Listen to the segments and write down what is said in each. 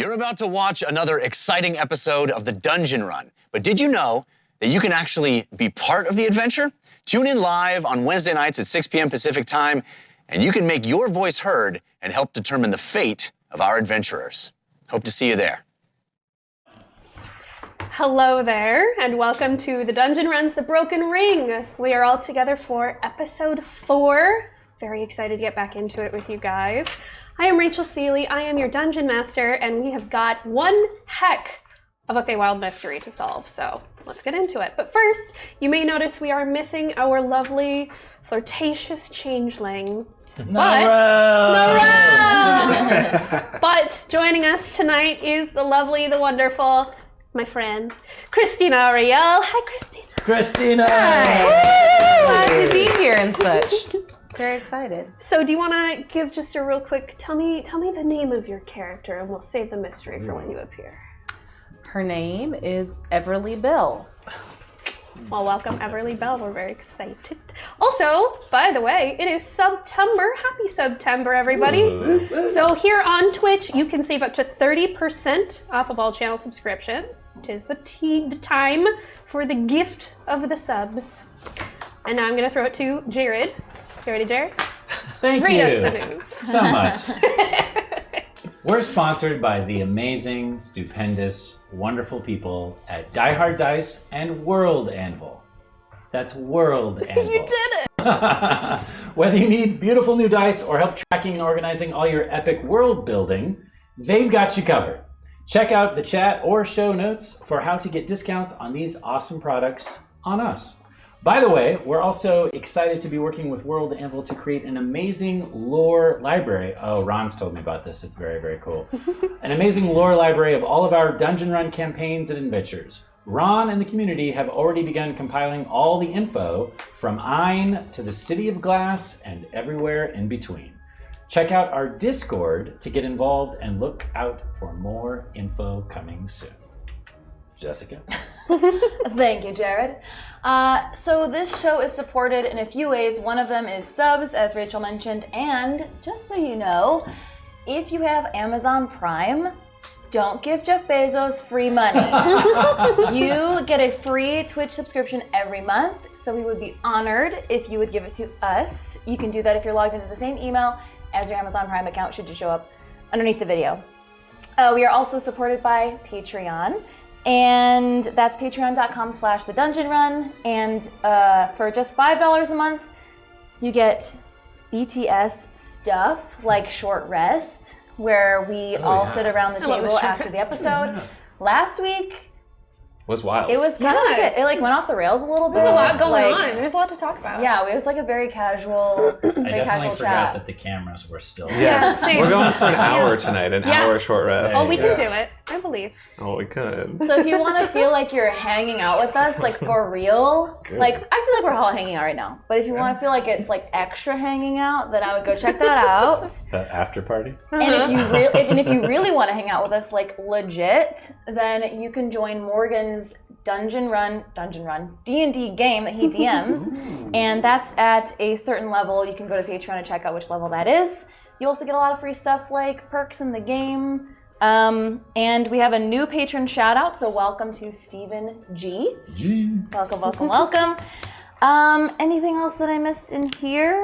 You're about to watch another exciting episode of the Dungeon Run, but did you know that you can actually be part of the adventure? Tune in live on Wednesday nights at 6 p.m. Pacific time, and you can make your voice heard and help determine the fate of our adventurers. Hope to see you there. Hello there, and welcome to the Dungeon Run's The Broken Ring. We are all together for episode 4. Very excited to get back into it with you guys. I am Rachel Seeley, I am your Dungeon Master, and we have got one heck of a Feywild mystery to solve, so let's get into it. But first, you may notice we are missing our lovely, flirtatious changeling. But joining us tonight is the lovely, the wonderful, my friend, Krystina Arielle. Hi, Krystina. Krystina! Hi! Glad to be here and such. Very excited. So do you want to give just a real quick, tell me the name of your character and we'll save the mystery for when you appear. Her name is Everleigh Belle. Well, welcome Everleigh Belle. We're very excited. Also, by the way, it is September. Happy September, everybody. So here on Twitch, you can save up to 30% off of all channel subscriptions. It is the time for the gift of the subs. And now I'm going to throw it to Jared. You ready, Jared? Thank Read you us the news. so much. We're sponsored by the amazing, stupendous, wonderful people at Die Hard Dice and World Anvil. That's World Anvil. You did it! Whether you need beautiful new dice or help tracking and organizing all your epic world building, they've got you covered. Check out the chat or show notes for how to get discounts on these awesome products on us. By the way, we're also excited to be working with World Anvil to create an amazing lore library. Oh, Ron's told me about this. It's very, very cool. An amazing lore library of all of our Dungeon Run campaigns and adventures. Ron and the community have already begun compiling all the info from Ain to the City of Glass and everywhere in between. Check out our Discord to get involved and look out for more info coming soon. Jessica? Thank you, Jared. So this show is supported in a few ways. One of them is subs, as Rachel mentioned, and just so you know, if you have Amazon Prime, don't give Jeff Bezos free money. You get a free Twitch subscription every month, so we would be honored if you would give it to us. You can do that if you're logged into the same email as your Amazon Prime account, should you show up underneath the video. We are also supported by Patreon. And that's patreon.com/thedungeonrun. And for just $5 a month, you get BTS stuff like Short Rest, where we all sit around the table after the episode. Last week was wild. It was kind of like it went off the rails a little bit. There's a lot going on. There's a lot to talk about. Yeah, it was like a very casual, I definitely forgot chat. that the cameras were still Yeah, same. We're going for an hour tonight, an hour short rest. Oh, we can do it. I believe. Oh, we could. So if you want to feel like you're hanging out with us, like for real, like I feel like we're all hanging out right now. But if you want to feel like it's like extra hanging out, then I would go check that out. The after party? And if you really want to hang out with us, like legit, then you can join Morgan's Dungeon Run D&D game that he DMs, and that's at a certain level. You can go to Patreon and check out which level that is. You also get a lot of free stuff like perks in the game. And we have a new patron shout out, so welcome to Stephen G. Welcome. Anything else that I missed in here?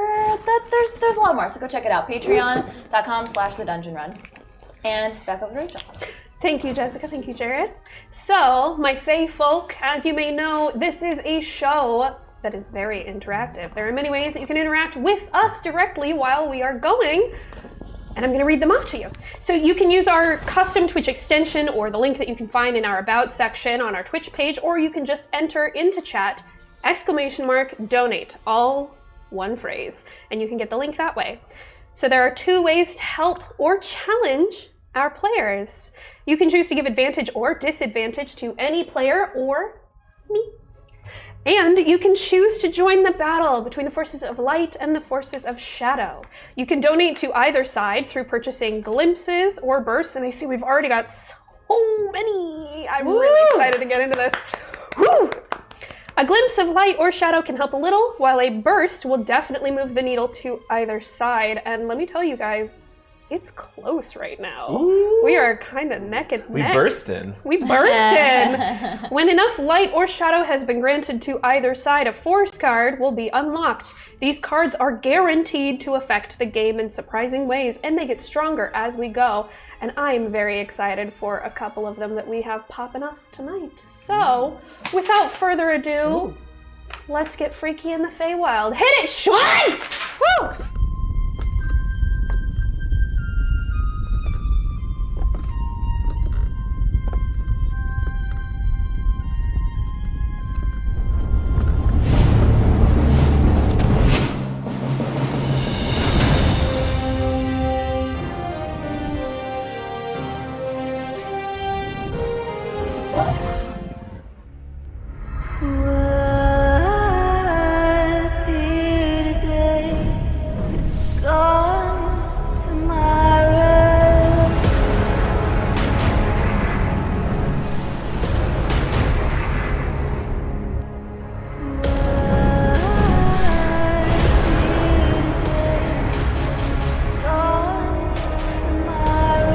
There's a lot more, so go check it out. Patreon.com/thedungeonrun. And back over to Rachel. Thank you, Jessica. Thank you, Jared. So, my Fae folk, as you may know, this is a show that is very interactive. There are many ways that you can interact with us directly while we are going, and I'm going to read them off to you. So you can use our custom Twitch extension or the link that you can find in our About section on our Twitch page, or you can just enter into chat, !donate, all one phrase, and you can get the link that way. So there are 2 ways to help or challenge our players. You can choose to give advantage or disadvantage to any player or me. And you can choose to join the battle between the forces of light and the forces of shadow. You can donate to either side through purchasing glimpses or bursts, and I see we've already got so many. I'm really excited to get into this. Woo! A glimpse of light or shadow can help a little, while a burst will definitely move the needle to either side. And let me tell you guys, it's close right now. Ooh. We are kind of neck and We neck. burst in. We burst in. When enough light or shadow has been granted to either side, a force card will be unlocked. These cards are guaranteed to affect the game in surprising ways, and they get stronger as we go. And I'm very excited for a couple of them that we have popping off tonight. So, without further ado, let's get freaky in the Feywild. Hit it, Sean! Woo! What's here today is gone tomorrow. What's here today is gone tomorrow.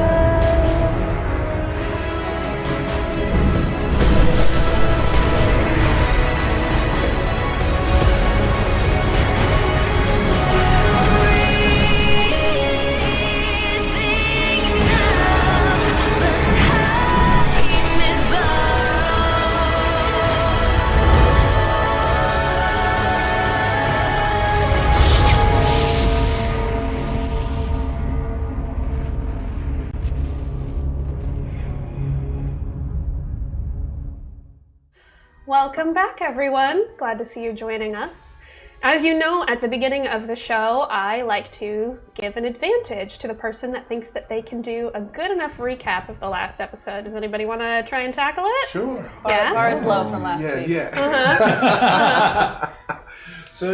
Welcome back, everyone. Glad to see you joining us. As you know, at the beginning of the show, I like to give an advantage to the person that thinks that they can do a good enough recap of the last episode. Does anybody want to try and tackle it? Sure. Yeah? Bar is low from last week. Yeah. So,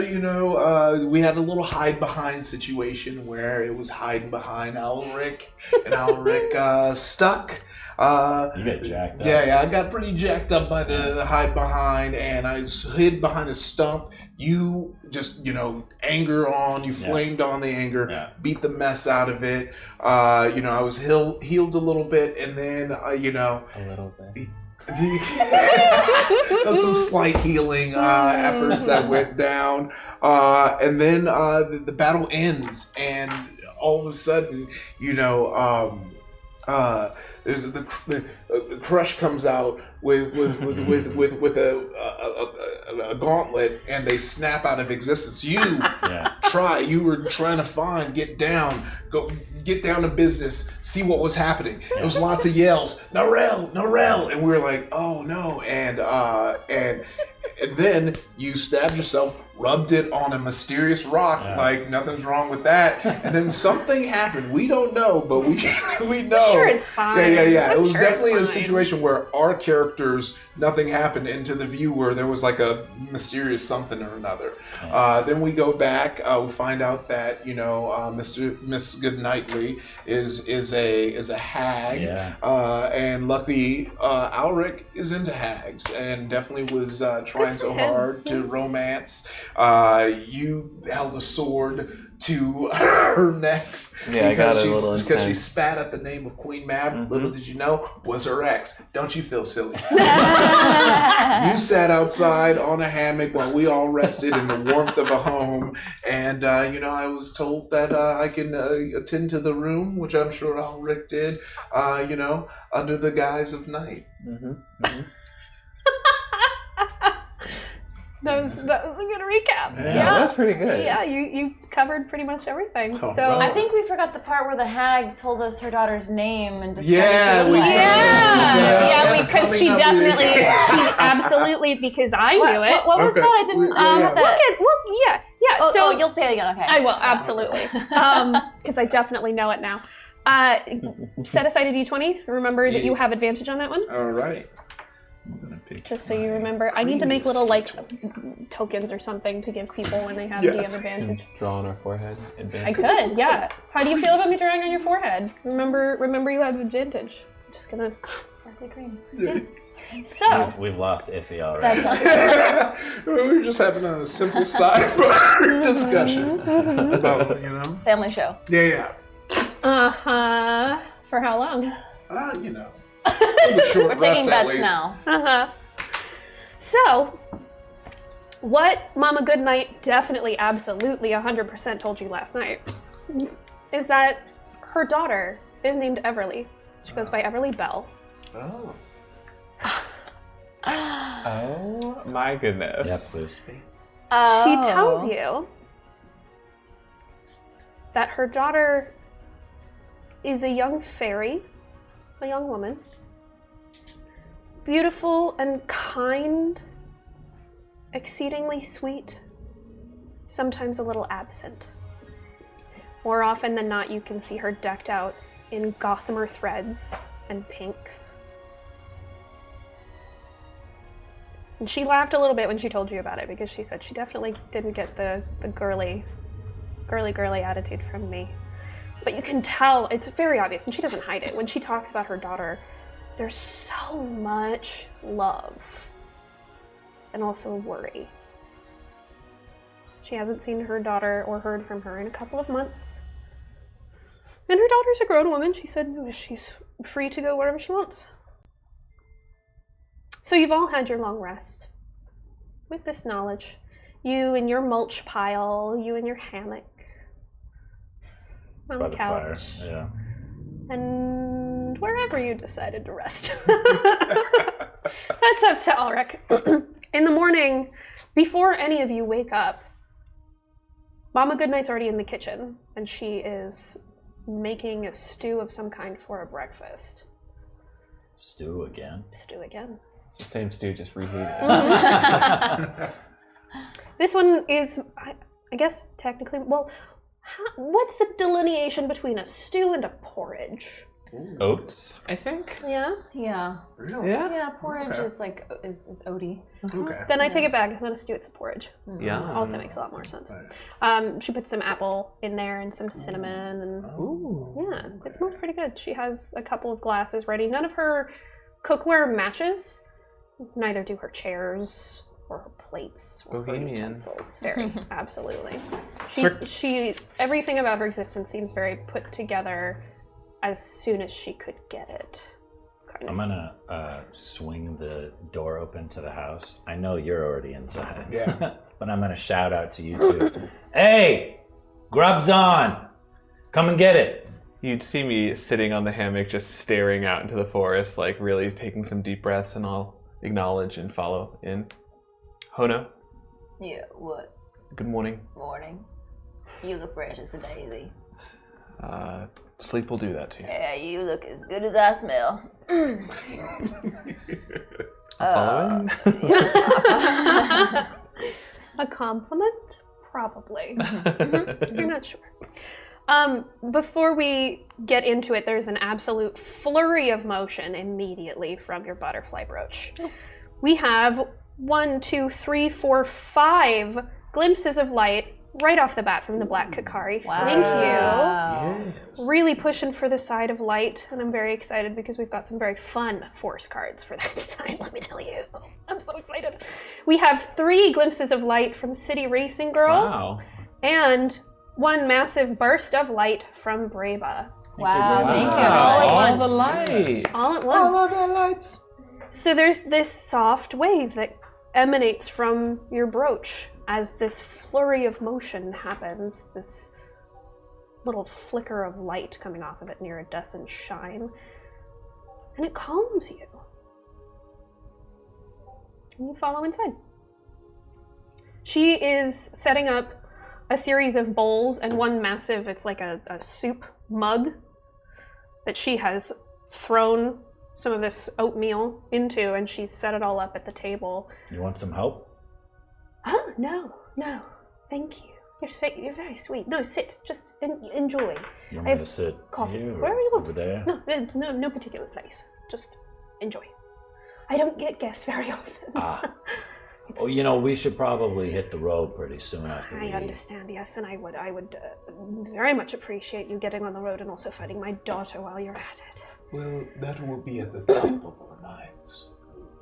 we had a little hide behind situation where it was hiding behind Allyrick, and Allyrick stuck. You got jacked up. Yeah, I got pretty jacked up by the hide behind, and I hid behind a stump. You just, anger on, you flamed on the anger, beat the mess out of it. I was healed a little bit, and then, A little bit. There's some slight healing efforts that went down, and then the battle ends, and all of a sudden, there's the Crush comes out with a gauntlet, and they snap out of existence. You were trying to get down to business, see what was happening. There was lots of yells, Narelle, and we were like, oh no, and then you stabbed yourself, rubbed it on a mysterious rock, like nothing's wrong with that, and then something happened. We don't know, but we know. I'm sure it's fine. Yeah. It was sure definitely it's a fine. situation where our characters, nothing happened, into the viewer there was like a mysterious something or another. Then we go back, we find out that Miss Goodnightly is a hag, and luckily Allyrick is into hags and definitely was trying so hard to romance. You held a sword to her neck Yeah, I got a little because she intense. spat at the name of Queen Mab. Little did you know, was her ex. Don't you feel silly? You sat outside on a hammock while we all rested in the warmth of a home, and I was told that I can attend to the room, which I'm sure Allyrick did. Under the guise of night. That was a good recap. Yeah, that's pretty good. Yeah, you covered pretty much everything. Oh, So I think we forgot the part where the hag told us her daughter's name and described Yeah, her we- life. because she definitely, she absolutely, because I knew it. What was Okay. that? I didn't have that. Yeah. So you'll say it again, okay. I will, absolutely. Because I definitely know it now. Set aside a d20. Remember that you have advantage on that one. All right. I'm gonna pick Just so you my remember. I need to make previous little, like, d20. tokens or something to give people when they have Yes. DM advantage. Draw on our forehead. I Advantage. could, yeah. How do you feel about me drawing on your forehead? Remember you have advantage. I'm just gonna sparkly cream. Yeah. So, We've lost Iffy already. We were just having a simple sidebar discussion about, Family show. Yeah. Uh-huh. For how long? You know. The short We're taking rest, at bets least. now. Uh-huh. So, what Mama Goodnight definitely, absolutely, 100% told you last night is that her daughter is named Everleigh. She goes by Everleigh Belle. Oh. Oh my goodness. Yeah, please. She tells you that her daughter is a young fairy, a young woman, beautiful and kind, exceedingly sweet, sometimes a little absent. More often than not, you can see her decked out in gossamer threads and pinks. And she laughed a little bit when she told you about it because she said she definitely didn't get the girly attitude from me. But you can tell, it's very obvious, and she doesn't hide it. When she talks about her daughter, there's so much love and also worry. She hasn't seen her daughter or heard from her in a couple of months. And her daughter's a grown woman. She said she's free to go wherever she wants. So you've all had your long rest. With this knowledge, you in your mulch pile, you in your hammock, on By the the fire. couch, Yeah. and wherever you decided to rest. That's up to Allyrick. In the morning, before any of you wake up, Mama Goodnight's already in the kitchen, and she is making a stew of some kind for a breakfast. Stew again. Stew again. It's the same stew, just reheated. This one is, I guess, technically, well, what's the delineation between a stew and a porridge? Oats, I think. Yeah? Yeah. Really? Yeah. Yeah, porridge Okay. is like is oaty. Okay. Then I take it back. It's not a stew, it's a porridge. Yeah. Also makes a lot more sense. Right. She put some apple in there and some cinnamon, and Ooh. yeah, it smells pretty good. She has a couple of glasses ready. None of her cookware matches. Neither do her chairs or her plates or her Bohemian. utensils. Very, absolutely. For- She everything about her existence seems very put together as soon as she could get it. Kind I'm of. gonna swing the door open to the house. I know you're already inside. Yeah. But I'm gonna shout out to you two. Hey! Grub's on! Come and get it! You'd see me sitting on the hammock just staring out into the forest, like really taking some deep breaths, and I'll acknowledge and follow in. Hono, Yeah, what? good morning. Morning. You look fresh as a daisy. Sleep will do that to you. Yeah, you look as good as I smell. Following? A compliment? Probably. You're not sure. Before we get into it, there's an absolute flurry of motion immediately from your butterfly brooch. We have 1, 2, 3, 4, 5 glimpses of light right off the bat from the Black Kakari. Thank you. Yes. Really pushing for the side of light, and I'm very excited because we've got some very fun force cards for that side, let me tell you. I'm so excited. We have 3 glimpses of light from City Racing Girl, Wow. and 1 massive burst of light from Brava. Wow, thank you. All at All once. the light. All at once. All of the lights. So there's this soft wave that emanates from your brooch as this flurry of motion happens, this little flicker of light coming off of it, an iridescent shine, and it calms you. And you follow inside. She is setting up a series of bowls and 1 massive, it's like a soup mug that she has thrown some of this oatmeal into, and she's set it all up at the table. You want some help? Oh, no, thank you. You're very sweet. No, sit, just enjoy. You I want me have to sit coffee. here or Where are you over there? No particular place. Just enjoy. I don't get guests very often. Ah. Oh, you know, we should probably hit the road pretty soon after we I understand, yes, and I would very much appreciate you getting on the road and also finding my daughter while you're at it. Well, that will be at the top of our minds.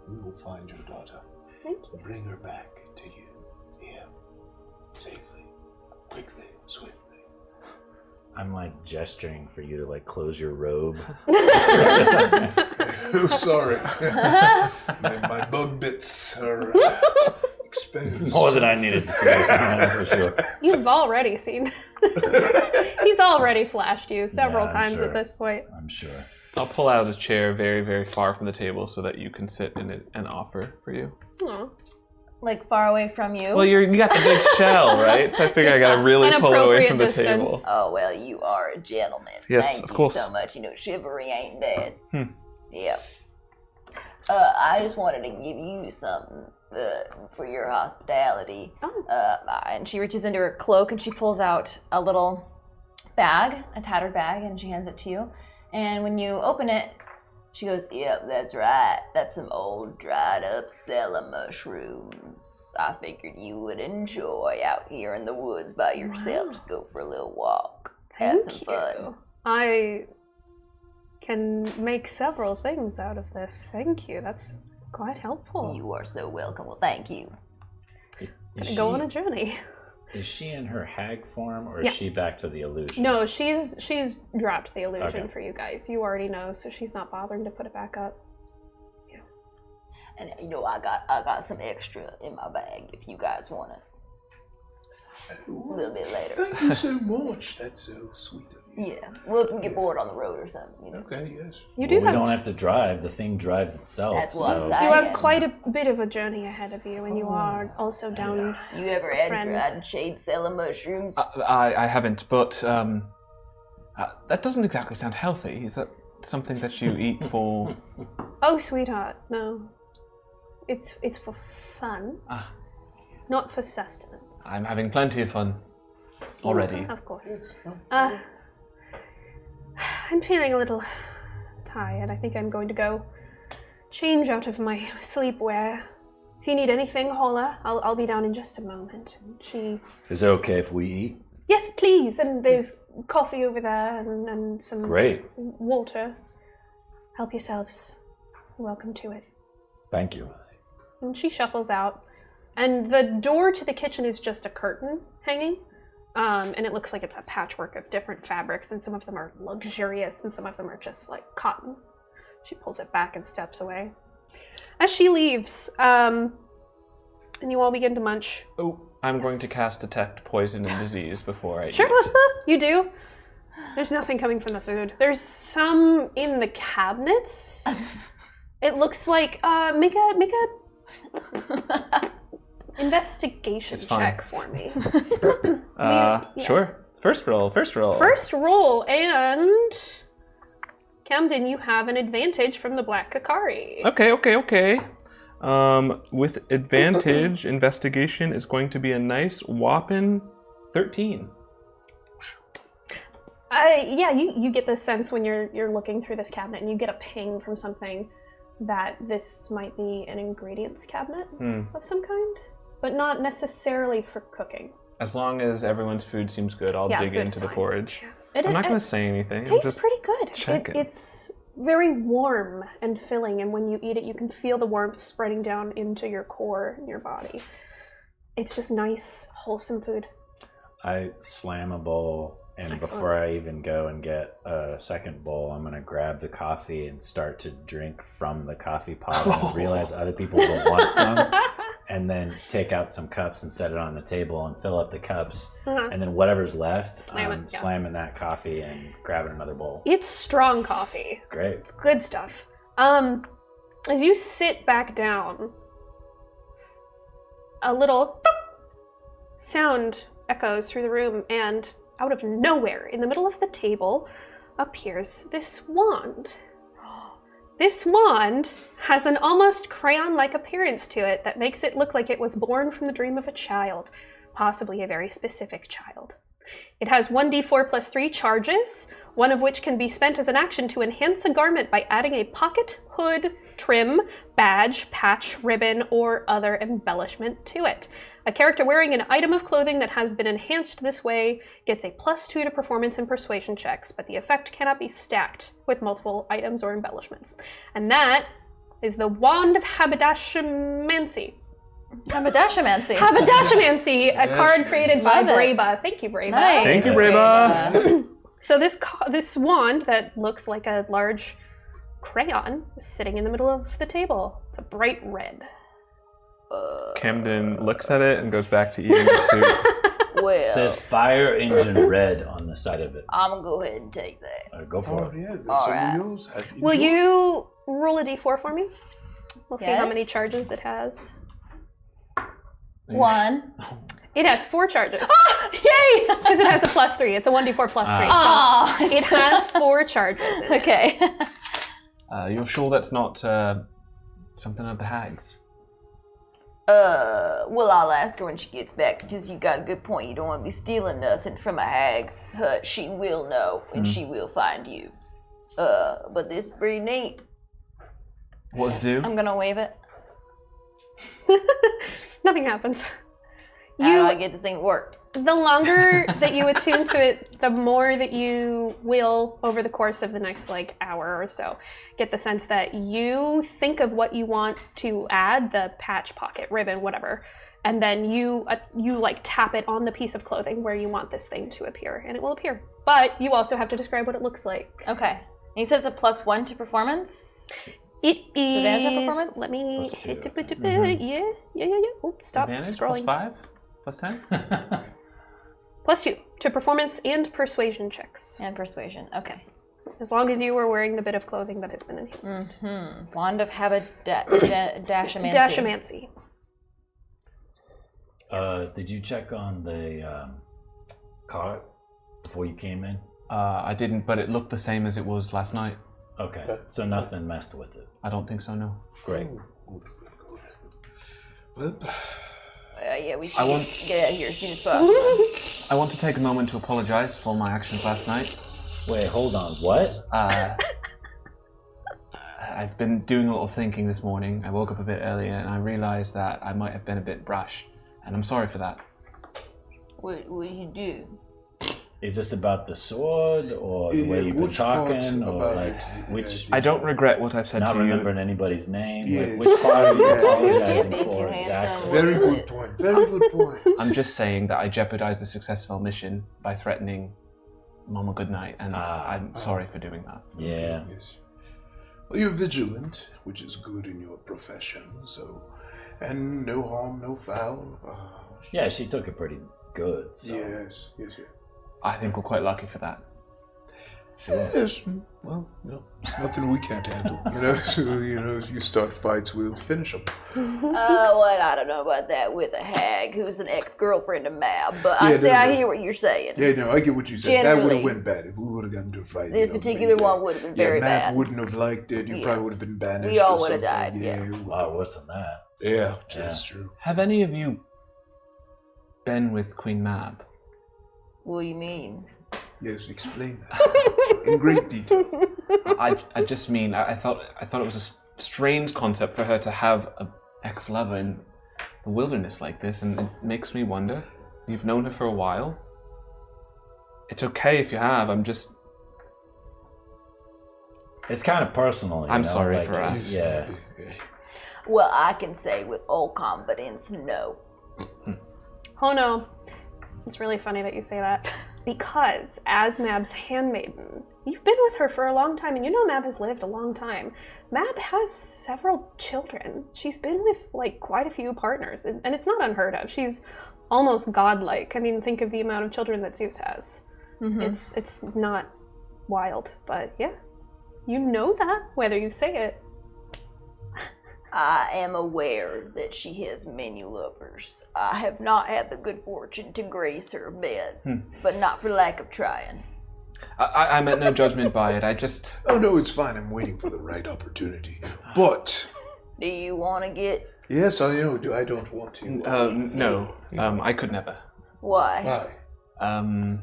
We will find your daughter. Thank you. Bring her back to you. Here. Safely. Quickly. Swiftly. I'm like gesturing for you to like close your robe. Oh, sorry. my bug bits are exposed. More than I needed to see this time, that's for sure. You've already seen. He's already flashed you several I'm times sure. at this point. I'm sure. I'll pull out a chair very, very far from the table so that you can sit in it and offer for you. Aw. Like far away from you. Well, you got the big shell, right? So I figure I gotta really An pull it away from the appropriate table. distance. Oh, well, you are a gentleman. Yes, Thank of you course. so much. You know, chivalry ain't dead. Hmm. Yep. I just wanted to give you something for your hospitality. Oh. And she reaches into her cloak and she pulls out a little bag, a tattered bag, and she hands it to you. And when you open it, she goes, "Yep, that's right. That's some old dried up cellar mushrooms. I figured you would enjoy out here in the woods by yourself. Wow. Just go for a little walk. Have some Thank fun." you. I can make several things out of this. Thank you. That's quite helpful. You are so welcome. Well, thank you. Is Go on a journey. Is she in her hag form, or Yeah. is she back to the illusion? No, she's dropped the illusion Okay. for you guys. You already know, so she's not bothering to put it back up. And you know, I got some extra in my bag if you guys want it. A little bit later. Thank you so much. That's so sweet of you. Yeah. Well, if we get bored on the road or something, you know. Okay, yes. You do Well, we have don't have to drive. The thing drives itself. That's what I'm so- saying. you have quite a bit of a journey ahead of you, and you are also down. You ever had Friend. dried shade cellar mushrooms? I haven't, but that doesn't exactly sound healthy. Is that something that you eat for? Oh, sweetheart, no. It's for fun, Ah, not for sustenance. I'm having plenty of fun already. Of course. I'm feeling a little tired. I think I'm going to go change out of my sleepwear. If you need anything, holla. I'll be down in just a moment. She. Is it okay if we eat? Yes, please. And there's coffee over there and some Great. water. Help yourselves. You're welcome to it. Thank you. And she shuffles out. And the door to the kitchen is just a curtain hanging. And it looks like it's a patchwork of different fabrics, and some of them are luxurious, and some of them are just like cotton. She pulls it back and steps away. As she leaves, and you all begin to munch. Oh, I'm going to cast Detect Poison and Disease before I Sure, eat. you do. There's nothing coming from the food. There's some in the cabinets. It looks like make a investigation It's fine. check for me. Sure. First roll. First roll, and Camden, you have an advantage from the Black Kakari. Okay. With advantage, investigation is going to be a nice whopping 13. Yeah, you get this sense when you're looking through this cabinet, and you get a ping from something that this might be an ingredients cabinet of some kind, but not necessarily for cooking. As long as everyone's food seems good, I'll Yeah, dig food's into the fine. porridge. It- I'm not it- going to say anything. It I'm tastes just pretty good. checking. It's very warm and filling, and when you eat it, you can feel the warmth spreading down into your core and your body. It's just nice, wholesome food. I slam a bowl, and Excellent. before I even go and get a second bowl, I'm gonna grab the coffee and start to drink from the coffee pot and realize other people will want some, and then take out some cups and set it on the table and fill up the cups, and then whatever's left, Slam it, yeah. slam in that coffee and grabbing another bowl. It's strong coffee. Great. It's good stuff. As you sit back down, a little sound echoes through the room, and out of nowhere, in the middle of the table, appears this wand. This wand has an almost crayon-like appearance to it that makes it look like it was born from the dream of a child, possibly a very specific child. It has 1d4 plus 3 charges, one of which can be spent as an action to enhance a garment by adding a pocket, hood, trim, badge, patch, ribbon, or other embellishment to it. A character wearing an item of clothing that has been enhanced this way gets a +2 to performance and persuasion checks, but the effect cannot be stacked with multiple items or embellishments. And that is the Wand of Haberdashamancy. Haberdashamancy. A card created by Love it. Breba. Thank you, Breba. Nice. Thank you, Breva. So this wand that looks like a large crayon is sitting in the middle of the table. It's a bright red. Camden looks at it and goes back to eating the soup. It Well, says fire engine red on the side of it. I'm gonna go ahead and take that. Go for it. yes, All right. yours. Will you roll a d4 for me? We'll see how many Yes. charges it has. 1. It has 4 charges. Yay! Because it has a +3. It's a 1d4 +3. Oh, So it has 4 charges in it. Okay. You're sure that's not something of the hags? Well, I'll ask her when she gets back, because you got a good point. You don't want to be stealing nothing from a hag's hut. She will know, and she will find you. But this is pretty neat. What's do? I'm gonna wave it. Nothing happens. How do I get this thing to work? The longer that you attune to it, the more that you will, over the course of the next hour or so, get the sense that you think of what you want to add, the patch, pocket, ribbon, whatever, and then you tap it on the piece of clothing where you want this thing to appear, and it will appear. But you also have to describe what it looks like. Okay. And you said it's a +1 to performance? It is. Advantage on performance? Let me. +2. Yeah. Oh, stop Advantage? scrolling. +5? +10? +2 to performance and persuasion checks. And persuasion. Okay. As long as you were wearing the bit of clothing that has been enhanced. Wand of Dashamancy. Dashamancy. Did you check on the cart before you came in? I didn't, but it looked the same as it was last night. Okay, so nothing messed with it. I don't think so, no. Great. Well, Yeah, we should I want- get out of here as soon as possible. I want to take a moment to apologize for my actions last night. Wait, hold on. What? I've been doing a lot of thinking this morning. I woke up a bit earlier and I realized that I might have been a bit brash, and I'm sorry for that. What did you do? Is this about the sword, or the way you've been which part talking, or about like it? which? I don't regret what I've said Not to you. remembering anybody's name. Yeah. Like, which part are you Yeah. apologizing Big, too for handsome. exactly? very What is good it? point. Very good point. I'm just saying that I jeopardized the success of our mission by threatening Mama Goodnight, and I'm sorry for doing that. Yeah. Yes. Well, you're vigilant, which is good in your profession. So, and no harm, no foul. Yeah, she took it pretty good. So. Yes. I think we're quite lucky for that. Sure. Yes. Well, it's nothing we can't handle. So if you start fights, we'll finish them. Well, I don't know about that with a hag who's an ex-girlfriend of Mab, but Yeah, I no. hear what you're saying. Yeah, no, I get what you said. That would Generally. have went bad if we would have gotten into a fight. This particular one would have been very Matt bad. wouldn't have liked it. You Yeah. probably would have been banished. We all or would have something. died, yeah. it would- Wow, worse than that. Yeah, that's true. Have any of you been with Queen Mab? What do you mean? Yes, explain that in great detail. I just mean I thought it was a strange concept for her to have an ex-lover in the wilderness like this, and it makes me wonder. You've known her for a while. It's okay if you have. I'm just. It's kind of personal. I'm know? sorry like, for us. Yeah. Well, I can say with all confidence, no. Hono, it's really funny that you say that. Because as Mab's handmaiden, you've been with her for a long time, and you know Mab has lived a long time. Mab has several children. She's been with quite a few partners, and it's not unheard of. She's almost godlike. I mean, think of the amount of children that Zeus has. Mm-hmm. It's not wild, but yeah, you know that whether you say it. I am aware that she has many lovers. I have not had the good fortune to grace her bed, but not for lack of trying. I meant no judgment by it. I just. Oh no, it's fine. I'm waiting for the right opportunity. But Do you want to get... yes, I know. I don't want to. No. I could never. Why? Why?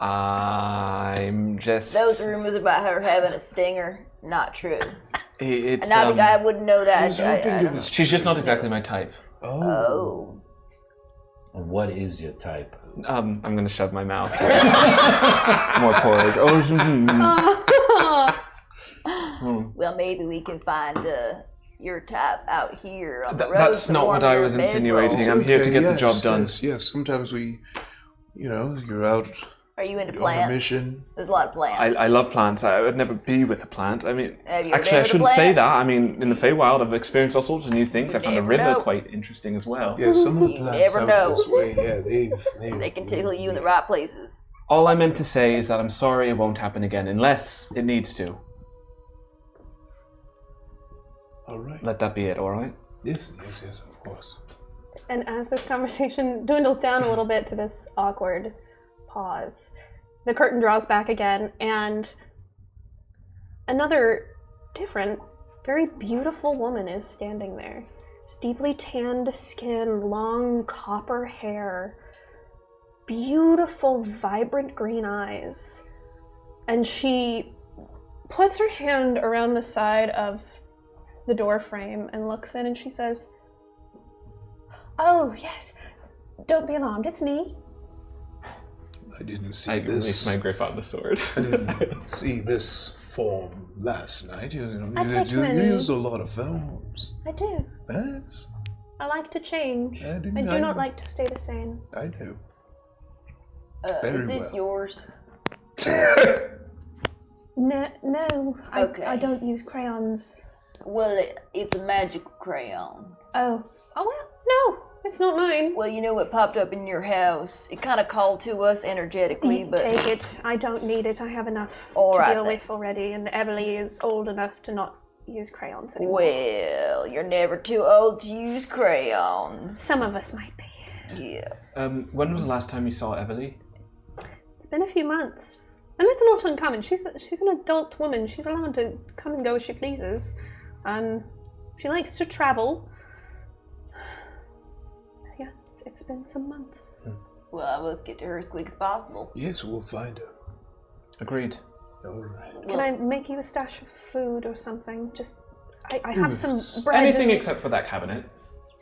I'm just. Those rumors about her having a stinger, not true. It's. And I wouldn't know I that. was I hoping it don't know. was. She's just not exactly my type. Oh. And what is your type? I'm gonna shove my mouth. More porridge. Well, maybe we can find your type out here on the road. That's to not warm what I your was bedroll. insinuating. I'm here to get the job done. Yes. Sometimes we, you're out Are you into On a plants? mission. There's a lot of plants. I love plants. I would never be with a plant. I mean, Have you actually, I ever been with a shouldn't say plant? that. I mean, in the Feywild, I've experienced all sorts of new things. I found the never river know. quite interesting as well. Yeah, some of the You plants never out know. this way, yeah, They can tickle you in the right places. All I meant to say is that I'm sorry it won't happen again, unless it needs to. All right. Let that be it, all right? Yes, of course. And as this conversation dwindles down a little bit to this awkward pause, the curtain draws back again, and another different, very beautiful woman is standing there. Just deeply tanned skin, long copper hair, beautiful, vibrant green eyes. And she puts her hand around the side of the door frame and looks in, and she says, "Oh, yes. Don't be alarmed. It's me." I didn't see I this. released my grip on the sword. I didn't see this form last night. You take many. used a lot of films. I do. Yes, I like to change. I do I do not- not like to stay the same. I know. Is Very this well. yours? No. Okay. I don't use crayons. Well, it's a magical crayon. Oh well, no, it's not mine. Well, you know what popped up in your house? It kind of called to us energetically, You but take it. I don't need it. I have enough All to right, deal then. with already, and Everleigh is old enough to not use crayons anymore. well, you're never too old to use crayons. Some of us might be. Yeah. When was the last time you saw Everleigh? It's been a few months, and that's not uncommon. She's an adult woman. She's allowed to come and go as she pleases. She likes to travel. Yeah, it's been some months. Well, let's get to her as quick as possible. Yes, we'll find her. Agreed. All right. Can I make you a stash of food or something? Just, I have some bread. Anything and- except for that cabinet.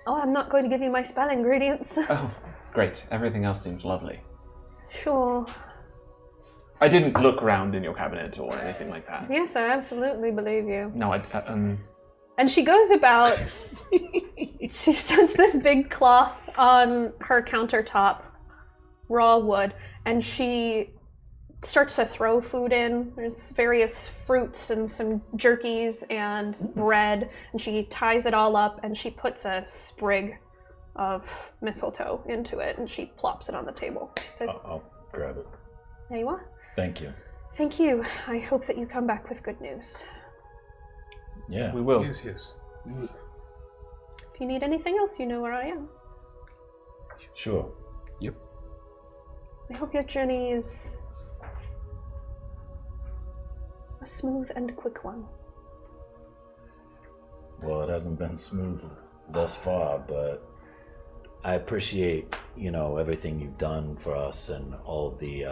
Oh, I'm not going to give you my spell ingredients. Oh, great. Everything else seems lovely. Sure. I didn't look around in your cabinet or anything like that. Yes, I absolutely believe you. No, And she goes about, she sets this big cloth on her countertop, raw wood, and she starts to throw food in. There's various fruits and some jerkies and bread, and she ties it all up, and she puts a sprig of mistletoe into it, and she plops it on the table. She says, I'll grab it. "There you are. Thank you. Thank you. I hope that you come back with good news. Yeah. we will. Yes. We will. If you need anything else, you know where I am. Sure. Yep. I hope your journey is a smooth and quick one." Well, it hasn't been smooth thus far, but I appreciate, everything you've done for us and all the,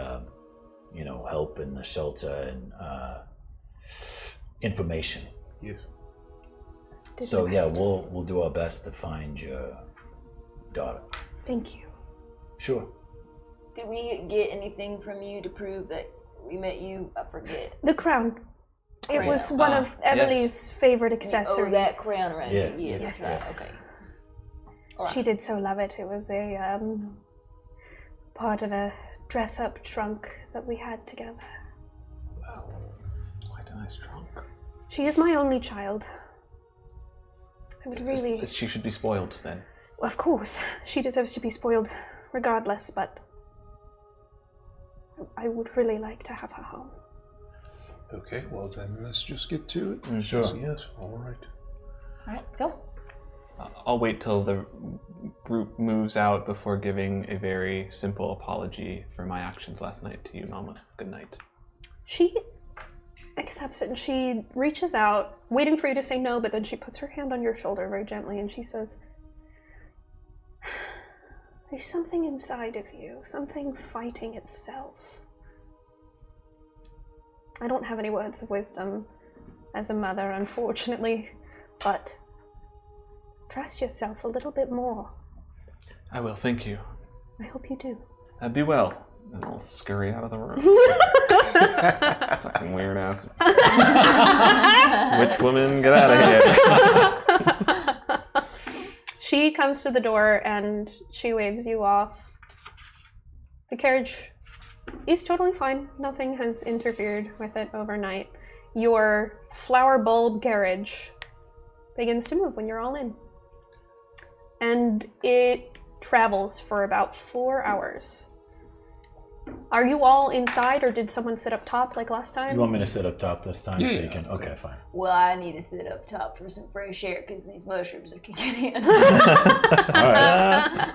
help in the shelter and information. Yes. Did So my yeah, best. we'll do our best to find your daughter. Thank you. Sure. Did we get anything from you to prove that we met you? I forget. The crown. It Crown. was one of Everleigh's favorite accessories. Oh, that crown around Yeah. you. Yeah, that's Yes. right. Okay. All right. She did so love it. It was a part of a dress-up trunk that we had together. Wow. Quite a nice trunk. She is my only child. I would really... She should be spoiled then. Of course, she deserves to be spoiled regardless, but I would really like to have her home. Okay, well then let's just get to it. Sure. Yes, all right. All right, let's go. I'll wait till the group moves out before giving a very simple apology for my actions last night to you, Mama. Good night. She accepts it and she reaches out, waiting for you to say no, but then she puts her hand on your shoulder very gently and she says, "There's something inside of you, something fighting itself." I don't have any words of wisdom as a mother, unfortunately, but trust yourself a little bit more. I will, thank you. I hope you do. Be well. And I'll scurry out of the room. Fucking weird ass. Witch woman, get out of here. She comes to the door and she waves you off. The carriage is totally fine. Nothing has interfered with it overnight. Your flower bulb carriage begins to move when you're all in. And it travels for about 4 hours. Are you all inside, or did someone sit up top like last time? You want me to sit up top this time so you can? Okay, fine. Well, I need to sit up top for some fresh air because these mushrooms are kicking in. All right.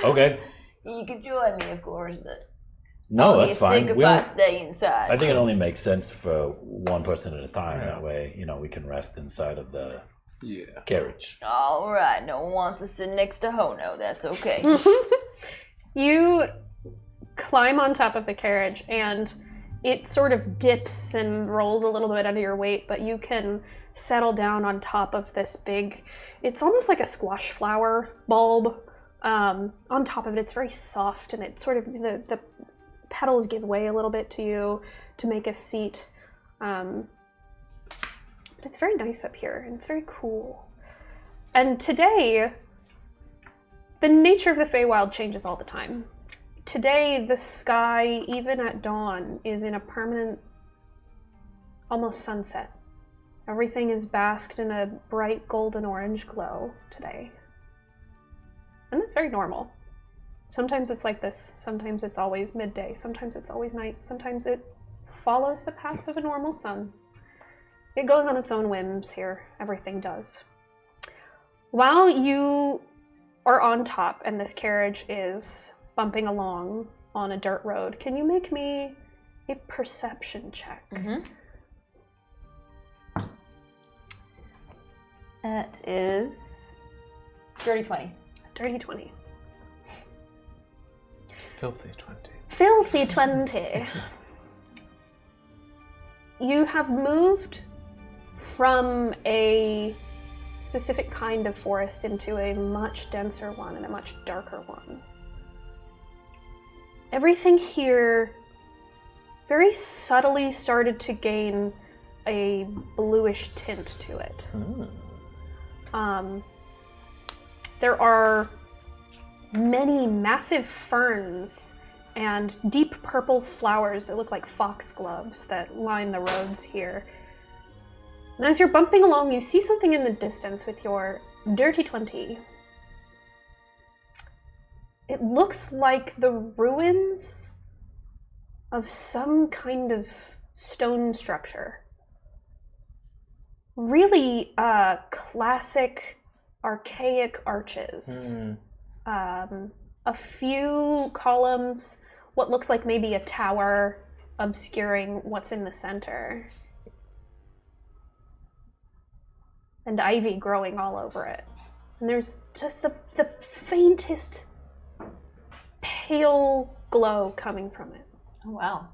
Okay. You can join me, of course, but No, I'll that's get fine. sick if We I don't- stay inside. I think it only makes sense for one person at a time. That way, we can rest inside of the carriage. All right, no one wants to sit next to Hono. That's okay. You climb on top of the carriage, and it sort of dips and rolls a little bit under your weight, but you can settle down on top of this big, it's almost like a squash flower bulb. On top of it, it's very soft, and it sort of, the petals give way a little bit to you to make a seat. But it's very nice up here, and it's very cool. And today, the nature of the Feywild changes all the time. Today, the sky, even at dawn, is in a permanent, almost sunset. Everything is basked in a bright golden orange glow today. And that's very normal. Sometimes it's like this. Sometimes it's always midday. Sometimes it's always night. Sometimes it follows the path of a normal sun. It goes on its own whims here. Everything does. While you are on top and this carriage is bumping along on a dirt road, can you make me a perception check? That is dirty 20. Dirty 20. Filthy 20. Filthy 20. You have moved from a specific kind of forest into a much denser one and a much darker one. Everything here very subtly started to gain a bluish tint to it. There are many massive ferns and deep purple flowers that look like foxgloves that line the roads here. And as you're bumping along, you see something in the distance with your dirty 20. It looks like the ruins of some kind of stone structure. Really classic, archaic arches. A few columns, what looks like maybe a tower obscuring what's in the center. And ivy growing all over it. And there's just the faintest pale glow coming from it. Oh, wow.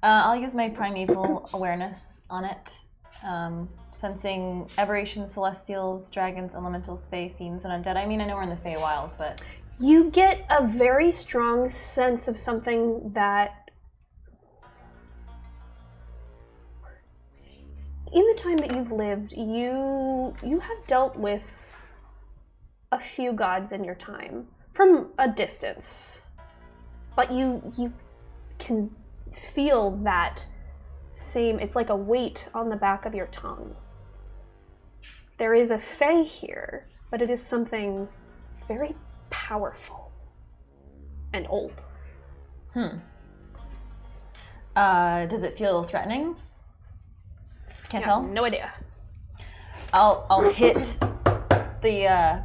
I'll use my primeval awareness on it. Sensing aberrations, celestials, dragons, elementals, fae, fiends, and undead. I mean, I know we're in the Feywild, but... You get a very strong sense of something that... In the time that you've lived, you have dealt with a few gods in your time. From a distance. But you can feel that same... It's like a weight on the back of your tongue. There is a fae here, but it is something very powerful and old. Does it feel threatening? Can't tell? No idea. I'll hit the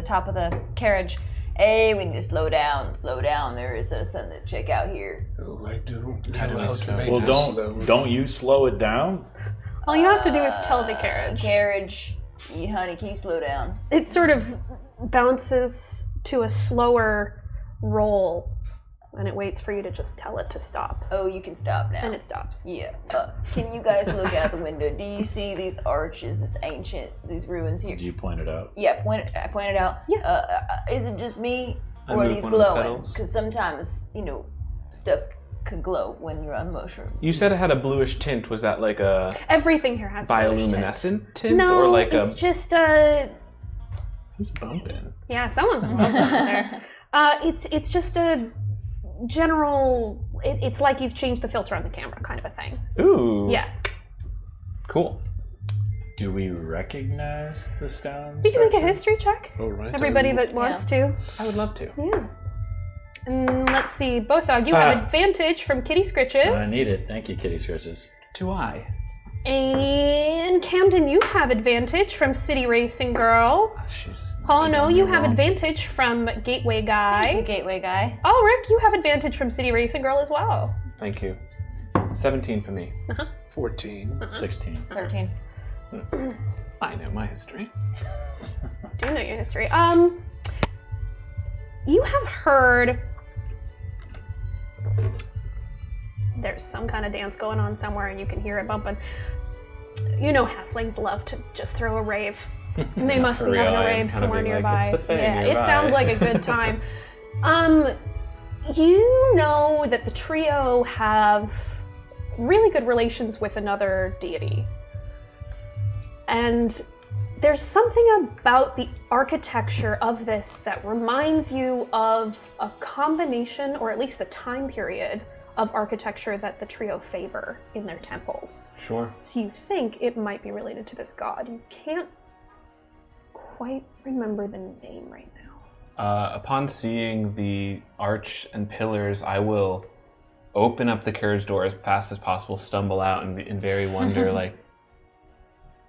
top of the carriage. Hey, we need to slow down. There is something to check out here. Oh, I do. How do we slow? Well, don't you slow it down? All you have to do is tell the carriage. Carriage, honey, can you slow down? It sort of bounces to a slower roll, and it waits for you to just tell it to stop. Oh, you can stop now. And it stops. Yeah. Can you guys look out the window? Do you see these arches, these ruins here? Did you point it out? Yeah, I pointed out. Yeah. Is it just me, I or are moved these one of the glowing? petals. Because sometimes, stuff can glow when you're on mushrooms. You said it had a bluish tint. Was that like a Everything here has a bluish tint. bioluminescent tint? No, or like it's just a... Who's bumping? Yeah, someone's bumping over there. It's just a general. It's like you've changed the filter on the camera, kind of a thing. Ooh. Yeah. Cool. Do we recognize the stone? You can make a structure? history check. Oh, right. Everybody that wants to. I would love to. Yeah. And let's see, Bosog, you have advantage from Kitty Scritches. I need it. Thank you, Kitty Scritches. Do I? And Camden, you have advantage from City Racing Girl. She's. Hono, you have advantage from Gateway Guy. Gateway guy. Allyrick, you have advantage from City Racing Girl as well. Thank you. 17 for me. 14. 16. 13. I know my history. Do you know your history? You have heard there's some kind of dance going on somewhere and you can hear it bumping. You know halflings love to just throw a rave. And they must For be having real, a I am rave kind of somewhere being like, nearby. "It's the thing Yeah, it nearby." sounds like a good time. You know that the trio have really good relations with another deity. And there's something about the architecture of this that reminds you of a combination, or at least the time period, of architecture that the trio favor in their temples. Sure. So you think it might be related to this god. You can't quite remember the name right now. Upon seeing the arch and pillars, I will open up the carriage door as fast as possible, stumble out, and in very wonder, like,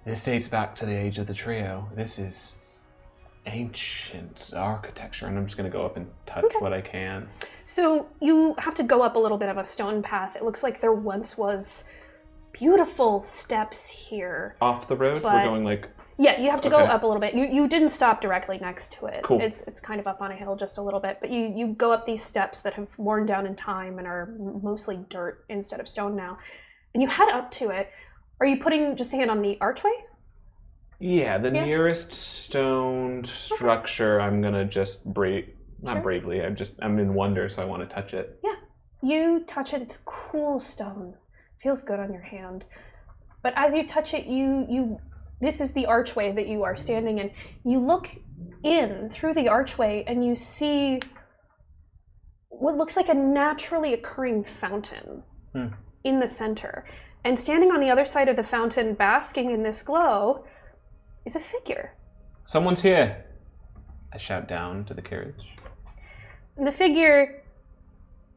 this dates back to the age of the trio. This is ancient architecture, and I'm just going to go up and touch what I can. So you have to go up a little bit of a stone path. It looks like there once was beautiful steps here. Off the road? But- We're going like... Yeah, you have to go Okay. up a little bit. You didn't stop directly next to it. Cool. It's kind of up on a hill just a little bit, but you go up these steps that have worn down in time and are mostly dirt instead of stone now. And you head up to it. Are you putting just a hand on the archway? Yeah, the Yeah. nearest stone structure, I'm going to just not bravely, I'm in wonder, so I want to touch it. Yeah. You touch it, it's cool stone. Feels good on your hand. But as you touch it, this is the archway that you are standing in. You look in through the archway and you see what looks like a naturally occurring fountain in the center. And standing on the other side of the fountain, basking in this glow, is a figure. Someone's here! I shout down to the carriage. And the figure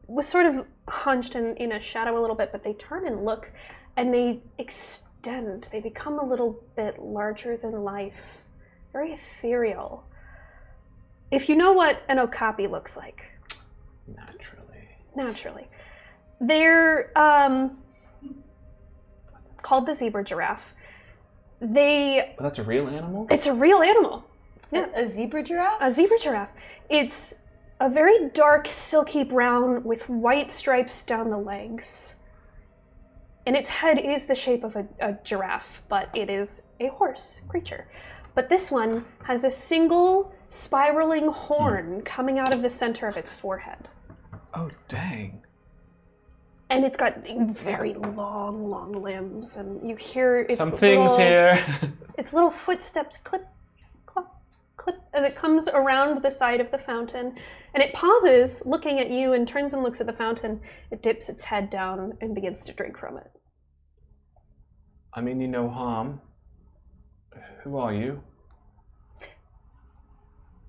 was sort of hunched in a shadow a little bit, but they turn and look, and they extend. They become a little bit larger than life, very ethereal. If you know what an okapi looks like. Naturally. They're called the zebra giraffe. But that's a real animal? It's a real animal. Yeah. A zebra giraffe? A zebra giraffe. It's a very dark, silky brown with white stripes down the legs. And its head is the shape of a giraffe, but it is a horse creature. But this one has a single spiraling horn coming out of the center of its forehead. Oh, dang. And it's got very long limbs, and you hear its Something's here. its little footsteps clip, clop, clip as it comes around the side of the fountain. And it pauses, looking at you, and turns and looks at the fountain. It dips its head down and begins to drink from it. I mean you no harm. Who are you?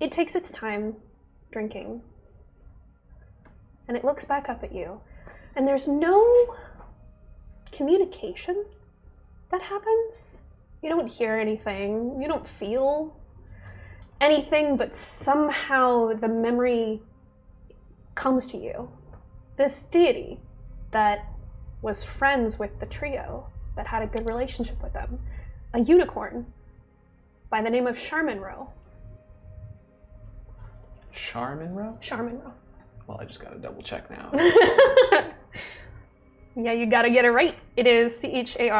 It takes its time drinking. And it looks back up at you. And there's no communication that happens. You don't hear anything. You don't feel anything, but somehow the memory comes to you. This deity that was friends with the trio, that had a good relationship with them. A unicorn by the name of Charminro. Charminro? Charminro. Well, I just gotta double check now. Yeah, you gotta get it right. It is Charmenroe.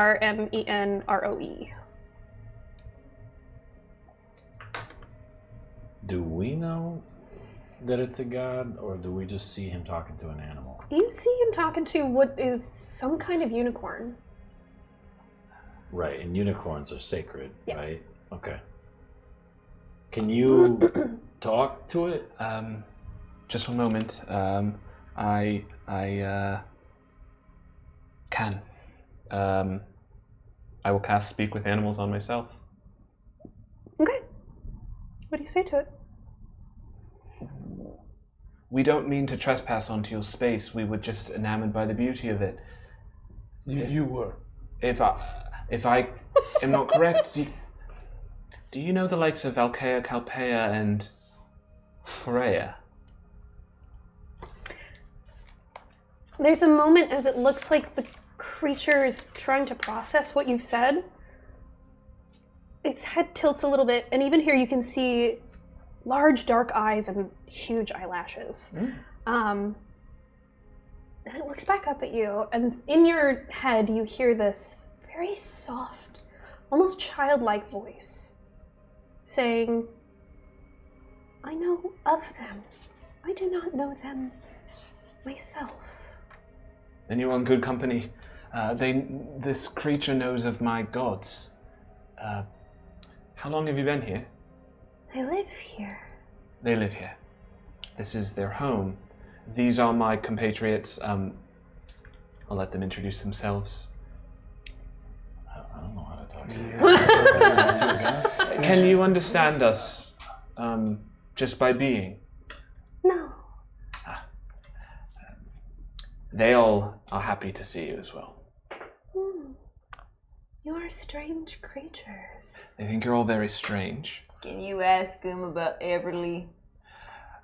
Do we know that it's a god, or do we just see him talking to an animal? You see him talking to what is some kind of unicorn. Right, and unicorns are sacred, Yeah. right? Okay. Can you talk to it? Just one moment. I can. I will cast Speak with Animals on myself. Okay. What do you say to it? We don't mean to trespass onto your space. We were just enamored by the beauty of it. You were. If I am not correct, do you know the likes of Valkea, Calpea, and Freya? There's a moment as it looks like the creature is trying to process what you've said. Its head tilts a little bit, and even here you can see large dark eyes and huge eyelashes. And it looks back up at you, and in your head you hear this very soft, almost childlike voice saying, I know of them. I do not know them myself. Then you're in good company. This creature knows of my gods. How long have you been here? I live here. They live here. This is their home. These are my compatriots. I'll let them introduce themselves. I don't know how to talk to you. Can you understand us just by being? No. They all are happy to see you as well. You are strange creatures. They think you're all very strange. Can you ask him about Everleigh?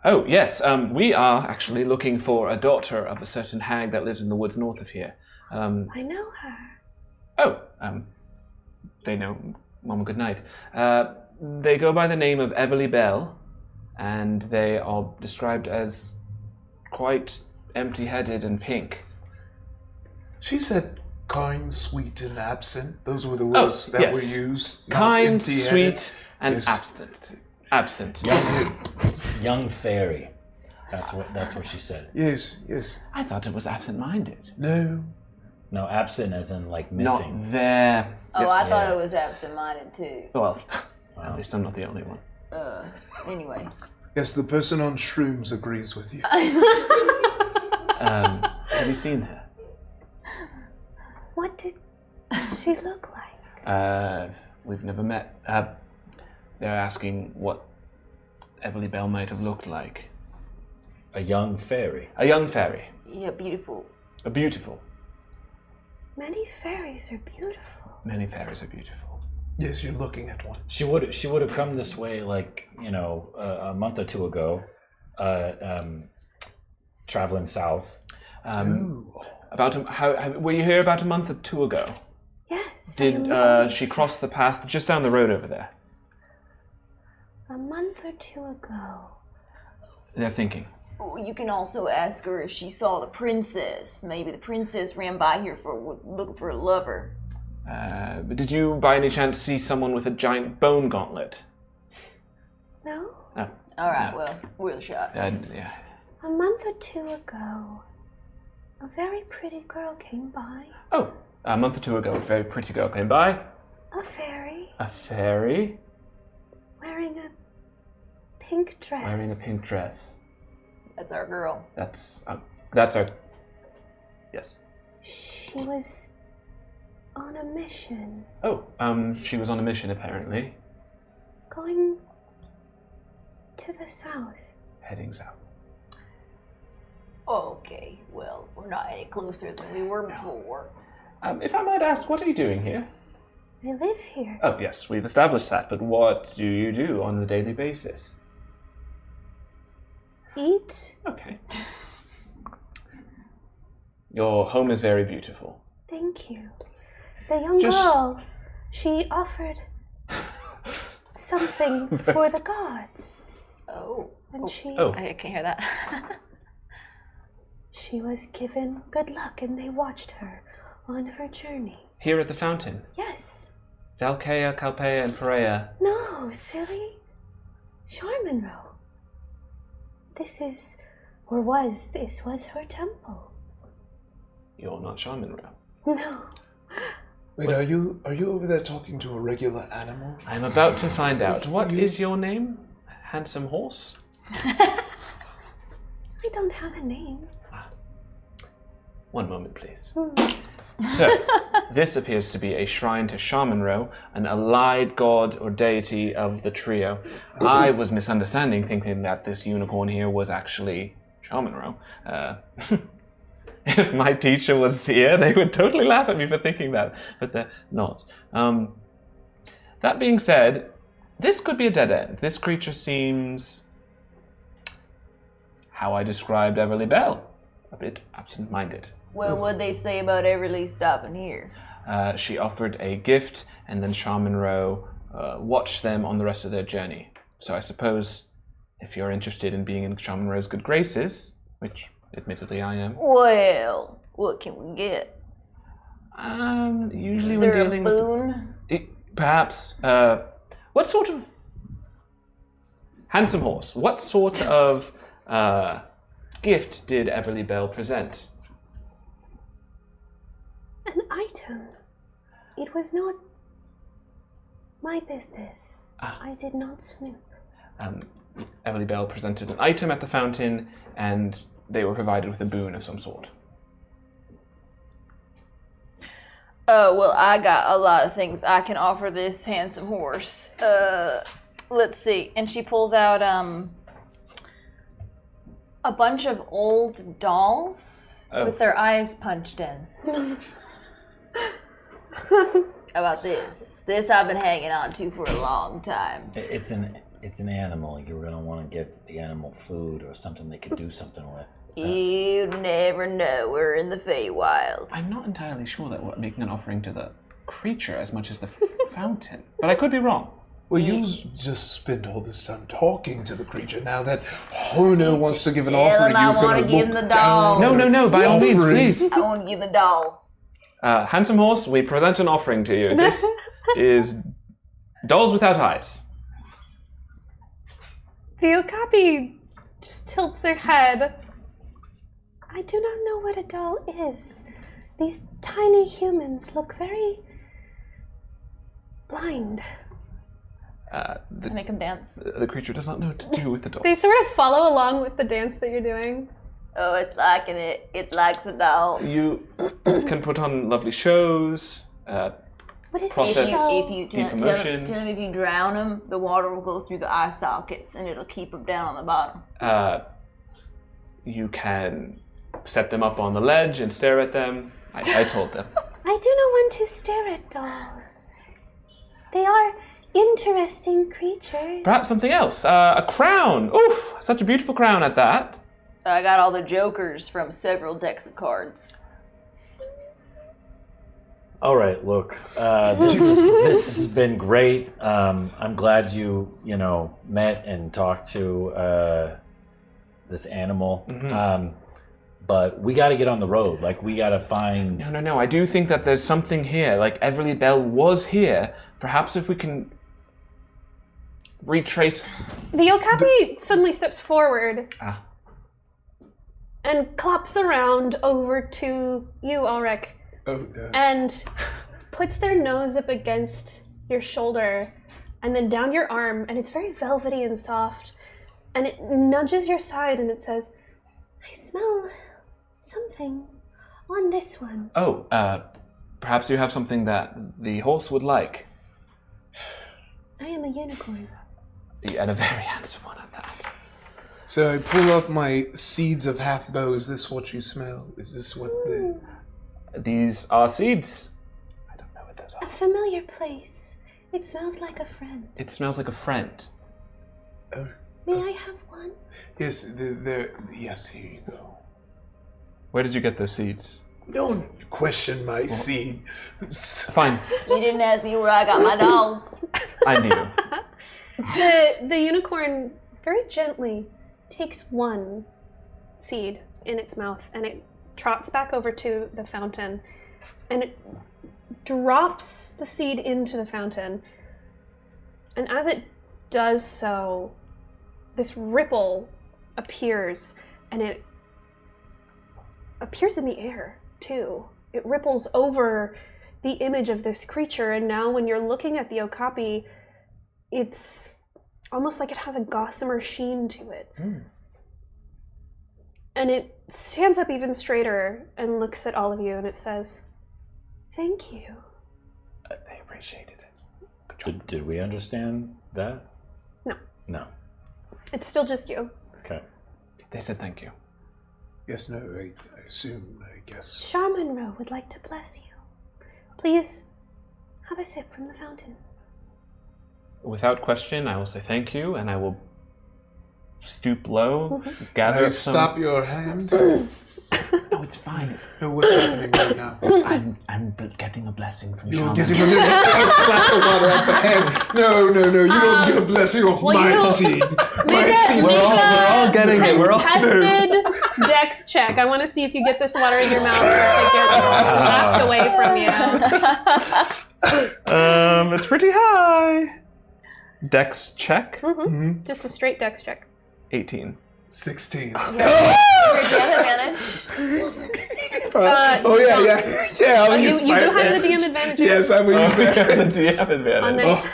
Oh, yes. We are actually looking for a daughter of a certain hag that lives in the woods north of here. I know her. Oh, they know Mama Goodnight. They go by the name of Everleigh Belle, and they are described as quite empty-headed and pink. She said kind, sweet, and absent. Those were the words that were used. Not Kind, empty-headed. sweet, and Yes. absent. Young fairy. That's what she said. Yes. I thought it was absent-minded. No. No, absent as in like missing. Not there. Oh, Yes. I thought it was absent-minded too. Well, at least I'm not the only one. Anyway. Yes, the person on shrooms agrees with you. Have you seen her? What did she look like? We've never met. They're asking what Everleigh Belle might have looked like. A young fairy. A young fairy. Yeah, beautiful. A beautiful. Many fairies are beautiful. Many fairies are beautiful. Yes, you're looking at one. She would have come this way like, a month or two ago, traveling south. Were you here about a month or two ago? Yes. Did she cross the path just down the road over there? A month or two ago. They're thinking. Oh, you can also ask her if she saw the princess. Maybe the princess ran by here looking for a lover. But did you by any chance see someone with a giant bone gauntlet? No? Oh. Alright, well, we're the shot. Yeah. A month or two ago, a very pretty girl came by. Oh, a month or two ago, a very pretty girl came by. A fairy. A fairy? Wearing a pink dress. Wearing a pink dress. That's our girl. That's our... Yes. She was on a mission. Oh, she was on a mission apparently. Going to the south. Heading south. Okay, well, we're not any closer than we were before. If I might ask, what are you doing here? I live here. Oh, yes, we've established that, but what do you do on a daily basis? Eat. Okay. Your home is very beautiful. Thank you. The young girl, she offered something for the gods. Oh. And she I can't hear that. she was given good luck and they watched her on her journey. Here at the fountain? Yes. Valkea, Calpea, and Freya. No, silly. Charminro. This was her temple. You're not Charminro. No. Wait, are you over there talking to a regular animal? I'm about to find out. What is your name? Handsome horse? I don't have a name. One moment, please. So, this appears to be a shrine to Shaman-Ro, an allied god or deity of the trio. I was misunderstanding, thinking that this unicorn here was actually Shaman-Ro. If my teacher was here, they would totally laugh at me for thinking that, but they're not. That being said, this could be a dead end. This creature seems how I described Everleigh Belle, a bit absent-minded. Well, what'd they say about Everleigh stopping here? She offered a gift, and then Shaman-Ro watched them on the rest of their journey. So I suppose if you're interested in being in Shaman-Ro's good graces, which admittedly I am. Well, what can we get? Usually Is when there dealing a boon? with... Perhaps. What sort of... Handsome horse, what sort of gift did Everleigh Belle present? An item. It was not my business. I did not snoop. Everleigh Belle presented an item at the fountain, and they were provided with a boon of some sort. Oh, well, I got a lot of things I can offer this handsome horse. Let's see. And she pulls out a bunch of old dolls with their eyes punched in. How about this? This I've been hanging on to for a long time. It's an animal. You're gonna want to give the animal food or something they could do something with. You never know. We're in the Feywild. I'm not entirely sure that we're making an offering to the creature as much as the fountain, but I could be wrong. Well, you just spent all this time talking to the creature. Now that Hono wants to give an offering, I you're wanna going to give look the down. dolls. No, by all means, offering. please. I want to give the dolls. Handsome horse, we present an offering to you. This is dolls without eyes. The Okapi just tilts their head. I do not know what a doll is. These tiny humans look very blind. Make them dance. The creature does not know what to do with the dolls. They sort of follow along with the dance that you're doing. Oh, it's liking it. It likes the dolls. You can put on lovely shows. What is Process. it? If you Deep tell emotions. them if you drown them, the water will go through the eye sockets and it'll keep them down on the bottom. You can set them up on the ledge and stare at them. I told them. I do not want to stare at dolls. They are interesting creatures. Perhaps something else. A crown. Oof, such a beautiful crown at that. I got all the jokers from several decks of cards. All right, look, this has been great. I'm glad you met and talked to this animal. Mm-hmm. But we got to get on the road. Like, we got to find. No. I do think that there's something here. Like, Everleigh Belle was here. Perhaps if we can retrace. The Okapi suddenly steps forward Ah. and claps around over to you, Allyrick, Oh, no. and puts their nose up against your shoulder and then down your arm, and it's very velvety and soft, and it nudges your side and it says, I smell something on this one. Oh, perhaps you have something that the horse would like. I am a unicorn. And a very handsome one at that. So I pull up my seeds of half bow. Is this what you smell? Is this what the... These are seeds. I don't know what those A are. familiar place. It smells like a friend. It smells like a friend. May I have one? Yes, yes, here you go. Where did you get those seeds? Don't question my seed. Fine, You didn't ask me where I got my dolls. I knew. The unicorn very gently takes one seed in its mouth and it trots back over to the fountain and it drops the seed into the fountain. And as it does so, this ripple appears, and it appears in the air too. It ripples over the image of this creature, and now when you're looking at the Okapi, it's almost like it has a gossamer sheen to it. And it stands up even straighter and looks at all of you and it says, "Thank you." They appreciated it. Did we understand that? No. No. It's still just you. Okay. They said thank you. Yes, no, I assume, I guess. Shah Monroe would like to bless you. Please have a sip from the fountain. Without question, I will say thank you, and I will stoop low, gather Can I up some... stop your hand? No, it's fine. No, what's happening right now? I'm getting a blessing from You're Shaman. getting a little splash of water at the hand. No, you don't get a blessing off my seed. My seed. We're all getting it. We're all... Tested Dex check. I want to see if you get this water in your mouth or if it gets slapped away from you. It's pretty high. Dex check. Just a straight Dex check. 18. 16. Do you have advantage? Yeah. You do have the DM advantage. Yes, I will use that. Do you have On advantage? this.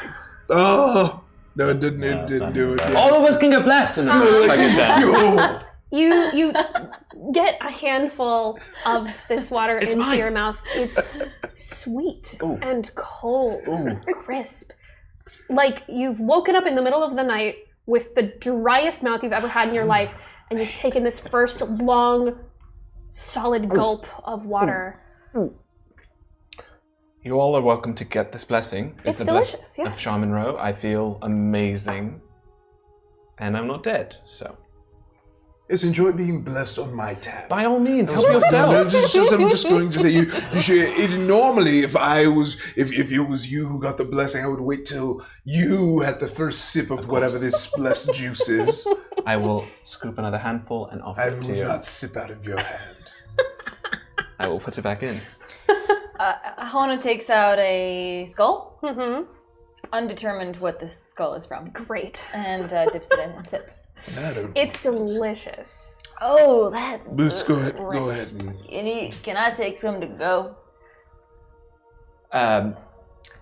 Oh. No, it didn't. No, It it's didn't not do it. bad. Yes. All of us can get blessed. And Yo. You get a handful of this water into mine. your mouth. It's sweet and cold, crisp. Like you've woken up in the middle of the night with the driest mouth you've ever had in your life, and you've taken this first long, solid gulp of water. You all are welcome to get this blessing. It's a delicious, yeah. Of Shah Monroe. I feel amazing. And I'm not dead, so. Yes, enjoy being blessed on my tab. By all means, help No, yourself. I'm just going to say you should. Normally, if it was you who got the blessing, I would wait till you had the first sip of whatever this blessed juice is. I will scoop another handful and offer I it to will you. not sip out of your hand. I will put it back in. Hono takes out a skull, Mm-hmm. undetermined what the skull is from, Great. and dips it in and sips. I don't. It's delicious. Oh, that's Boots, go ahead. Go ahead. Can I take some to go?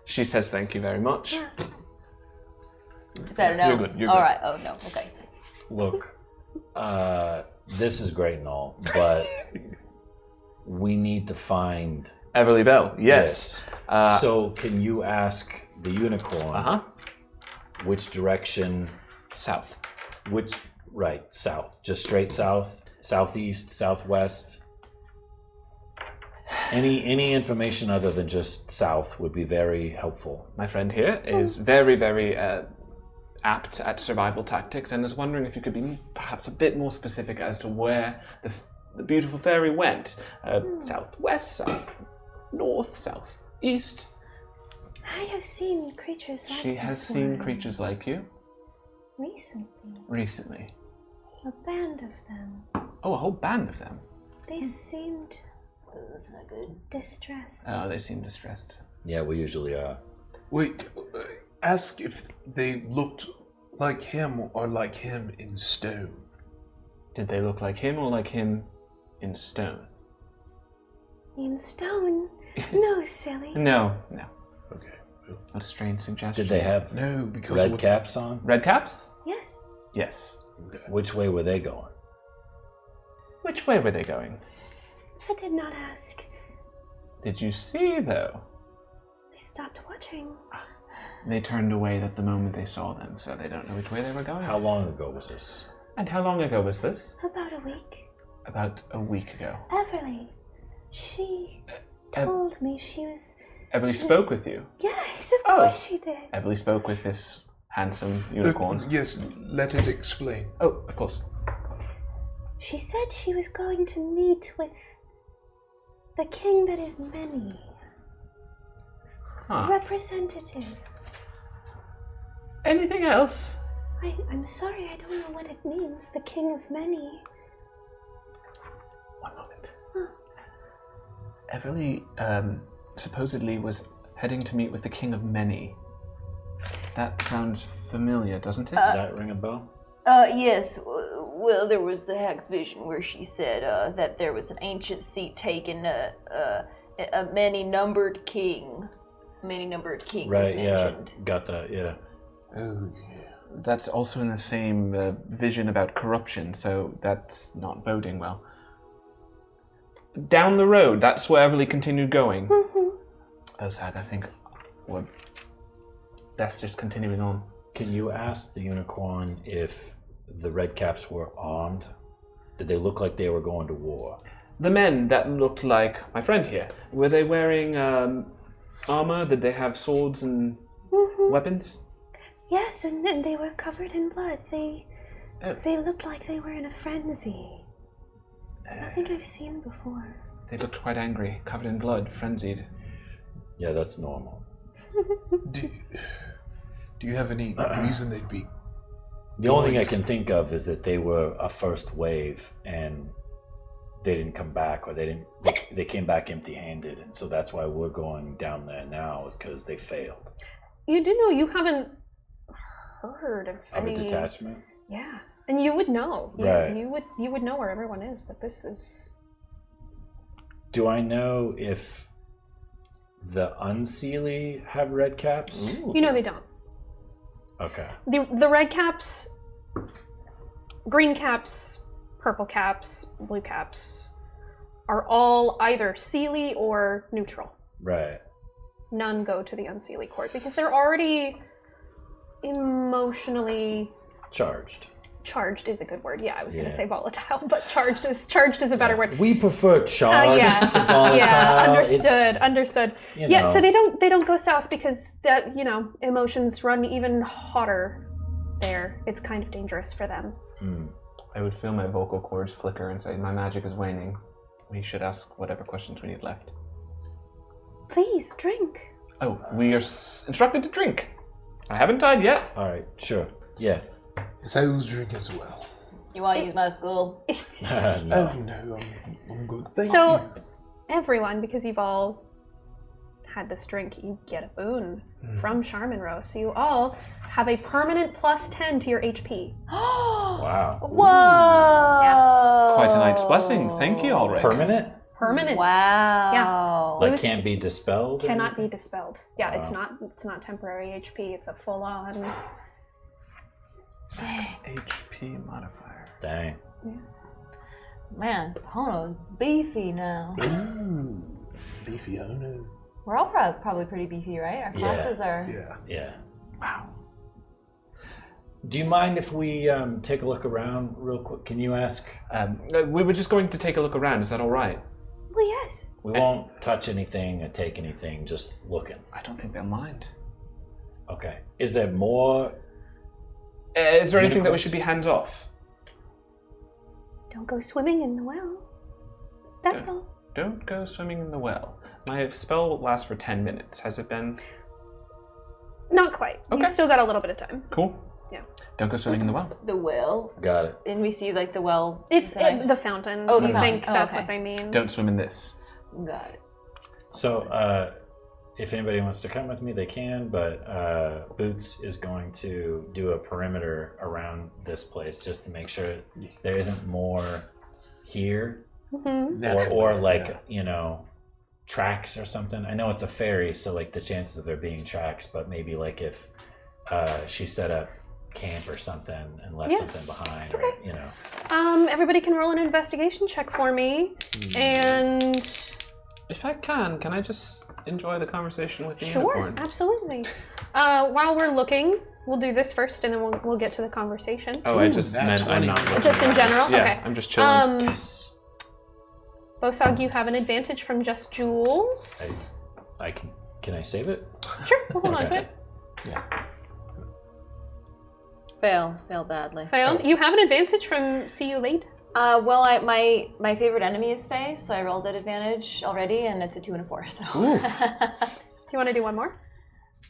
She says thank you very much. Is that a no? You're good, you're All good. right. Oh no. Okay. Look, this is great and all, but we need to find Everleigh Belle, yes. So can you ask the unicorn which direction? South. South. Just straight south, southeast, southwest. Any information other than just south would be very helpful. My friend here is very, very apt at survival tactics and is wondering if you could be perhaps a bit more specific as to where the beautiful fairy went. Southwest, south, north, southeast. I have seen creatures like She has this seen one creatures like you recently. A band of them. Oh, a whole band of them. They seemed That's not good. distressed. Oh, they seem distressed. Yeah, we usually are. Wait. Ask if they looked like him or like him in stone. Did they look like him or like him in stone? In stone? No, silly. No. Okay. What a strange suggestion. Did they have No, because red caps on? Red caps? Yes. Yes. Which way were they going? Which way were they going? I did not ask. Did you see, though? I stopped watching. They turned away at the moment they saw them, so they don't know which way they were going. How long ago was this? And how long ago was this? About a week. About a week ago. Everleigh. She told me she was... Everleigh she was- spoke with you. Yes, of course she did. Everleigh spoke with this handsome unicorn. Yes, let it explain. Oh, of course. She said she was going to meet with the king that is many. Huh. Representative. Anything else? I'm sorry, I don't know what it means. The king of many. One moment. Everleigh supposedly was heading to meet with the king of many. That sounds familiar, doesn't it? Does that ring a bell? Yes. Well, there was the hag's vision where she said that there was an ancient seat taken, a many-numbered king. Many-numbered king was Right, yeah. mentioned. Got that, yeah. Oh, yeah. That's also in the same vision about corruption, so that's not boding well. down the road, that's where Everleigh continued going. Oh, sad. I think we're best just continuing on. Can you ask the unicorn if the Redcaps were armed? Did they look like they were going to war? The men that looked like my friend here, were they wearing armor? Did they have swords and weapons? Yes, and then they were covered in blood. They looked like they were in a frenzy. Nothing I've seen before. They looked quite angry, covered in blood, frenzied. Yeah, that's normal. Do you have any reason they'd be? The only thing I can think of is that they were a first wave and they didn't come back, or they came back empty-handed, and so that's why we're going down there now, is because they failed. You do know you haven't heard of Of any a detachment? Yeah, and you would know. Right. You would know where everyone is, but this is. Do I know if the Unseelie have red caps? You know they don't. Okay. The red caps, green caps, purple caps, blue caps are all either Seeley or neutral. Right. None go to the Unseelie court because they're already emotionally Charged. charged is a good word. Yeah, I was going to say volatile, but charged is a better word. We prefer charged Yeah. to volatile. Yeah, understood. It's, Understood. you Yeah, know. so they don't go south because that emotions run even hotter there. It's kind of dangerous for them. I would feel my vocal cords flicker and say, my magic is waning. We should ask whatever questions we need left. Please drink. Oh, we are instructed to drink. I haven't died yet. All right, sure. Yeah. Yes, I will drink as well. You want to use my school? No. Oh no, I'm good. Thank So you. everyone, because you've all had this drink, you get a boon from Charmin Rose. So you all have a permanent +10 to your HP. Wow. Whoa! Quite a night's blessing. Thank you, Allyrick. Permanent? Permanent. Wow. Like Boost can't be dispelled? or Cannot anything? be dispelled. Yeah, Wow. it's not temporary HP. It's a full on. HP modifier. Dang. Man, Hono's beefy now. Ooh, beefy Hono. We're all probably pretty beefy, right? Our Yeah. classes are. Yeah. Yeah. Wow. Do you mind if we take a look around real quick? Can you ask? We were just going to take a look around. Is that all right? Well, yes. We won't touch anything or take anything, just looking. I don't think they'll mind. Okay. Is there more? Is there anything that we Unicorns? should be hands off? Don't go swimming in the well. That's all. Don't go swimming in the well. My spell will last for 10 minutes. Has it been? Not quite. Okay. You've still got a little bit of time. Cool. Yeah. Don't go swimming in the well. The well. Got it. And we see like the well. It's types? the fountain. Oh, the you fountain. think Oh, that's okay. what they mean. Don't swim in this. Got it. So, if anybody wants to come with me, they can, but Boots is going to do a perimeter around this place just to make sure there isn't more here. Or like, tracks or something. I know it's a ferry, so like the chances of there being tracks, but maybe like if she set up camp or something and left something behind, or, Everybody can roll an investigation check for me. And If I can I just enjoy the conversation with the sure, unicorn? absolutely. While we're looking, we'll do this first, and then we'll get to the conversation. Oh, I just Nat meant I'm 20. not looking. Just in general? Yeah, Okay. I'm just chilling. Yes. Bosog, you have an advantage from just jewels. I can I save it? Sure, we'll hold on to Okay. it. Failed badly. Failed. You have an advantage from See You Late. Well, my favorite enemy is Faye, so I rolled at advantage already, and it's a 2 and a 4. So. Do you want to do one more?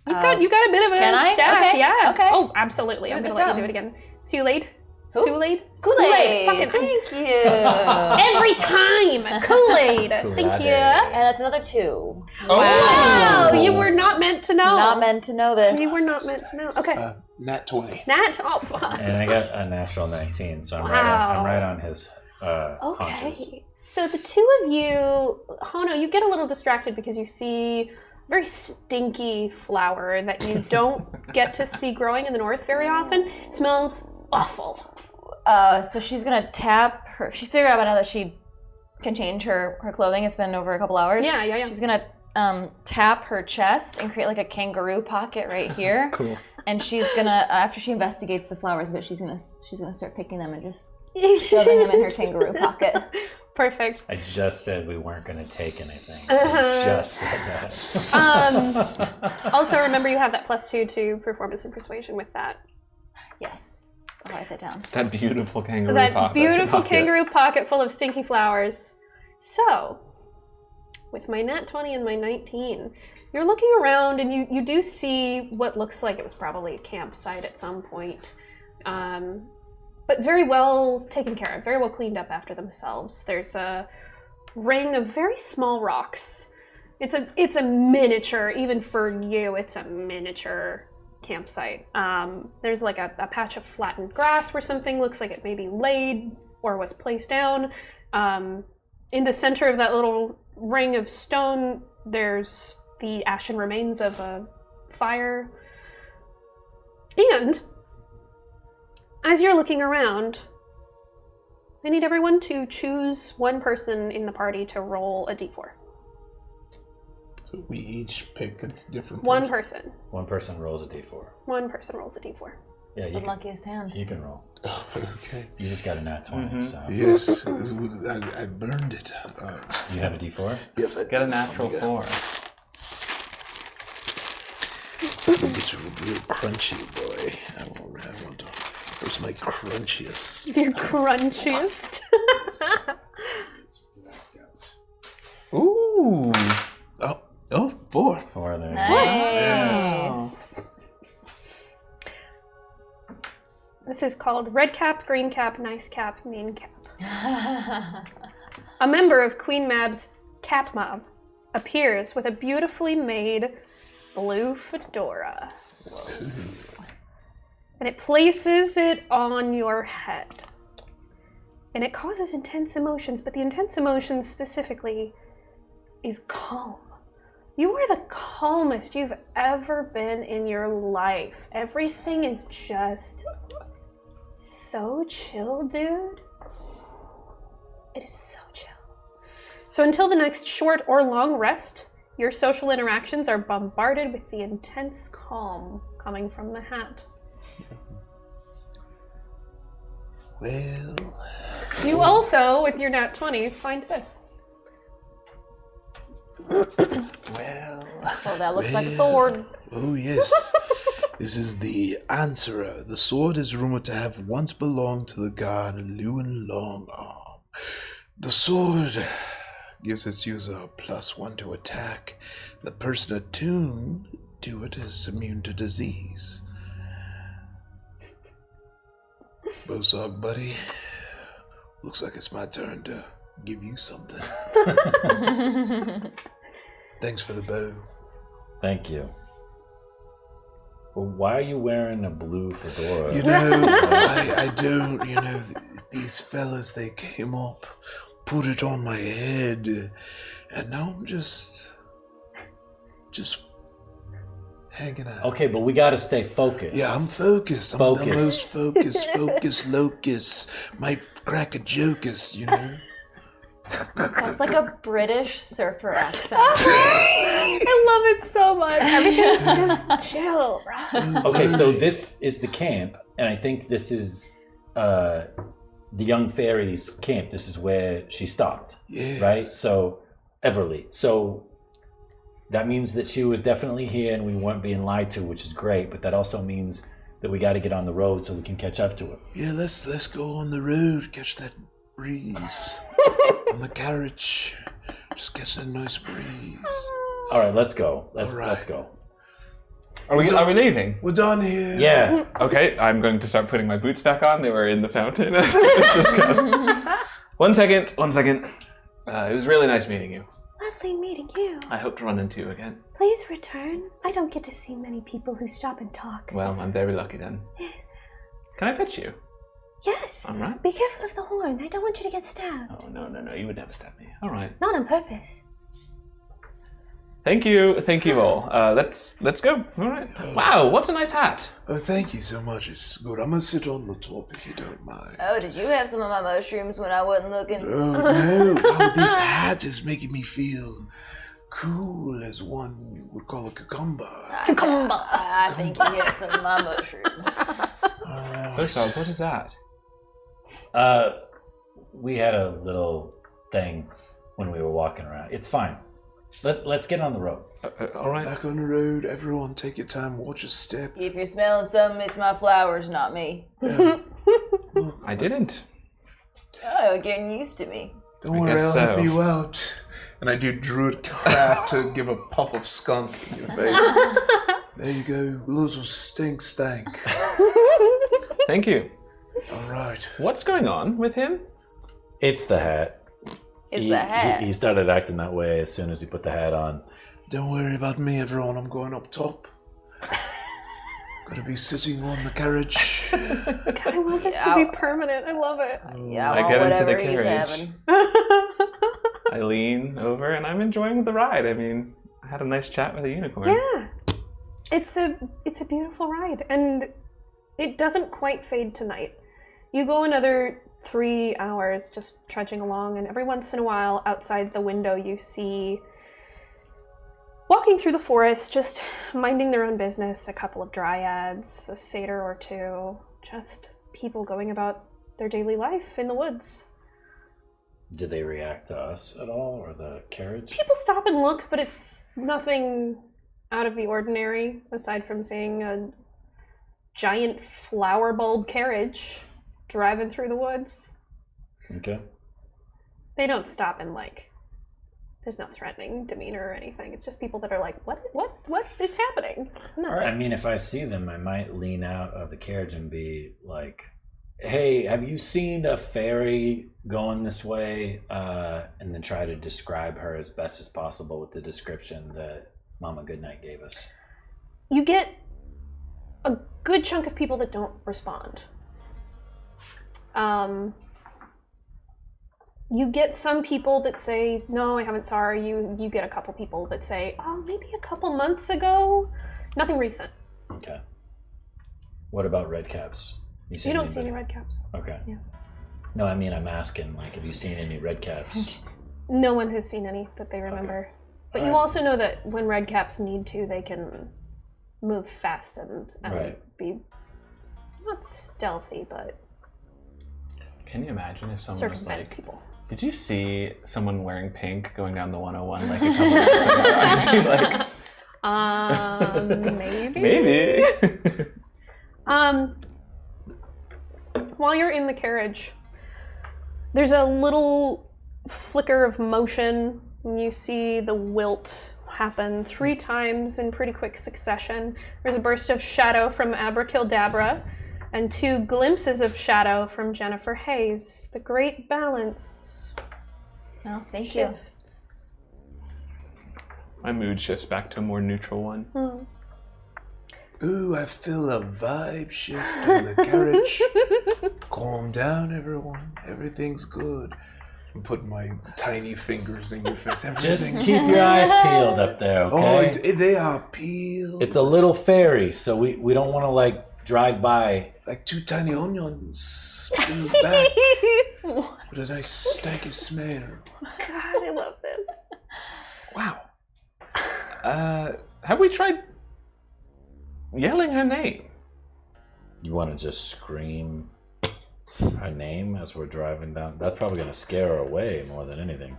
You got a bit of a can I? stack. Okay, Yeah. okay. Oh, absolutely. I'm Who's gonna it let from? you do it again. See You Late. Who? Kool-Aid. Kool-Aid. Fucking Thank you. every time. Kool-Aid. Thank you. And that's another 2. Wow, you were not meant to know. Not meant to know this. You were not meant to know. Okay. Nat 20. Nat. Oh, fuck. And I got a natural 19, so I'm Wow. right on his haunches. Okay. So the two of you, Hono, you get a little distracted because you see a very stinky flower that you don't get to see growing in the north very often. Smells awful. So she's gonna tap her. She figured out by now that she can change her clothing. It's been over a couple hours. Yeah. She's gonna tap her chest and create like a kangaroo pocket right here. Cool. And she's gonna, after she investigates the flowers a bit, she's gonna start picking them and just shoving them in her kangaroo pocket. Perfect. I just said we weren't going to take anything. I just said that. Also, remember you have that +2 to performance and persuasion with that. Yes, I'll write that down. That beautiful kangaroo That pocket. beautiful kangaroo pocket full of stinky flowers. So, with my nat 20 and my 19, you're looking around and you do see what looks like it was probably a campsite at some point. But very well taken care of, very well cleaned up after themselves. There's a ring of very small rocks. It's a miniature, even for you, it's a miniature campsite. There's like a patch of flattened grass where something looks like it maybe laid or was placed down. In the center of that little ring of stone, there's the ashen remains of a fire. And as you're looking around, I need everyone to choose one person in the party to roll a d4. So we each pick a different One person. One person rolls a d4. One person rolls a d4. Yeah, It's the luckiest hand. you can roll. Oh, okay. You just got a nat 20, so. Yes, I burned it. Do you have a d4? Yes, I Get a natural 4. It's a real crunchy boy. I want to. Where's my crunchiest? Your crunchiest. Ooh. Oh, 4. 4 there. Nice. This is called Red Cap, Green Cap, Nice Cap, Mean Cap. A member of Queen Mab's Cap Mob appears with a beautifully made blue fedora. And it places it on your head. And it causes intense emotions, but the intense emotions specifically is calm. You are the calmest you've ever been in your life. Everything is just so chill, dude. It is so chill. So until the next short or long rest, your social interactions are bombarded with the intense calm coming from the hat. Well, You also, with your nat 20, find this. well. Oh, that looks like a sword. Oh, yes. This is the Answerer. The sword is rumored to have once belonged to the god Lewin Longarm. The sword gives its user a +1 to attack. The person attuned to it is immune to disease. Bosog, buddy. Looks like it's my turn to give you something. Thanks for the bow. Thank you. Well, why are you wearing a blue fedora? You know, I don't, you know, these fellas, they came up, put it on my head, and now I'm just hanging out. Okay, but we gotta stay focused. Yeah, I'm focused. I'm the most focused locust. Might crack a jocus, you know? Sounds like a British surfer accent. I love it so much. Everything's just chill, bro. Okay, so this is the camp, and I think this is the young fairy's camp. This is where she stopped, Yes. right? So, Everleigh. So, that means that she was definitely here and we weren't being lied to, which is great, but that also means that we got to get on the road so we can catch up to her. Yeah, let's go on the road, catch that breeze. On the carriage. Just catch that nice breeze. All right, let's go. Let's All right. go. Are we leaving? We're done here. Yeah. Okay, I'm going to start putting my boots back on. They were in the fountain. Just One second. It was really nice meeting you. Lovely meeting you. I hope to run into you again. Please return. I don't get to see many people who stop and talk. Well, I'm very lucky then. Yes. Can I pet you? Yes. All right. Be careful of the horn. I don't want you to get stabbed. Oh, no. You would never stab me. All right. Not on purpose. Thank you all. Let's go. All right. Wow, what's a nice hat? Oh, thank you so much. It's good. I'm gonna sit on the top if you don't mind. Oh, did you have some of my mushrooms when I wasn't looking? Oh, no. Oh, this hat is making me feel cool as one would call a cucumber. I think you had some of my mushrooms. All right. Bosog, what is that? We had a little thing when we were walking around. It's fine. Let's get on the road. All right. Back on the road. Everyone take your time. Watch your step. If you're smelling something, it's my flowers, not me. I didn't. Oh, you're getting used to me. Don't I worry, guess I'll so. help you out. And I do druid craft to give a puff of skunk in your face. There you go. Little stank. Thank you. All right. What's going on with him? It's the hat. It's the hat. He started acting that way as soon as he put the hat on. Don't worry about me, everyone. I'm going up top. Gonna be sitting on the carriage. God, I want this to be permanent. I love it. Yeah, I I get want into the whatever he's carriage. having. I lean over and I'm enjoying the ride. I mean, I had a nice chat with a unicorn. Yeah, it's a beautiful ride, and it doesn't quite fade to night. You go another 3 hours just trudging along, and every once in a while, outside the window, you see walking through the forest, just minding their own business. A couple of dryads, a satyr or two, just people going about their daily life in the woods. Did they react to us at all, or the carriage? People stop and look, but it's nothing out of the ordinary, aside from seeing a giant flower bulb carriage driving through the woods. Okay. They don't stop and there's no threatening demeanor or anything. It's just people that are like, what is happening? And that's I it. mean, if I see them, I might lean out of the carriage and be like, hey, have you seen a fairy going this way? And then try to describe her as best as possible with the description that Mama Goodnight gave us. You get a good chunk of people that don't respond. You get some people that say, no, I haven't saw her. You get a couple people that say, oh, maybe a couple months ago. Nothing recent. Okay. What about red caps? You don't see any red caps. Okay. Yeah. No, I mean, I'm asking, have you seen any red caps? No one has seen any that they remember. But you also know that when red caps need to, they can move fast and be not stealthy, but Can you imagine if someone was circumvent like, people. did you see someone wearing pink going down the 101 like a couple minutes ago? I'd be like, Maybe. maybe. While you're in the carriage, there's a little flicker of motion, and you see the wilt happen 3 times in pretty quick succession. There's a burst of shadow from Abracadabra, and 2 glimpses of shadow from Jennifer Hayes. The great balance Well, thank you. shifts. My mood shifts back to a more neutral one. Ooh, I feel a vibe shift in the carriage. Calm down, everyone. Everything's good. I'm putting my tiny fingers in your face. Just Everything's keep your eyes peeled up there, Oh, okay? they are peeled. It's a little fairy, so we don't want to drive by. Like 2 tiny onions peeled back with a nice stanky smell. God, I love this. Wow. Have we tried yelling her name? You want to just scream her name as we're driving down? That's probably going to scare her away more than anything.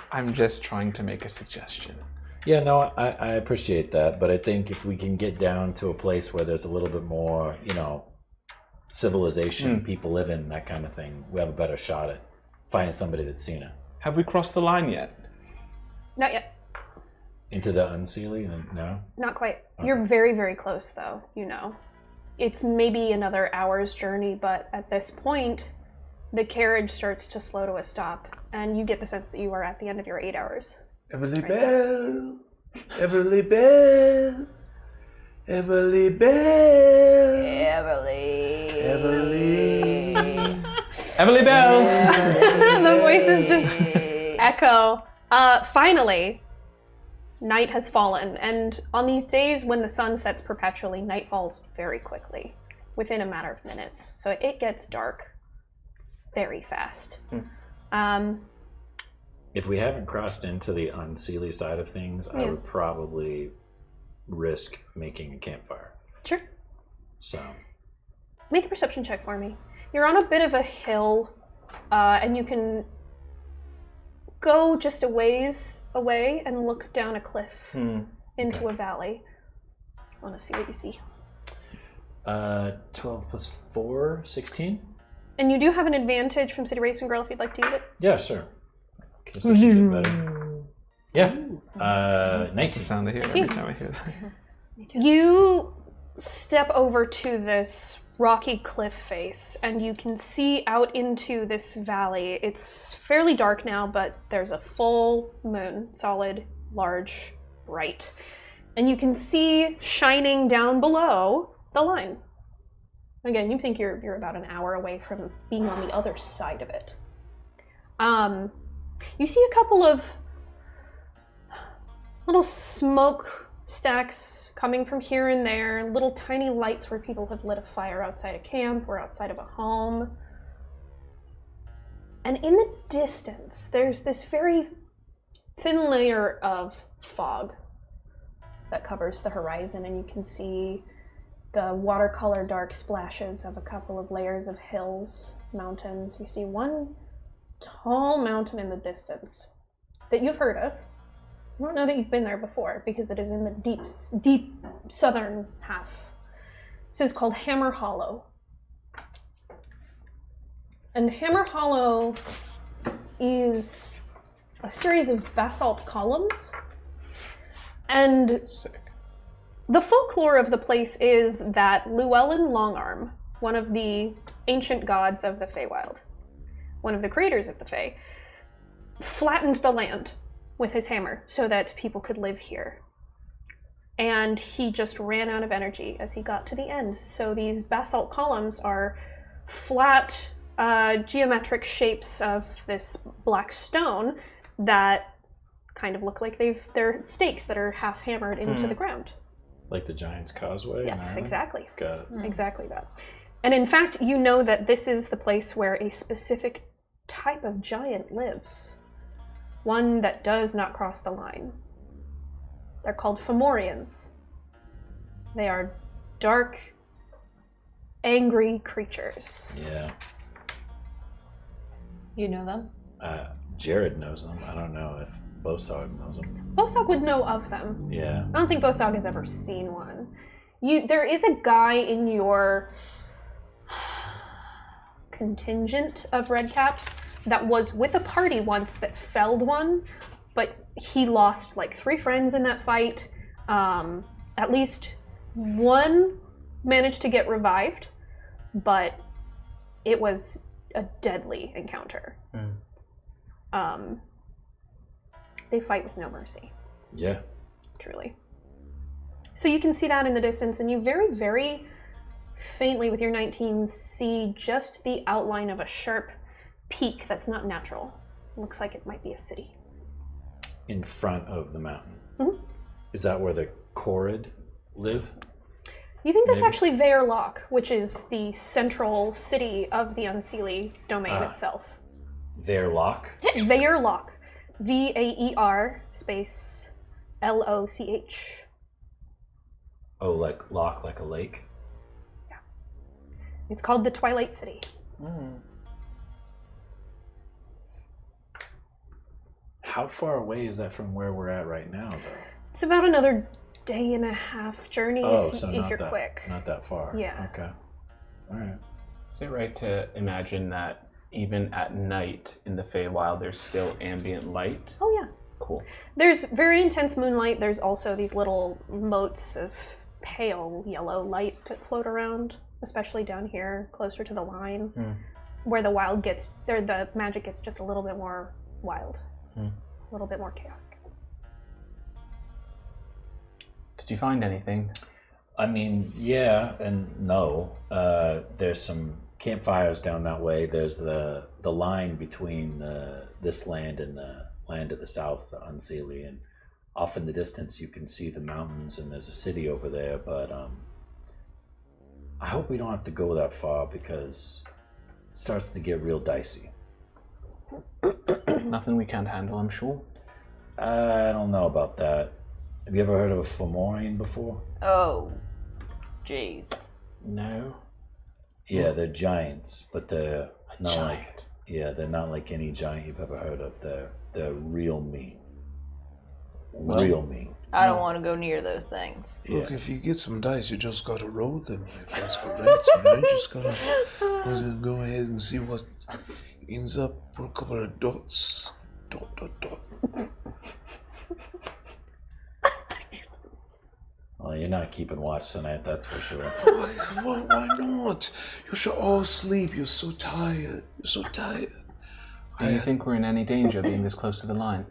I'm just trying to make a suggestion. Yeah, no, I appreciate that, but I think if we can get down to a place where there's a little bit more, civilization, people live in, that kind of thing, we have a better shot at finding somebody that's seen it. Have we crossed the line yet? Not yet. Into the Unseelie? No? Not quite. Okay. You're very, very close, though, It's maybe another hour's journey, but at this point, the carriage starts to slow to a stop, and you get the sense that you are at the end of your 8 hours. Everleigh Belle, Everleigh Belle, Everleigh Belle, Everleigh Belle! The voices just echo. Finally, Night has fallen, and on these days when the sun sets perpetually, night falls very quickly, within a matter of minutes. So it gets dark very fast. If we haven't crossed into the Unseelie side of things, I would probably risk making a campfire. Sure. So, Make a perception check for me. You're on a bit of a hill, and you can go just a ways away and look down a cliff into a valley. I want to see what you see. 12 plus 4, 16? And you do have an advantage from City Racing Girl if you'd like to use it. Yeah, sure. In case I should get better. Yeah. 19. Sound I hear every time I hear that. You step over to this rocky cliff face, and you can see out into this valley. It's fairly dark now, but there's a full moon, solid, large, bright. And you can see shining down below the line. Again, you think you're about an hour away from being on the other side of it. You see a couple of little smoke stacks coming from here and there, little tiny lights where people have lit a fire outside a camp or outside of a home. And in the distance, there's this very thin layer of fog that covers the horizon, and you can see the watercolor dark splashes of a couple of layers of hills, mountains. You see one tall mountain in the distance that you've heard of. I don't know that you've been there before because it is in the deep southern half. This is called Hammer Hollow. And Hammer Hollow is a series of basalt columns. And the folklore of the place is that Llewellyn Longarm, one of the ancient gods of the Feywild, one of the creators of the Fey, flattened the land with his hammer so that people could live here. And he just ran out of energy as he got to the end. So these basalt columns are flat, geometric shapes of this black stone that kind of look like they're stakes that are half hammered into the ground. Like the Giant's Causeway? Yes, exactly. Got it. Exactly that. And in fact, you know that this is the place where a specific type of giant lives. One that does not cross the line. They're called Fomorians. They are dark, angry creatures. Yeah. You know them? Jared knows them. I don't know if Bosog knows them. Bosog would know of them. Yeah. I don't think Bosog has ever seen one. There is a guy in your contingent of redcaps that was with a party once that felled one, but he lost like 3 friends in that fight. At least one managed to get revived, but it was a deadly encounter. They fight with no mercy. Yeah. Truly. So you can see that in the distance, and you very, very faintly with your 19 see just the outline of a sharp peak that's not natural. It looks like it might be a city. In front of the mountain. Mm-hmm. Is that where the Corrid live? You think that's Maybe. actually Veerlock, which is the central city of the Unseelie domain itself. Veerlock? Veerlock. V-A-E-R space L-O-C-H. Oh, like lock, like a lake? Yeah. It's called the Twilight City. How far away is that from where we're at right now, though? It's about another day and a half journey if you're quick. Not that far. Yeah. Okay. All right. Is it right to imagine that even at night in the Feywild, there's still ambient light? Oh, yeah. Cool. There's very intense moonlight. There's also these little motes of pale yellow light that float around, especially down here, closer to the line, where the magic gets just a little bit more wild, a little bit more chaotic. Did you find anything? I mean, yeah and no. There's some campfires down that way. There's the line between this land and the land to the south, the Unseelie, and off in the distance you can see the mountains and there's a city over there, but I hope we don't have to go that far because it starts to get real dicey. Nothing we can't handle, I'm sure. I don't know about that. Have you ever heard of a Fomorian before? Oh, jeez. No. Yeah, they're giants, but they're not giant. they're not like any giant you've ever heard of. They're real mean. Well, real mean. I don't want to go near those things. Yeah. Look, if you get some dice, you just gotta roll them. If that's correct, you just gotta go ahead and see what ends up. Put a couple of dots. Dot, dot, dot. Well, you're not keeping watch tonight, that's for sure. Why not? You should all sleep. You're so tired. You're so tired. Do you think we're in any danger being this close to the line?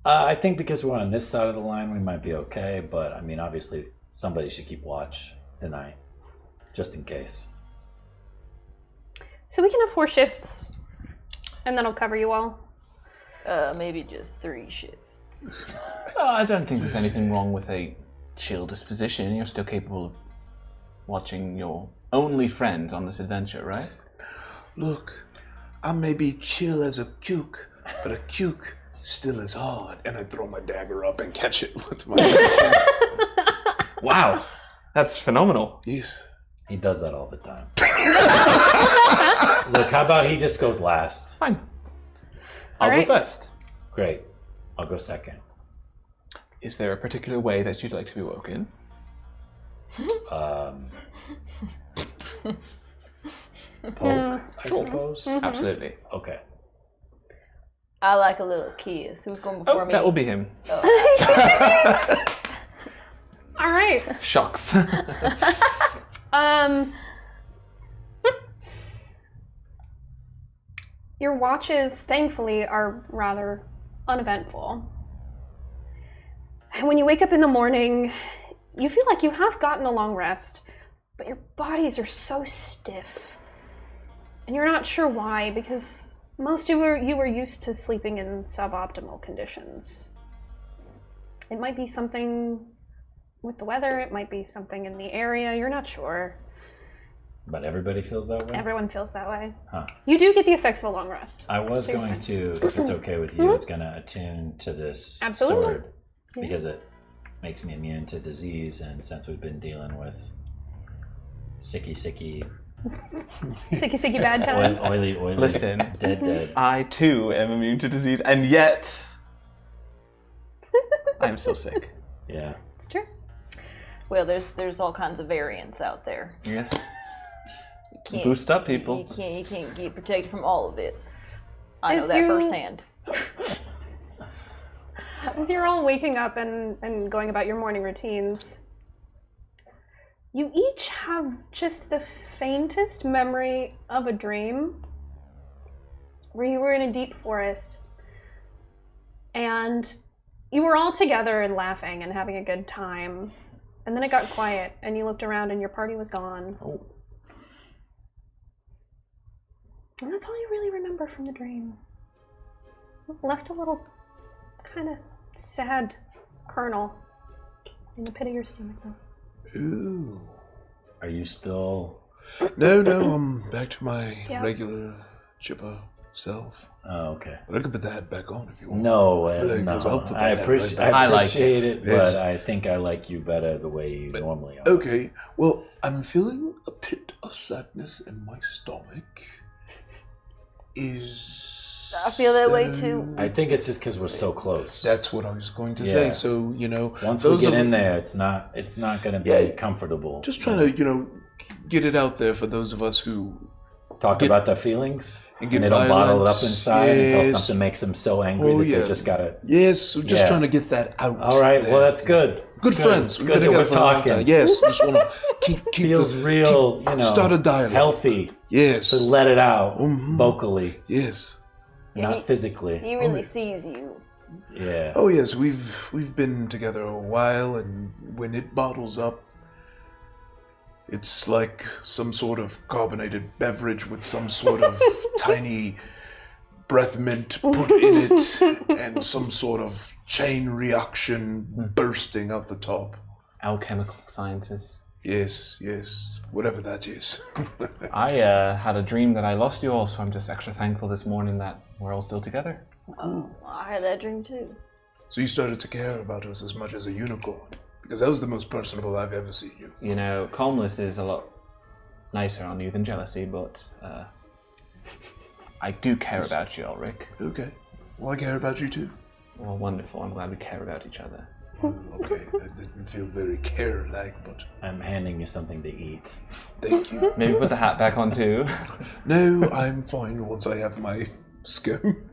I think because we're on this side of the line, we might be okay, but I mean, obviously, somebody should keep watch tonight, just in case. So we can have 4 shifts, and that'll cover you all. Maybe just 3 shifts. I don't think there's anything wrong with a chill disposition. You're still capable of watching your only friends on this adventure, right? Look, I may be chill as a cuke, but a cuke still is hard. And I throw my dagger up and catch it with my Wow, that's phenomenal. Yes. He does that all the time. Look, how about he just goes last? Fine. I'll Alright. go first. Great. I'll go second. Is there a particular way that you'd like to be woken? Poke, I suppose? Absolutely. Okay. I like a little kiss. Who's going before Oh, me? that will be him. All right. Shocks. Your watches, thankfully, are rather uneventful. And when you wake up in the morning, you feel like you have gotten a long rest, but your bodies are so stiff. And you're not sure why, because most of you were used to sleeping in suboptimal conditions. It might be something with the weather, it might be something in the area, you're not sure. But everybody feels that way? Everyone feels that way. Huh. You do get the effects of a long rest. I was So you're going fine. to, if it's okay with you, I was going to attune to this Absolutely. sword because it makes me immune to disease, and since we've been dealing with sicky, Sicky bad times. oily, Listen. dead. I too am immune to disease, and yet I'm still sick. Yeah. It's true. Well, there's all kinds of variants out there. Yes. You can't Boost up, people. You can't get protected from all of it. I know As that you- firsthand. As you're all waking up and going about your morning routines, you each have just the faintest memory of a dream where you were in a deep forest and you were all together and laughing and having a good time. And then it got quiet and you looked around and your party was gone. Oh. And that's all you really remember from the dream. Left a little kind of sad kernel in the pit of your stomach, though. Ooh. Are you still... No, I'm back to my Yeah. regular chipper self. Oh, okay. But I can put the hat back on if you want. No, Because I'll put that I hat appreciate, right back. I I like appreciate it. it, Yes. but I think I like you better the way you normally are. Okay, well, I'm feeling a pit of sadness in my stomach. I feel that way too. I think it's just because we're so close. That's what I was going to Yeah. say. So, Once we those get of- in there, it's not going to Yeah. be comfortable. Just trying to, get it out there for those of us who Talk get- about their feelings, and and get they don't bottle it up violence. inside until Yes. something makes them so angry Oh, that yeah. they just gotta. Yes, so just Yeah. trying to get that out. All right, there. well that's good. Good It's friends. It's We've good been that we're together for a long time. talking. Yes, just want to keep Feels the, real, start a dialogue. healthy Yes. to let it out Mhm. vocally, Yes. Yeah, not he- physically. He really sees you. Yeah. Oh yes, we've been together a while, and when it bottles up, it's like some sort of carbonated beverage with some sort of tiny breath mint put in it and some sort of chain reaction bursting out the top. Alchemical sciences. Yes, whatever that is. I had a dream that I lost you all, so I'm just extra thankful this morning that we're all still together. Oh, I had that dream too. So you started to care about us as much as a unicorn, because that was the most personable I've ever seen you. You know, calmness is a lot nicer on you than jealousy, but I do care about you, Allyrick. Okay. Well, I care about you too. Well, wonderful. I'm glad we care about each other. Okay, that didn't feel very care-like, but... I'm handing you something to eat. Thank you. Maybe put the hat back on too. No, I'm fine once I have my scone.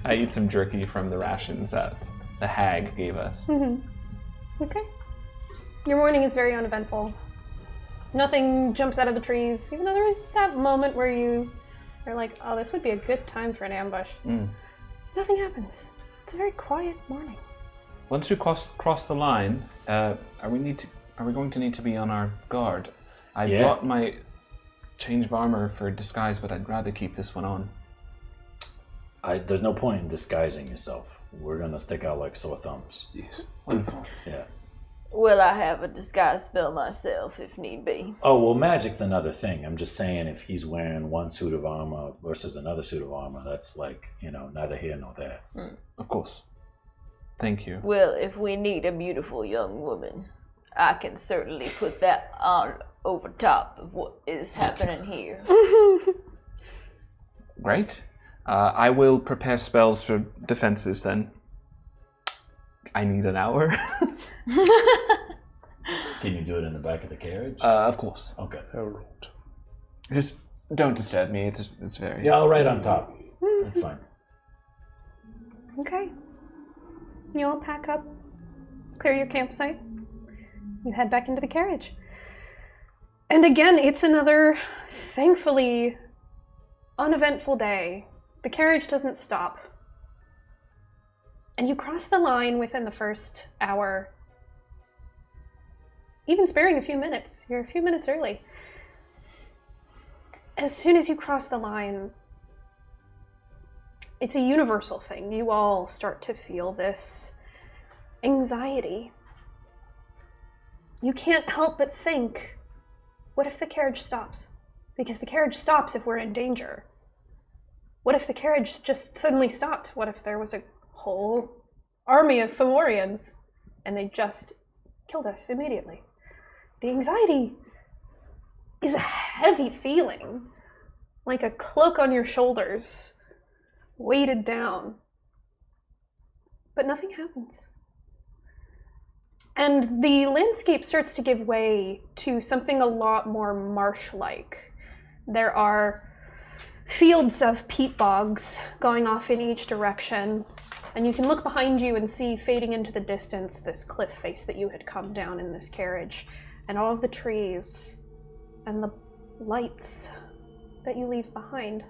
I eat some jerky from the rations that the hag gave us. Okay. Your morning is very uneventful. Nothing jumps out of the trees, even though there is that moment where you're like, oh, this would be a good time for an ambush. Nothing happens. It's a very quiet morning. Once we cross the line, are we going to need to be on our guard? I brought my change of armor for disguise, but I'd rather keep this one on. There's no point in disguising yourself. We're gonna stick out like sore thumbs. Yes. Wonderful. Yeah. Will I have a disguise spell myself if need be? Oh, well, magic's another thing. I'm just saying if he's wearing one suit of armor versus another suit of armor, that's like, neither here nor there. Of course. Thank you. Well, if we need a beautiful young woman, I can certainly put that on over top of what is happening here. Great. I will prepare spells for defenses then. I need an hour. Can you do it in the back of the carriage? Of course. Okay. Harold. Just don't disturb me. It's very... Yeah, I'll write on top. That's fine. Okay. You all pack up, clear your campsite. You head back into the carriage. And again, it's another, thankfully, uneventful day. The carriage doesn't stop. And you cross the line within the first hour, even sparing a few minutes. You're a few minutes early. As soon as you cross the line, it's a universal thing. You all start to feel this anxiety. You can't help but think, what if the carriage stops? Because the carriage stops if we're in danger. What if the carriage just suddenly stopped? What if there was a whole army of Fomorians and they just killed us immediately? The anxiety is a heavy feeling, like a cloak on your shoulders, weighted down. But nothing happens. And the landscape starts to give way to something a lot more marsh-like. There are fields of peat bogs going off in each direction, and you can look behind you and see fading into the distance this cliff face that you had come down in this carriage, and all of the trees and the lights that you leave behind.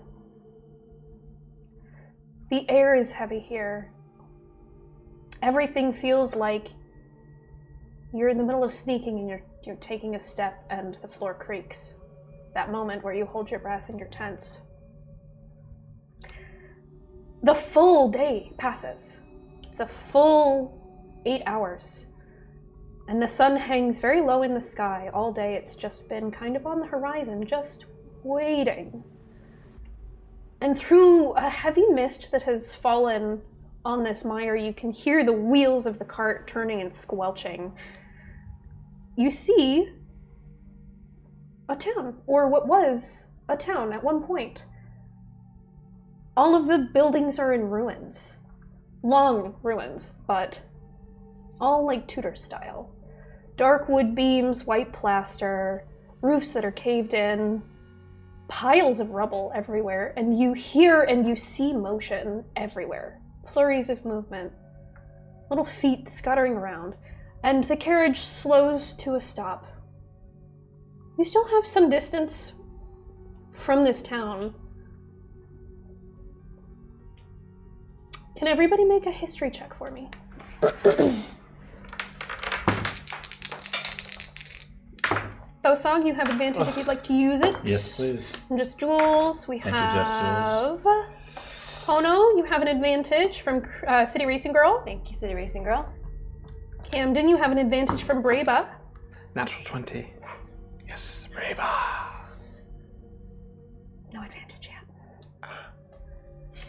The air is heavy here. Everything feels like you're in the middle of sneaking and you're taking a step and the floor creaks. That moment where you hold your breath and you're tensed. The full day passes. It's a full 8 hours. And the sun hangs very low in the sky all day. It's just been kind of on the horizon, just waiting. And through a heavy mist that has fallen on this mire, you can hear the wheels of the cart turning and squelching. You see a town, or what was a town at one point. All of the buildings are in ruins. Long ruins, but all like Tudor style. Dark wood beams, white plaster, roofs that are caved in, piles of rubble everywhere, and you hear and you see motion everywhere. Flurries of movement, little feet scuttering around, and the carriage slows to a stop. You still have some distance from this town. Can everybody make a history check for me? Bosog, you have advantage if you'd like to use it. Yes, please. And just Jules, we Thank you, have Just Hono, you have an advantage from City Racing Girl. Thank you, City Racing Girl. Camden, you have an advantage from Braba. Natural 20. Yes, Brava. No advantage yet.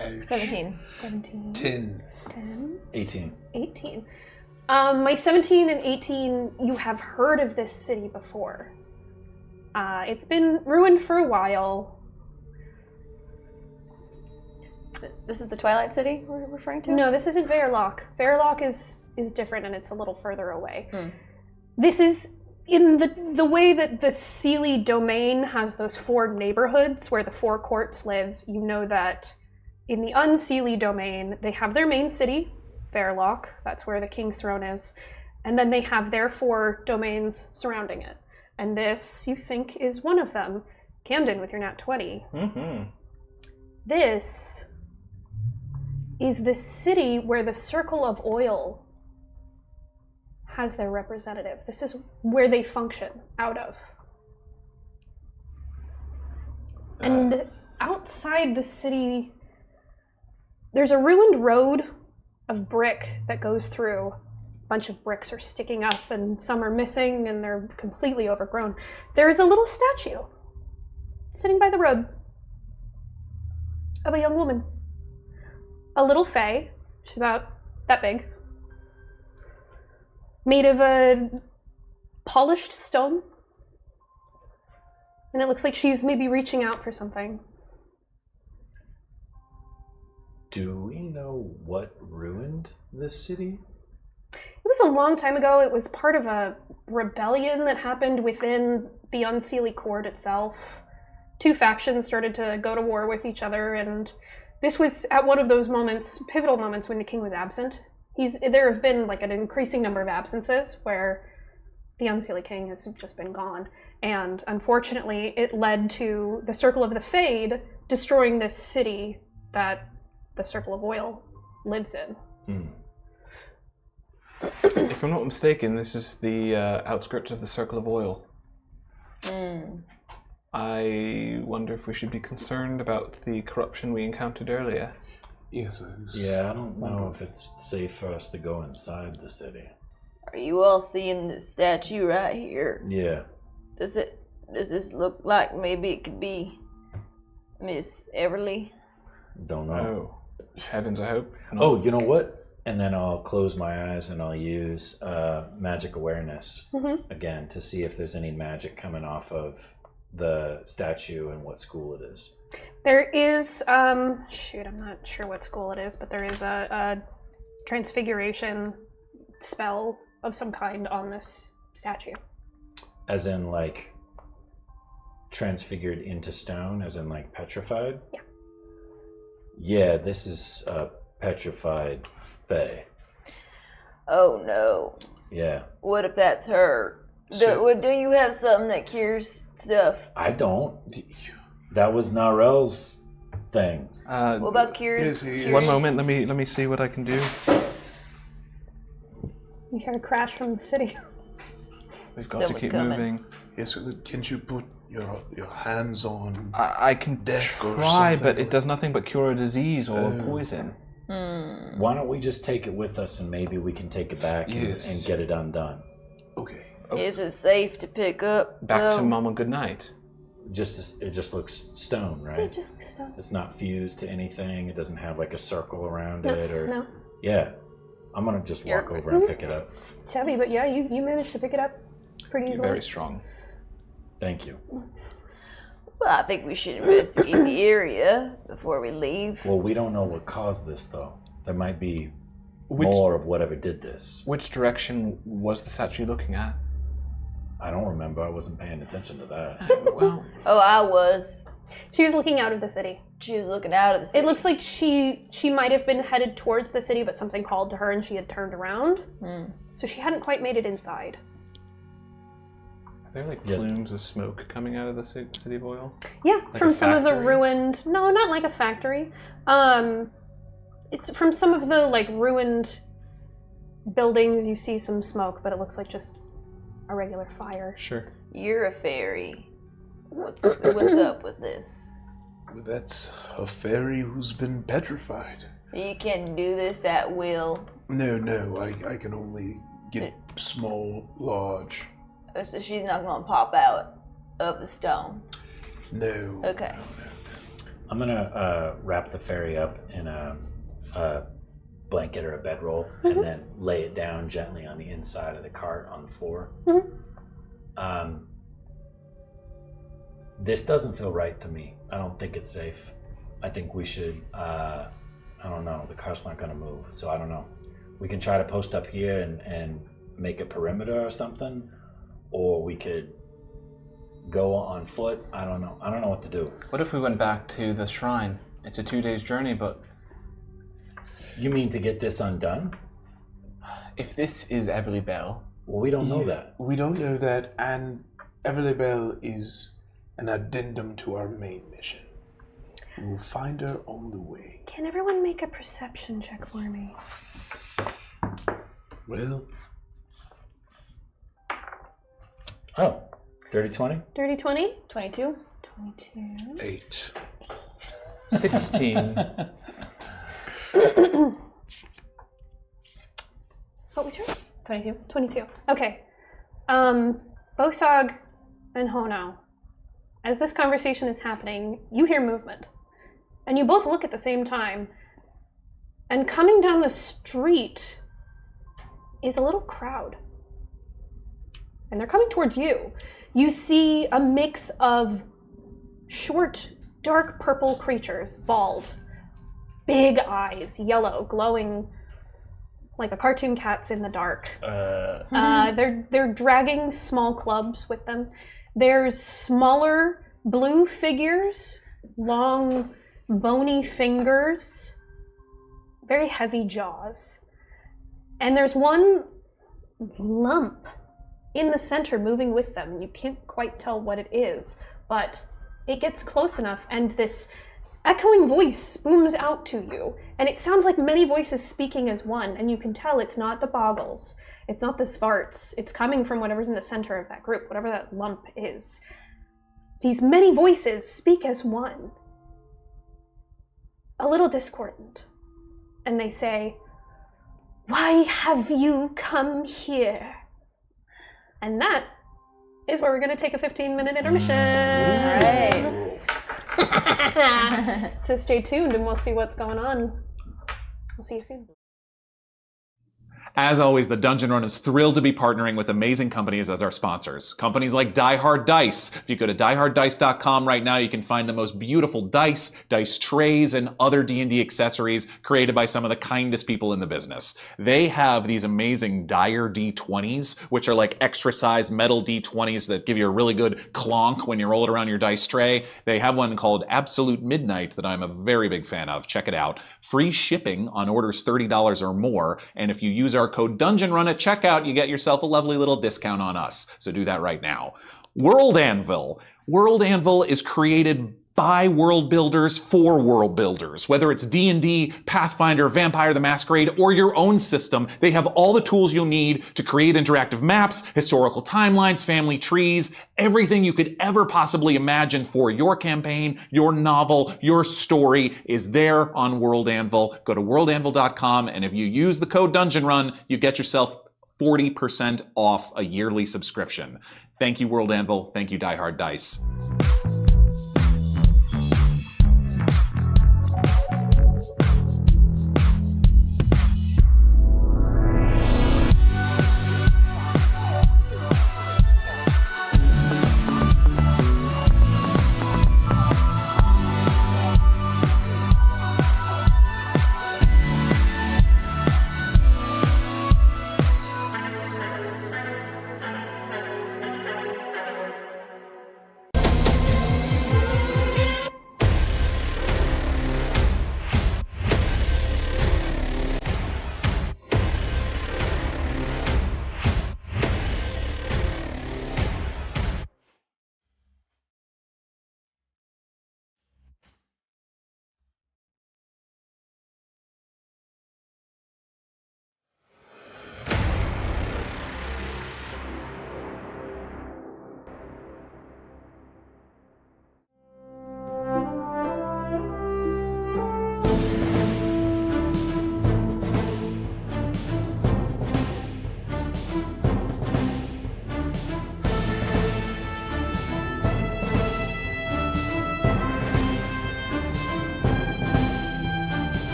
Ouch. 17. 17. 10. 10. 18. 18. My 17 and 18, you have heard of this city before. It's been ruined for a while. This is the Twilight City we're referring to? No, this isn't Verloc. Verloc is different and it's a little further away. This is in the way that the Seeley domain has those 4 neighborhoods where the 4 courts live. You know that in the Unseelie domain, they have their main city, Verloc. That's where the King's Throne is. And then they have their 4 domains surrounding it. And this, you think, is one of them. Camden with your nat 20. This is the city where the Circle of Oil has their representative. This is where they function out of. And outside the city, there's a ruined road of brick that goes through. A bunch of bricks are sticking up and some are missing and they're completely overgrown. There's a little statue sitting by the road of a young woman. A little fae, she's about that big, made of a polished stone. And it looks like she's maybe reaching out for something. Do we know what ruined this city? It was a long time ago. It was part of a rebellion that happened within the Unseelie court itself. 2 factions started to go to war with each other, and this was at one of those moments, pivotal moments, when the king was absent. There have been like an increasing number of absences where the Unseelie king has just been gone. And unfortunately, it led to the Circle of the Fade destroying this city that the Circle of Oil lives in. If I'm not mistaken, this is the outskirts of the Circle of Oil. I wonder if we should be concerned about the corruption we encountered earlier. Yes. Yeah, I don't know if it's safe for us to go inside the city. Are you all seeing this statue right here? Yeah. Does this look like maybe it could be Miss Everleigh? Don't know. Oh, heavens, I hope. Oh, you know what? And then I'll close my eyes and I'll use magic awareness again to see if there's any magic coming off of the statue and what school it is. There is, I'm not sure what school it is, but there is a transfiguration spell of some kind on this statue. As in, like, transfigured into stone, as in, like, petrified? Yeah. Yeah, this is petrified fae. Oh no. Yeah. What if that's her? Do you have something that cures stuff? I don't. That was Narel's thing. What about cures? One moment, let me see what I can do. You hear a crash from the city. We've got to keep moving. Yes, can't you put your hands on I can death or try, something? but it does nothing but cure a disease or poison. Why don't we just take it with us and maybe we can take it back and get it undone? Okay. Is it safe to pick up? Back to Mama Goodnight. It just looks stone, right? It just looks stone. It's not fused to anything. It doesn't have like a circle around it, or No. yeah. I'm gonna just walk over and pick it up. It's heavy, but yeah, you managed to pick it up pretty You're easily. very strong. Thank you. Well, I think we should investigate the area before we leave. Well, we don't know what caused this, though. There might be more of whatever did this. Which direction was the statue looking at? I don't remember. I wasn't paying attention to that. Well, Oh, I was. She was looking out of the city. She was looking out of the city. It looks like she might have been headed towards the city, but something called to her and she had turned around. So she hadn't quite made it inside. are there like plumes of smoke coming out of the city of oil? Yeah, Like from a some of the factory? ruined... No, not like a factory. It's from some of the like ruined buildings. You see some smoke, but it looks like just a regular fire. Sure. You're a fairy. What's up with this? That's a fairy who's been petrified. You can do this at will. No, I can only get small, large. So she's not gonna pop out of the stone. No. Okay. I'm gonna wrap the fairy up in a blanket or a bedroll, and then lay it down gently on the inside of the cart on the floor. This doesn't feel right to me. I don't think it's safe. I think we should, I don't know, the cart's not gonna move, so I don't know. We can try to post up here and make a perimeter or something, or we could go on foot. I don't know what to do. What if we went back to the shrine? It's a 2 days journey, but... You mean to get this undone? If this is Everleigh Belle... Well, we don't know that. We don't know that, and Everleigh Belle is an addendum to our main mission. We will find her on the way. Can everyone make a perception check for me? Well... Oh, dirty 20? Dirty 20? 22? 22. 8. 16. What was yours? 22. 22. Okay. Bosog and Hono, as this conversation is happening, you hear movement. And you both look at the same time. And coming down the street is a little crowd. And they're coming towards you. You see a mix of short, dark purple creatures, bald, big eyes, yellow, glowing like a cartoon cat's in the dark. They're dragging small clubs with them. There's smaller blue figures, long, bony fingers, very heavy jaws. And there's one lump in the center moving with them. You can't quite tell what it is, but it gets close enough and this echoing voice booms out to you. And it sounds like many voices speaking as one, and you can tell it's not the Boggles, it's not the Svarts, it's coming from whatever's in the center of that group, whatever that lump is. These many voices speak as one. A little discordant. And they say, "Why have you come here?" And that is where we're going to take a 15-minute intermission. All right. So stay tuned and we'll see what's going on. We'll see you soon. As always, the Dungeon Run is thrilled to be partnering with amazing companies as our sponsors. Companies like Die Hard Dice. If you go to dieharddice.com right now, you can find the most beautiful dice trays, and other D&D accessories created by some of the kindest people in the business. They have these amazing Dire D20s, which are like extra size metal D20s that give you a really good clonk when you roll it around your dice tray. They have one called Absolute Midnight that I'm a very big fan of. Check it out. Free shipping on orders $30 or more, and if you use our code Dungeon Run at checkout, you get yourself a lovely little discount on us. So do that right now. World Anvil. World Anvil is created by world builders for world builders. Whether it's D&D, Pathfinder, Vampire the Masquerade, or your own system, they have all the tools you'll need to create interactive maps, historical timelines, family trees, everything you could ever possibly imagine for your campaign, your novel, your story is there on World Anvil. Go to worldanvil.com, and if you use the code Dungeon Run, you get yourself 40% off a yearly subscription. Thank you, World Anvil. Thank you, Die Hard Dice.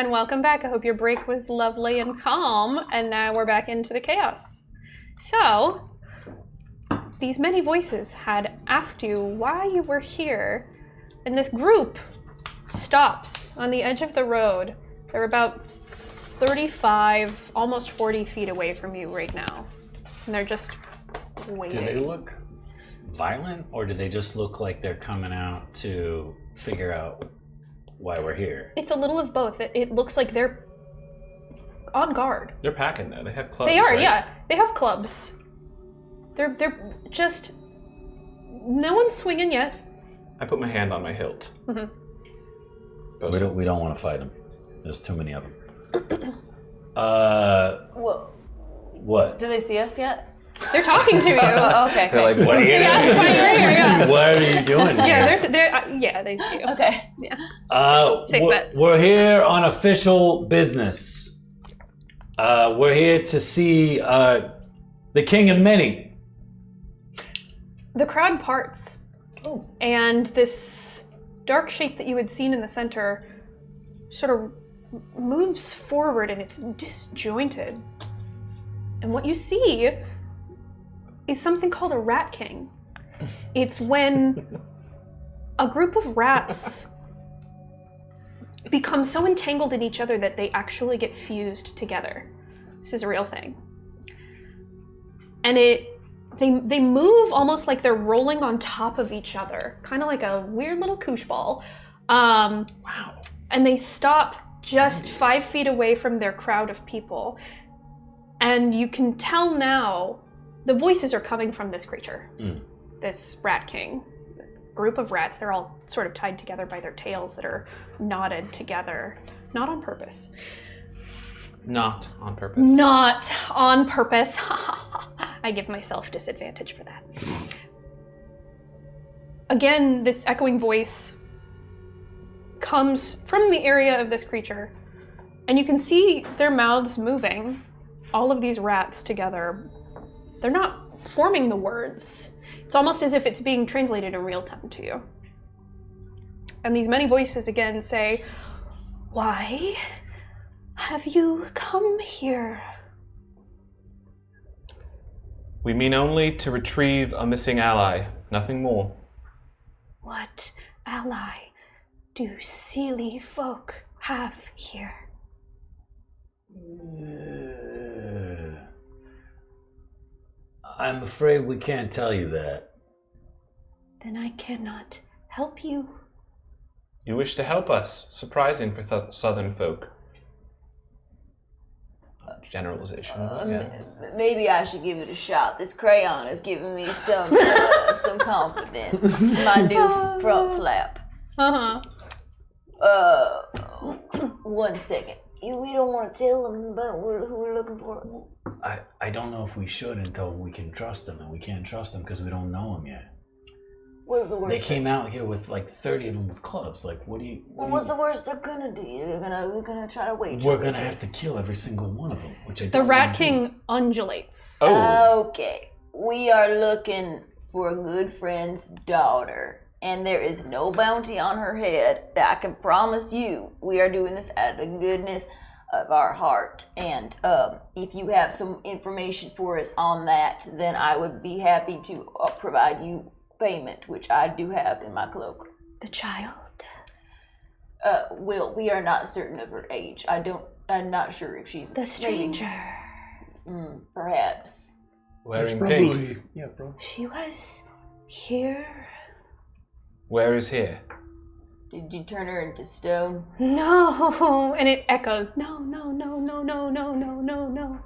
and welcome back. I hope your break was lovely and calm, and now we're back into the chaos. So, these many voices had asked you why you were here, and this group stops on the edge of the road. They're about 35, almost 40 feet away from you right now, and they're just waiting. Do they look violent, or do they just look like they're coming out to figure out why we're here? It's a little of both. It looks like they're on guard. They're packing though. They have clubs. They are, right? yeah. They have clubs. They're just... No one's swinging yet. I put my hand on my hilt. Mm-hmm. We don't want to fight them. There's too many of them. Well, What? do they see us yet? They're talking to you. Oh, okay. They're like, what are you They asked why you're here, yeah. What are you doing here? Yeah, yeah, they do. Okay. Yeah. Safe we're, bet. we're here on official business. We're here to see the King of Many. The crowd parts. Oh. And this dark shape that you had seen in the center sort of moves forward, and it's disjointed. And what you see is something called a rat king. It's when a group of rats become so entangled in each other that they actually get fused together. This is a real thing. And they move almost like they're rolling on top of each other, kind of like a weird little koosh ball. Wow. And they stop just 5 feet away from their crowd of people. And you can tell now the voices are coming from this creature, this rat king. Group of rats, they're all sort of tied together by their tails that are knotted together. Not on purpose. Not on purpose. Not on purpose. I give myself disadvantage for that. Again, this echoing voice comes from the area of this creature, and you can see their mouths moving, all of these rats together. They're not forming the words. It's almost as if it's being translated in real time to you. And these many voices again say, "Why have you come here?" We mean only to retrieve a missing ally, nothing more. What ally do Seeley folk have here? I'm afraid we can't tell you that. Then I cannot help you. You wish to help us. Surprising for southern folk. Generalization. Yeah. Maybe I should give it a shot. This crayon is giving me some some confidence. My new front flap. One second. We don't want to tell them about who we're looking for. I don't know if we should until we can trust them, and we can't trust them because we don't know them yet. What's the worst? They came out here with like 30 of them with clubs. Like, what do you? What's the worst they're gonna do? We're gonna try to wager. We're gonna have to kill every single one of them, which I The don't Rat wanna do. King undulates. Oh. Okay, we are looking for a good friend's daughter, and there is no bounty on her head. That I can promise you. We are doing this out of the goodness of our heart, and if you have some information for us on that, then I would be happy to provide you payment, which I do have in my cloak. The child. Well, we are not certain of her age. I'm not sure if she's The stranger. Perhaps. Wearing pink. Yeah, bro. She was here. Where is here? Did you turn her into stone? No, and it echoes. No, no, no, no, no, no, no, no, no.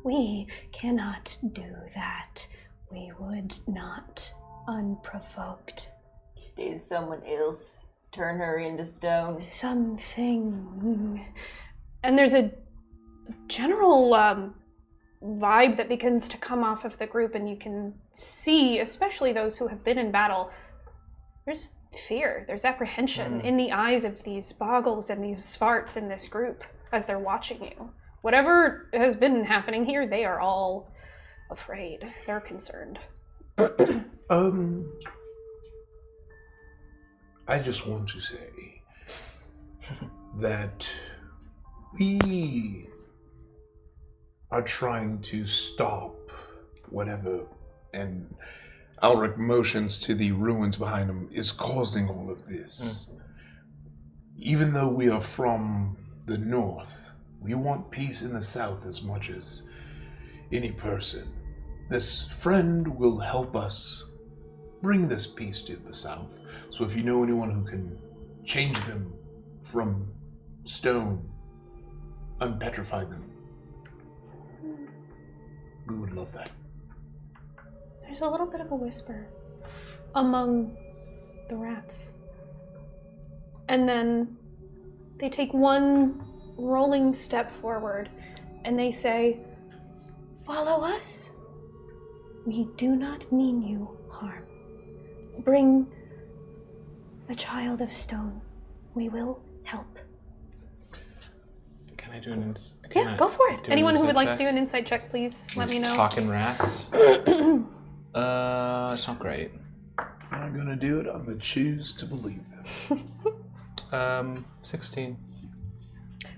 We cannot do that. We would not, unprovoked. Did someone else turn her into stone? Something. And there's a general vibe that begins to come off of the group, and you can see, especially those who have been in battle, there's fear, there's apprehension in the eyes of these boggles and these svarts in this group as they're watching you. Whatever has been happening here, they are all afraid. They're concerned. I just want to say that We are trying to stop whatever, and Allyrick motions to the ruins behind him, is causing all of this. Even though we are from the north, we want peace in the south as much as any person. This friend will help us bring this peace to the south. So if you know anyone who can change them from stone, unpetrify them, we would love that. There's a little bit of a whisper among the rats. And then they take one rolling step forward and they say, "Follow us. We do not mean you harm. Bring a child of stone. We will help." Can I do an Yeah, go for it. Anyone who would like to do an insight check, please let me know. Talking rats. It's not great. I'm gonna do it. I'm gonna choose to believe them. 16.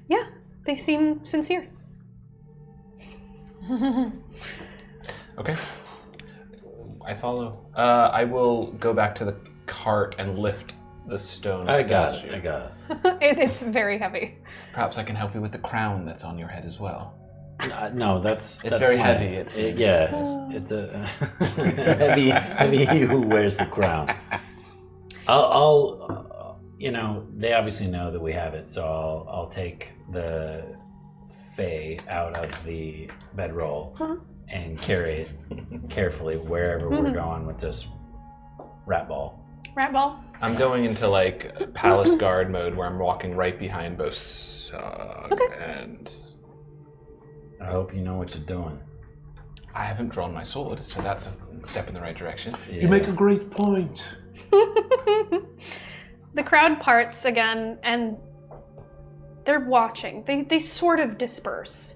Yeah, they seem sincere. Okay. I follow. I will go back to the cart and lift the stone statue. I got it. It's very heavy. Perhaps I can help you with the crown that's on your head as well. No, that's very my- heavy, it seems. It's a heavy he who wears the crown. I'll they obviously know that we have it, so I'll take the Fae out of the bedroll and carry it carefully wherever we're going with this rat ball. Rat ball. I'm going into like palace guard mode where I'm walking right behind Bosog and I hope you know what you're doing. I haven't drawn my sword, so that's a step in the right direction. Yeah. You make a great point. The crowd parts again, and they're watching. They sort of disperse.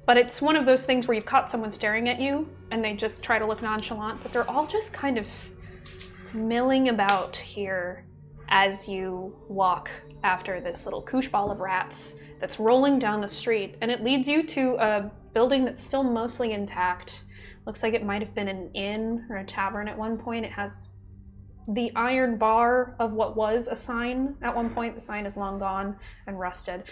But it's one of those things where you've caught someone staring at you, and they just try to look nonchalant, but they're all just kind of milling about here as you walk after this little koosh ball of rats that's rolling down the street, and it leads you to a building that's still mostly intact. Looks like it might have been an inn or a tavern at one point. It has the iron bar of what was a sign at one point. The sign is long gone and rusted.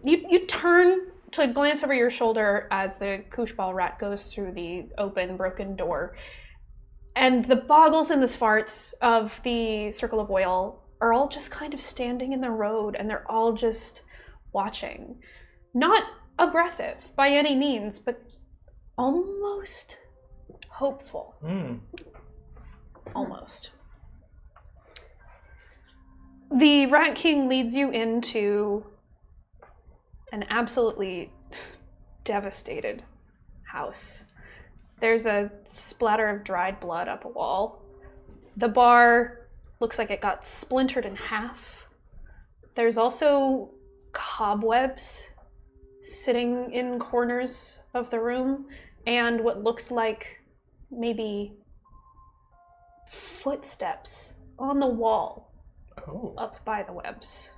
You turn to glance over your shoulder as the koosh ball rat goes through the open, broken door. And the boggles and the svarts of the Circle of Oil are all just kind of standing in the road, and they're all just watching. Not aggressive by any means, but almost hopeful. Almost. The Rat King leads you into an absolutely devastated house. There's a splatter of dried blood up a wall. The bar looks like it got splintered in half. There's also cobwebs sitting in corners of the room, and what looks like maybe footsteps on the wall up by the webs.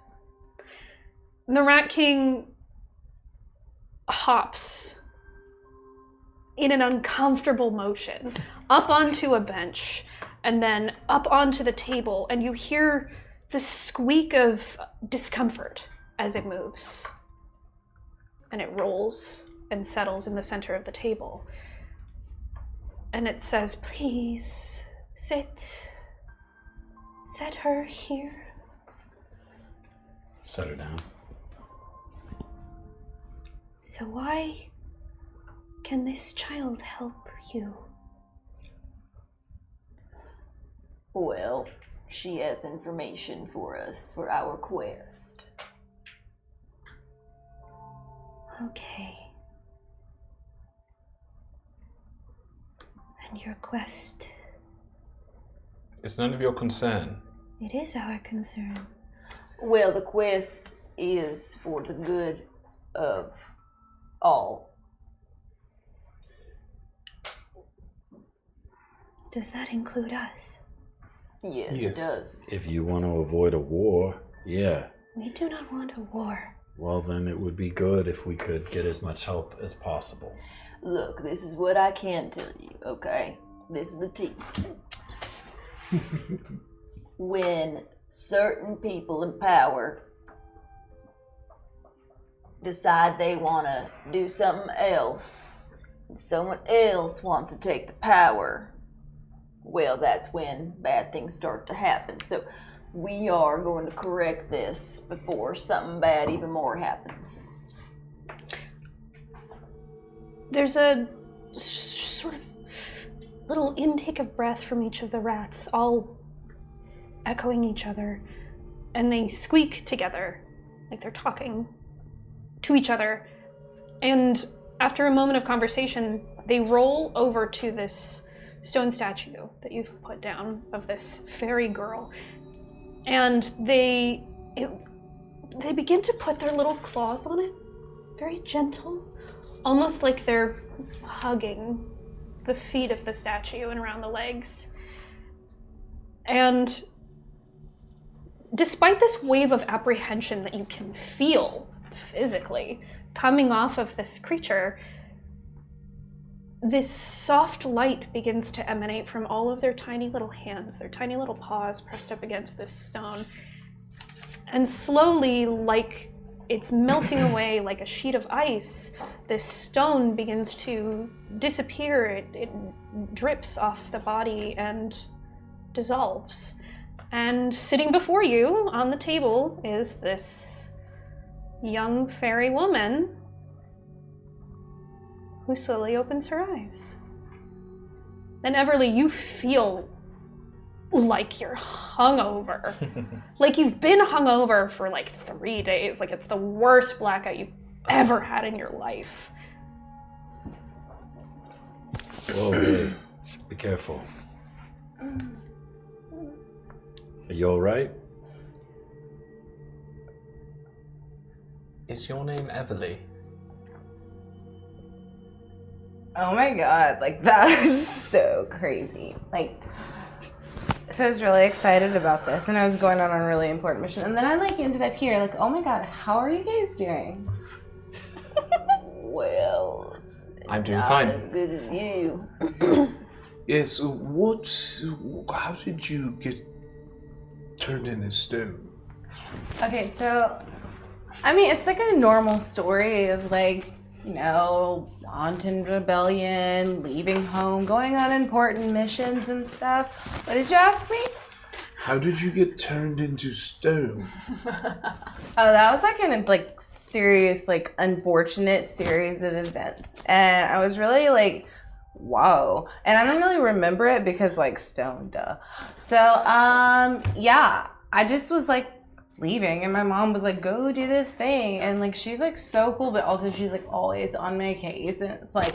The Rat King hops in an uncomfortable motion up onto a bench and then up onto the table, and you hear the squeak of discomfort as it moves. And it rolls and settles in the center of the table. And it says, "Please sit. Set her here." Set her down. "So why can this child help you?" Well, she has information for us for our quest. Okay. And your quest? It's none of your concern. It is our concern. Well, the quest is for the good of all. Does that include us? Yes, it does. If you want to avoid a war, yeah. We do not want a war. Well, then it would be good if we could get as much help as possible. Look, this is what I can tell you, okay? This is the tea. When certain people in power decide they want to do something else, and someone else wants to take the power, well, that's when bad things start to happen. So we are going to correct this before something bad even more happens. There's a sort of little intake of breath from each of the rats, all echoing each other, and they squeak together, like they're talking to each other. And after a moment of conversation, they roll over to this stone statue that you've put down of this fairy girl. And they begin to put their little claws on it, very gentle, almost like they're hugging the feet of the statue and around the legs. And despite this wave of apprehension that you can feel physically coming off of this creature, this soft light begins to emanate from all of their tiny little hands, their tiny little paws pressed up against this stone. And slowly, like it's melting away like a sheet of ice, this stone begins to disappear. It drips off the body and dissolves. And sitting before you on the table is this young fairy woman who slowly opens her eyes. And Everleigh, you feel like you're hungover. Like you've been hungover for like 3 days. Like it's the worst blackout you've ever had in your life. Whoa, hey, be careful. Are you all right? Is your name Everleigh? Oh my god, like that was so crazy. Like, so I was really excited about this and I was going on a really important mission. And then I like ended up here, like, oh my god, how are you guys doing? Well, I'm doing not fine. as good as you. Yes, how did you get turned into stone? Okay, so, I mean, it's like a normal story of like, you know, wanton rebellion, leaving home, going on important missions and stuff. What did you ask me? How did you get turned into stone? Oh, that was like an like serious, like unfortunate series of events. And I was really like, whoa. And I don't really remember it because like stone, duh. So, yeah, I just was like leaving and my mom was like, go do this thing. And like, she's like so cool, but also she's like always on my case. And it's like,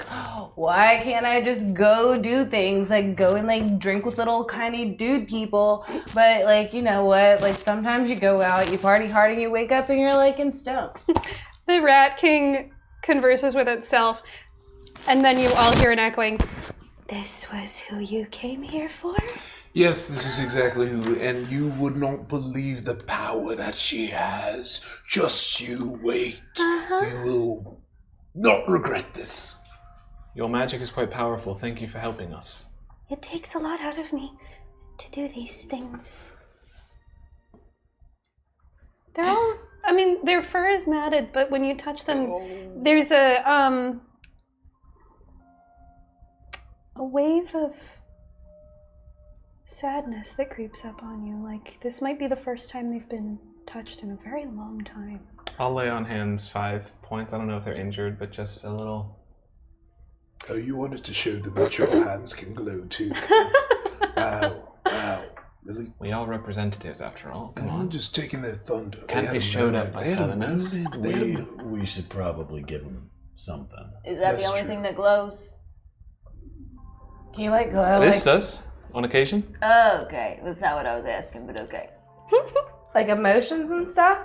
why can't I just go do things? Like go and like drink with little tiny dude people. But like, you know what? Like sometimes you go out, you party hard and you wake up and you're like in stone. The Rat King converses with itself, and then you all hear an echoing, "This was who you came here for?" Yes, this is exactly who, and you would not believe the power that she has. Just you wait. You will not regret this. Your magic is quite powerful. Thank you for helping us. It takes a lot out of me to do these things. They're all, I mean, their fur is matted, but when you touch them, there's a wave of sadness that creeps up on you. Like, this might be the first time they've been touched in a very long time. I'll lay on hands 5 points. I don't know if they're injured, but just a little. Oh, you wanted to show them that your hands can glow too. Wow, really? We are representatives after all. Come I'm on. just taking their thunder. Can't be showed up by southerners. We should probably give him something. Is that That's the only true. thing that glows? Can you like glow This like, does, on occasion. Oh, okay. That's not what I was asking, but okay. like emotions and stuff?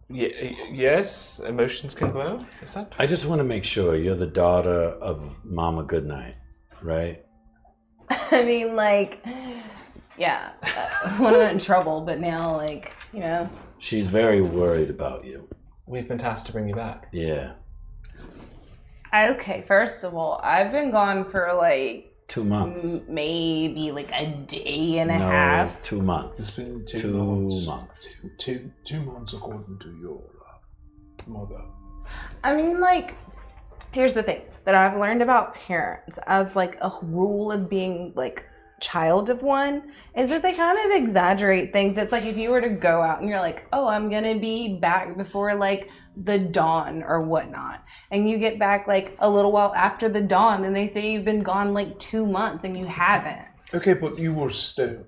Yes, emotions can glow. Is that? I just want to make sure you're the daughter of Mama Goodnight, right? I mean, like, Yeah, when I'm in trouble, but now, like, you know. She's very worried about you. We've been tasked to bring you back. Yeah. Okay, first of all, I've been gone for like 2 months. Maybe like a day and a No, half. 2 months. It's been 2 2 months. months. 2 months according to your mother. I mean, like, here's the thing that I've learned about parents as like a rule of being like child of one is that they kind of exaggerate things. It's like if you were to go out and you're like, oh, I'm gonna be back before like the dawn or whatnot, and you get back like a little while after the dawn, and they say you've been gone like 2 months and you haven't. Okay, but you were stone.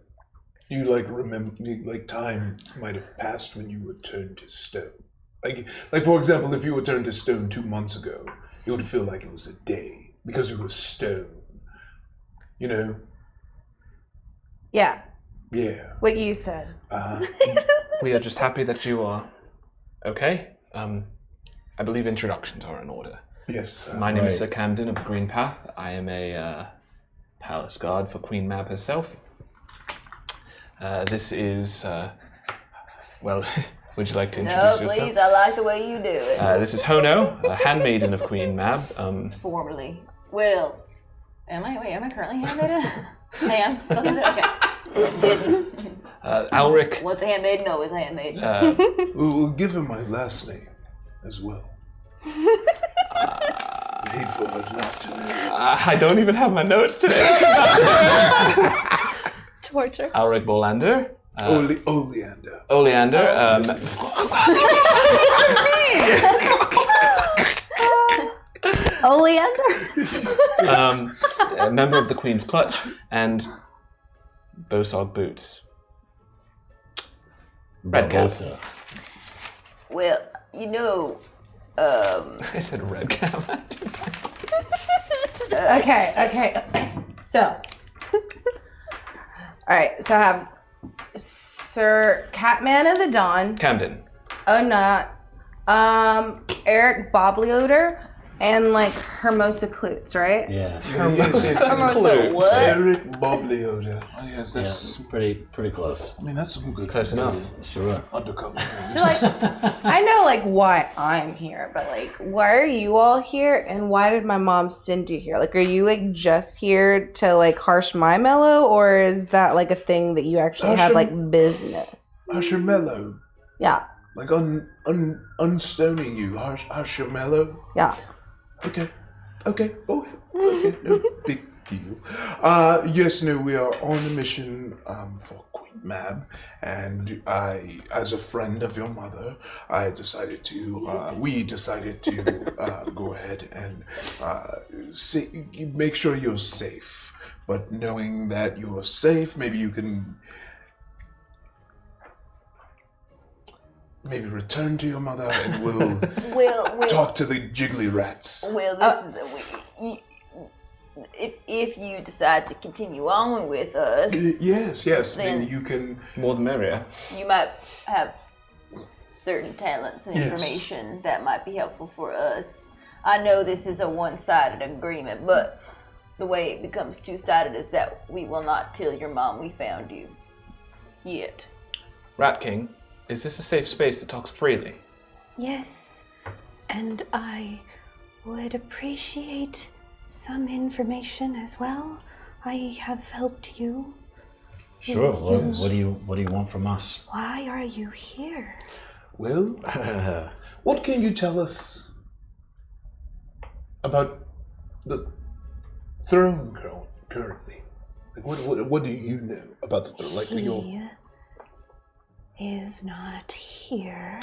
You like remember, like time might have passed when you were turned to stone. Like for example, if you were turned to stone 2 months ago, it would feel like it was a day because you were stone. You know? Yeah, Yeah. what you said. We are just happy that you are okay. I believe introductions are in order. Yes. My name is Right. Sir Camden of the Green Path. I am a palace guard for Queen Mab herself. This is, well, would you like to introduce No, yourself? please, I like the way you do it. This is Hono, a handmaiden of Queen Mab. Formerly. Well, am I currently handmaiden? I am still considered. Okay. Just kidding. Allyrick. Once a handmaiden, always a handmaiden. We'll give him my last name as well. Hate for her not to know. I don't even have my notes today. Torture. Allyrick Oleander. Oleander. Oleander. Oleander? A member of the Queen's Clutch, and Bosog Boots. Red Cap. Barboza. Well, you know, I said Red Cap. Okay. So, all right. So I have Sir Catman of the Dawn. Camden. Oh, not. Eric Boblioder and like Hermosa Klutz, right? Yeah. Hermosa what? Eric Boblioda. Oh, yes, that's. Yeah, pretty close. I mean, that's some good. Close enough. Sure. Undercover. So like, I know like why I'm here, but like, why are you all here, and why did my mom send you here? Like, are you like just here to like harsh my mellow, or is that like a thing that you actually have like business? Usher Mellow. Yeah, Like unstoning you. Usher Mellow. yeah. Okay. Okay. No big deal. Yes, no, we are on a mission for Queen Mab, and I, as a friend of your mother, we decided to go ahead and make sure you're safe. But knowing that you're safe, maybe you can maybe return to your mother, and we'll talk to the jiggly rats. Well, this is if you decide to continue on with us, Yes. Then- Then you can. More the merrier. you might have certain talents and Yes. information that might be helpful for us. I know this is a one-sided agreement, but the way it becomes two-sided is that we will not tell your mom we found you. Yet. Rat King, is this a safe space that talks freely? Yes, and I would appreciate some information as well. I have helped you. Sure. What do you want from us? Why are you here? Well, what can you tell us about the throne currently? Like, what do you know about the throne? Like your He is not here.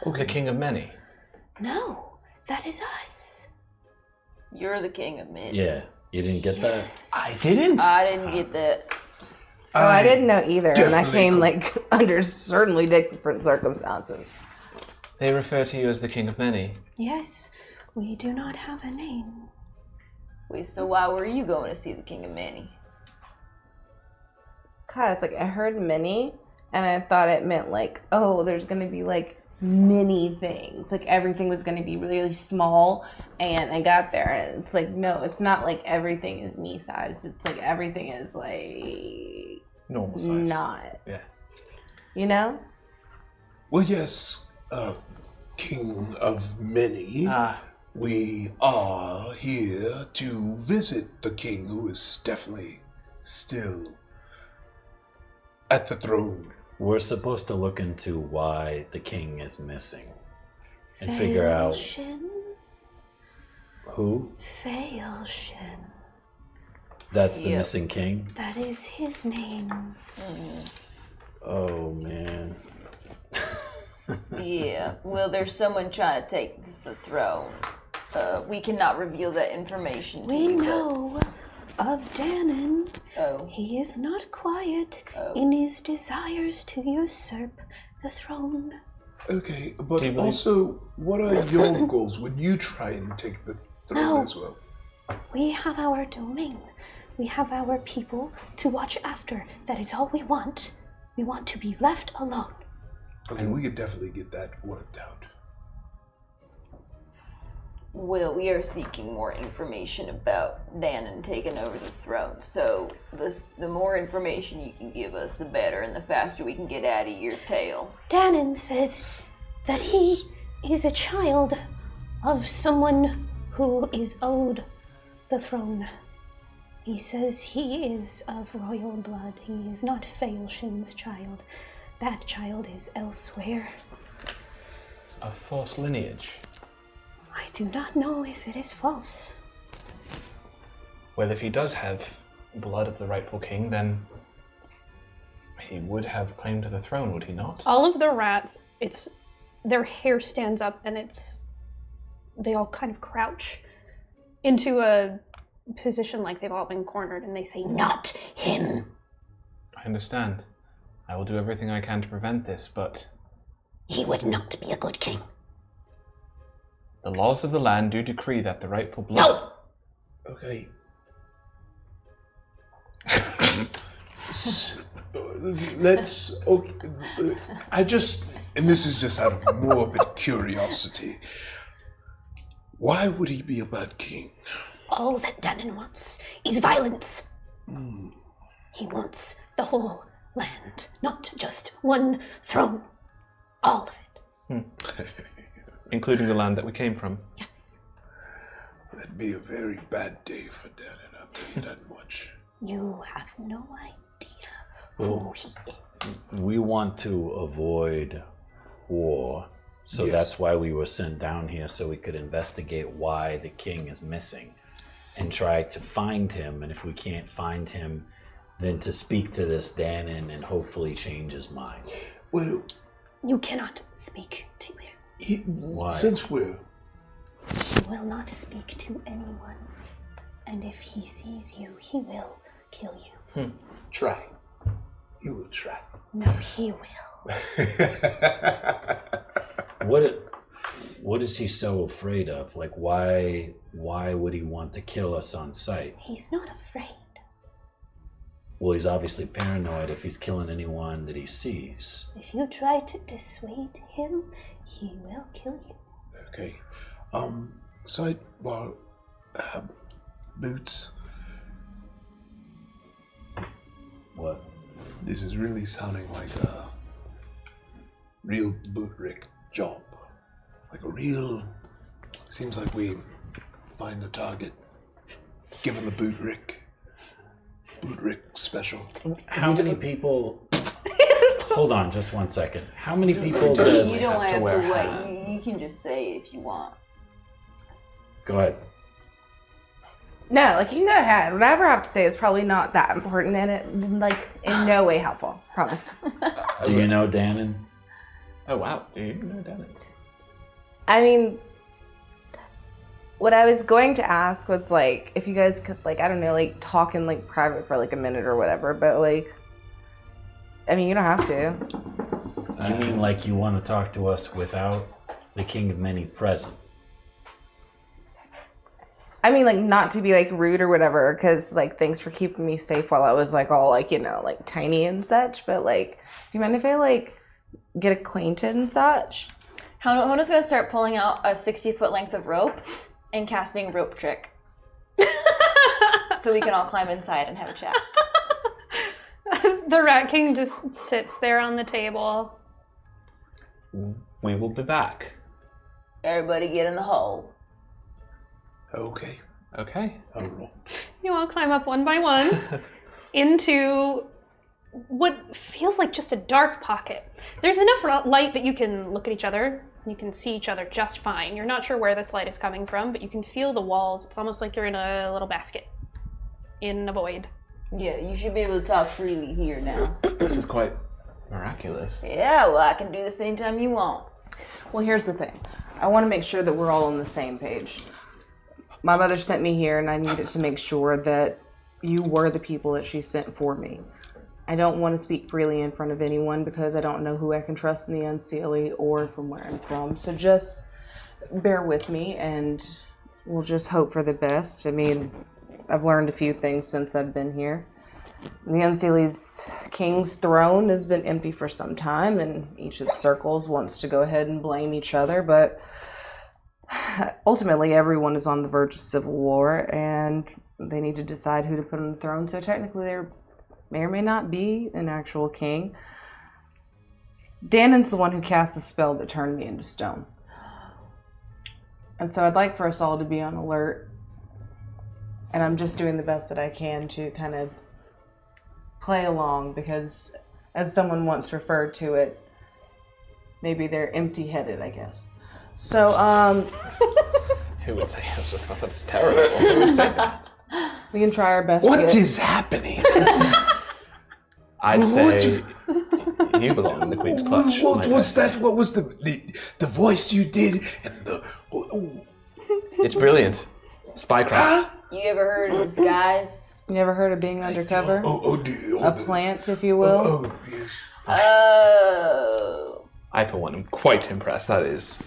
The King of Many. No, that is us. You're the king of men. Yeah. You didn't get that? I didn't. I didn't get that. Oh, I didn't know either, and I definitely came could- like under certainly different circumstances. They refer to you as the King of Many. Yes, we do not have a name. Wait, so why were you going to see the king of Manny? Cause like I heard many, and I thought it meant like, oh, there's gonna be like many things, like everything was gonna be really, really small. And I got there, and it's like, no, it's not like everything is me sized. It's like everything is like Normal size. not. Yeah. You know? Well, yes, King of Many. We are here to visit the king, who is definitely still at the throne. We're supposed to look into why the king is missing and figure out who. Failshin. That's the missing king. That is his name. Oh man. Yeah, well, there's someone trying to take the throne. We cannot reveal that information to We you. know of Danon. Oh. He is not quiet in his desires to usurp the throne. Okay, but also, what are your goals? Would you try and take the throne as well? We have our domain. We have our people to watch after. That is all we want. We want to be left alone. Okay, we could definitely get that worked out. Well, we are seeking more information about Danon taking over the throne. So the more information you can give us, the better, and the faster we can get out of your tail. Danon says that he is a child of someone who is owed the throne. He says he is of royal blood. He is not Faelshin's child. That child is elsewhere. A false lineage. I do not know if it is false. Well, if he does have blood of the rightful king, then he would have claim to the throne, would he not? All of the rats, their hair stands up and they all kind of crouch into a position like they've all been cornered, and they say, "Not him." I understand. I will do everything I can to prevent this, but He would not be a good king. the laws of the land do decree that the rightful blood... No! Okay. Let's. Okay, and this is just out of morbid curiosity. Why would he be a bad king? All that Danon wants is violence. He wants the whole land, not just one throne. All of it. Including the land that we came from. Yes. That'd be a very bad day for Danon, I'll tell you that much. You have no idea who he is. We want to avoid war, so Yes. that's why we were sent down here, so we could investigate why the king is missing and try to find him. And if we can't find him, then to speak to this Danon and hopefully change his mind. Well, You cannot speak to him. Why? Since we're... He will not speak to anyone. And if he sees you, he will kill you. Try. He will try. No, he will. What is he so afraid of? Like, why would he want to kill us on sight? He's not afraid. Well, he's obviously paranoid if he's killing anyone that he sees. If you try to dissuade him, he will kill you. Okay. Sidebar, Boots. What? This is really sounding like a real Bootrick job. Like a real... Seems like we find a target. Given the Bootrick special. How many people... Hold on, just 1 second. How many people does... You don't have to wear wait. hat. You can just say it if you want. Go ahead. No, like you can go ahead. Whatever I have to say is probably not that important and it like in no way helpful. Promise. Do you know Danon? Oh, wow. Do you know Danon? I mean, what I was going to ask was like if you guys could like I don't know like talk in like private for like a minute or whatever, but like I mean you don't have to. You mean like you want to talk to us without the King of Many present? I mean like not to be like rude or whatever, because like thanks for keeping me safe while I was like all like you know like tiny and such. But like, do you mind if I like get acquainted and such? Hono's gonna start pulling out a 60-foot length of rope and casting rope trick. So we can all climb inside and have a chat. The Rat King just sits there on the table. We will be back. Everybody get in the hole. Okay. Okay. I'll roll. You all climb up one by one into what feels like just a dark pocket. There's enough light that you can look at each other. You can see each other just fine. You're not sure where this light is coming from, but you can feel the walls. It's almost like you're in a little basket in a void. Yeah, you should be able to talk freely here now. This is quite miraculous. Yeah, well, I can do the same time you want. Well, here's the thing. I want to make sure that we're all on the same page. My mother sent me here, and I needed to make sure that you were the people that she sent for me. I don't want to speak freely in front of anyone because I don't know who I can trust in the Unseelie or from where I'm from. So just bear with me, and we'll just hope for the best. I mean, I've learned a few things since I've been here. The Unseelie's king's throne has been empty for some time, and each of the circles wants to go ahead and blame each other, but ultimately everyone is on the verge of civil war, and they need to decide who to put on the throne. So technically there may or may not be an actual king. Danon's the one who cast the spell that turned me into stone. And so I'd like for us all to be on alert. And I'm just doing the best that I can to kind of play along because, as someone once referred to it, maybe they're empty-headed, I guess. So, Who would say that? That's terrible. Who would say that? we can try our best What to get... is happening? I'd say you belong in the Queen's clutch. What was that? What was the voice you did and the? It's brilliant. Spycraft. You ever heard of disguise? You ever heard of being undercover? A plant, if you will? Oh, yes. Oh. I, for one, am quite impressed. That is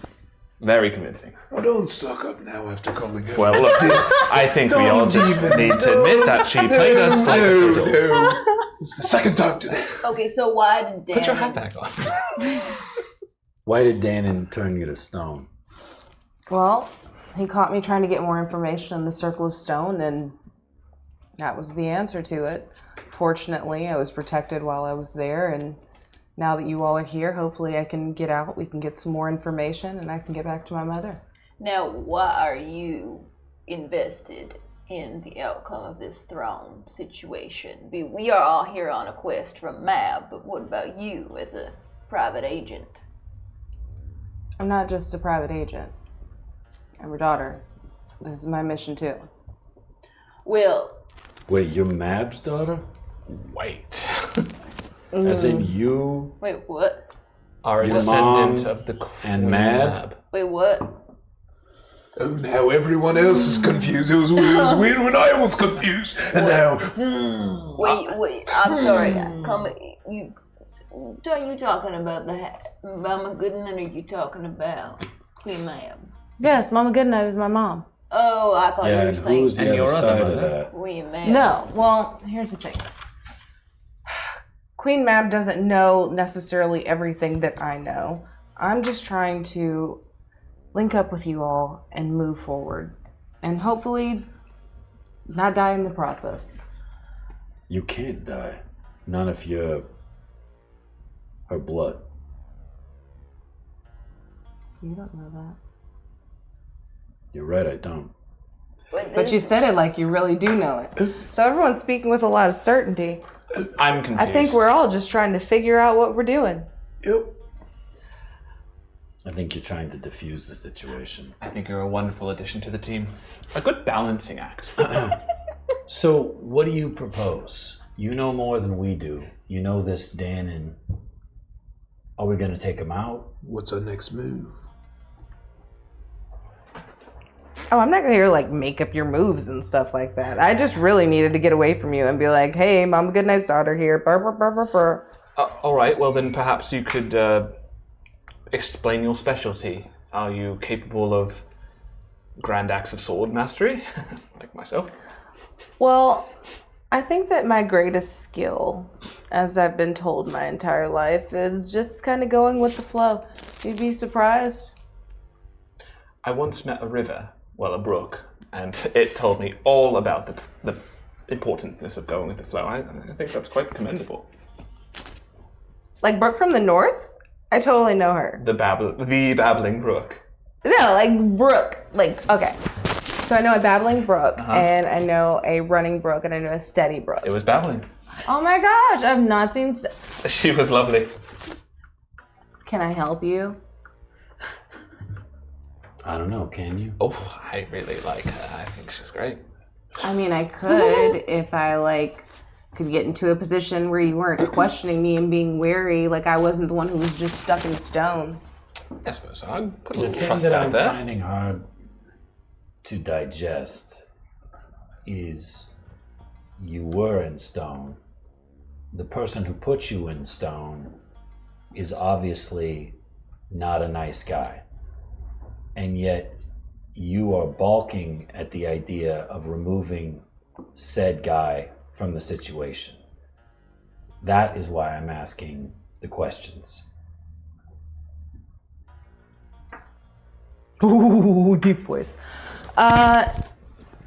very convincing. Oh, don't suck up now after calling her. Well, look, I think we all just need to admit that she played us like a fiddle. No. It's the second time today. Okay, so why did Dan... Put your hat back on. Why did Danon turn you to stone? Well, he caught me trying to get more information on the Circle of Stone, and that was the answer to it. Fortunately, I was protected while I was there, and now that you all are here, hopefully I can get out, we can get some more information, and I can get back to my mother. Now, why are you invested in the outcome of this throne situation? We are all here on a quest from Mab, but what about you as a private agent? I'm not just a private agent. I'm her daughter. This is my mission too. Well... Wait, you're Mab's daughter? Wait. As in you? Wait, what? Are a Your descendant mom of the Queen and Mab? Wait, what? Oh, now everyone else is confused. It was weird when I was confused, and now. Wait. I'm sorry. Are you talking about Mama Goodnight, or are you talking about Queen Mab? Yes, Mama Goodnight is my mom. Oh, I thought you were saying who's the other side of that? Queen Mab. No, well, here's the thing. Queen Mab doesn't know necessarily everything that I know. I'm just trying to link up with you all and move forward. And hopefully not die in the process. You can't die. None of her blood. You don't know that. You're right, I don't. But you said it like you really do know it. So everyone's speaking with a lot of certainty. I'm confused. I think we're all just trying to figure out what we're doing. Yep. I think you're trying to diffuse the situation. I think you're a wonderful addition to the team. A good balancing act. So, what do you propose? You know more than we do. You know this Danon. Are we going to take him out? What's our next move? Oh, I'm not gonna hear like make up your moves and stuff like that. I just really needed to get away from you and be like, hey, Mama Goodnight's daughter here. Burr, burr, burr, burr, burr. All right, well then perhaps you could explain your specialty. Are you capable of grand acts of sword mastery, like myself? Well, I think that my greatest skill, as I've been told my entire life, is just kind of going with the flow. You'd be surprised. I once met a river, well, a brook, and it told me all about the importantness of going with the flow. I think that's quite commendable. Like Brooke from the North? I totally know her. The babbling brook. No, like Brooke. Like, okay. So I know a babbling brook, and I know a running brook, and I know a steady brook. It was babbling. Oh my gosh, I've not seen... She was lovely. Can I help you? I don't know, can you? Oh, I really like her. I think she's great. I mean, I could if I, could get into a position where you weren't questioning me and being wary, like I wasn't the one who was just stuck in stone. I suppose so. I'd put a The little thing trust that out I'm there. finding hard to digest is you were in stone. The person who put you in stone is obviously not a nice guy. And yet you are balking at the idea of removing said guy from the situation. That is why I'm asking the questions. Ooh, deep voice.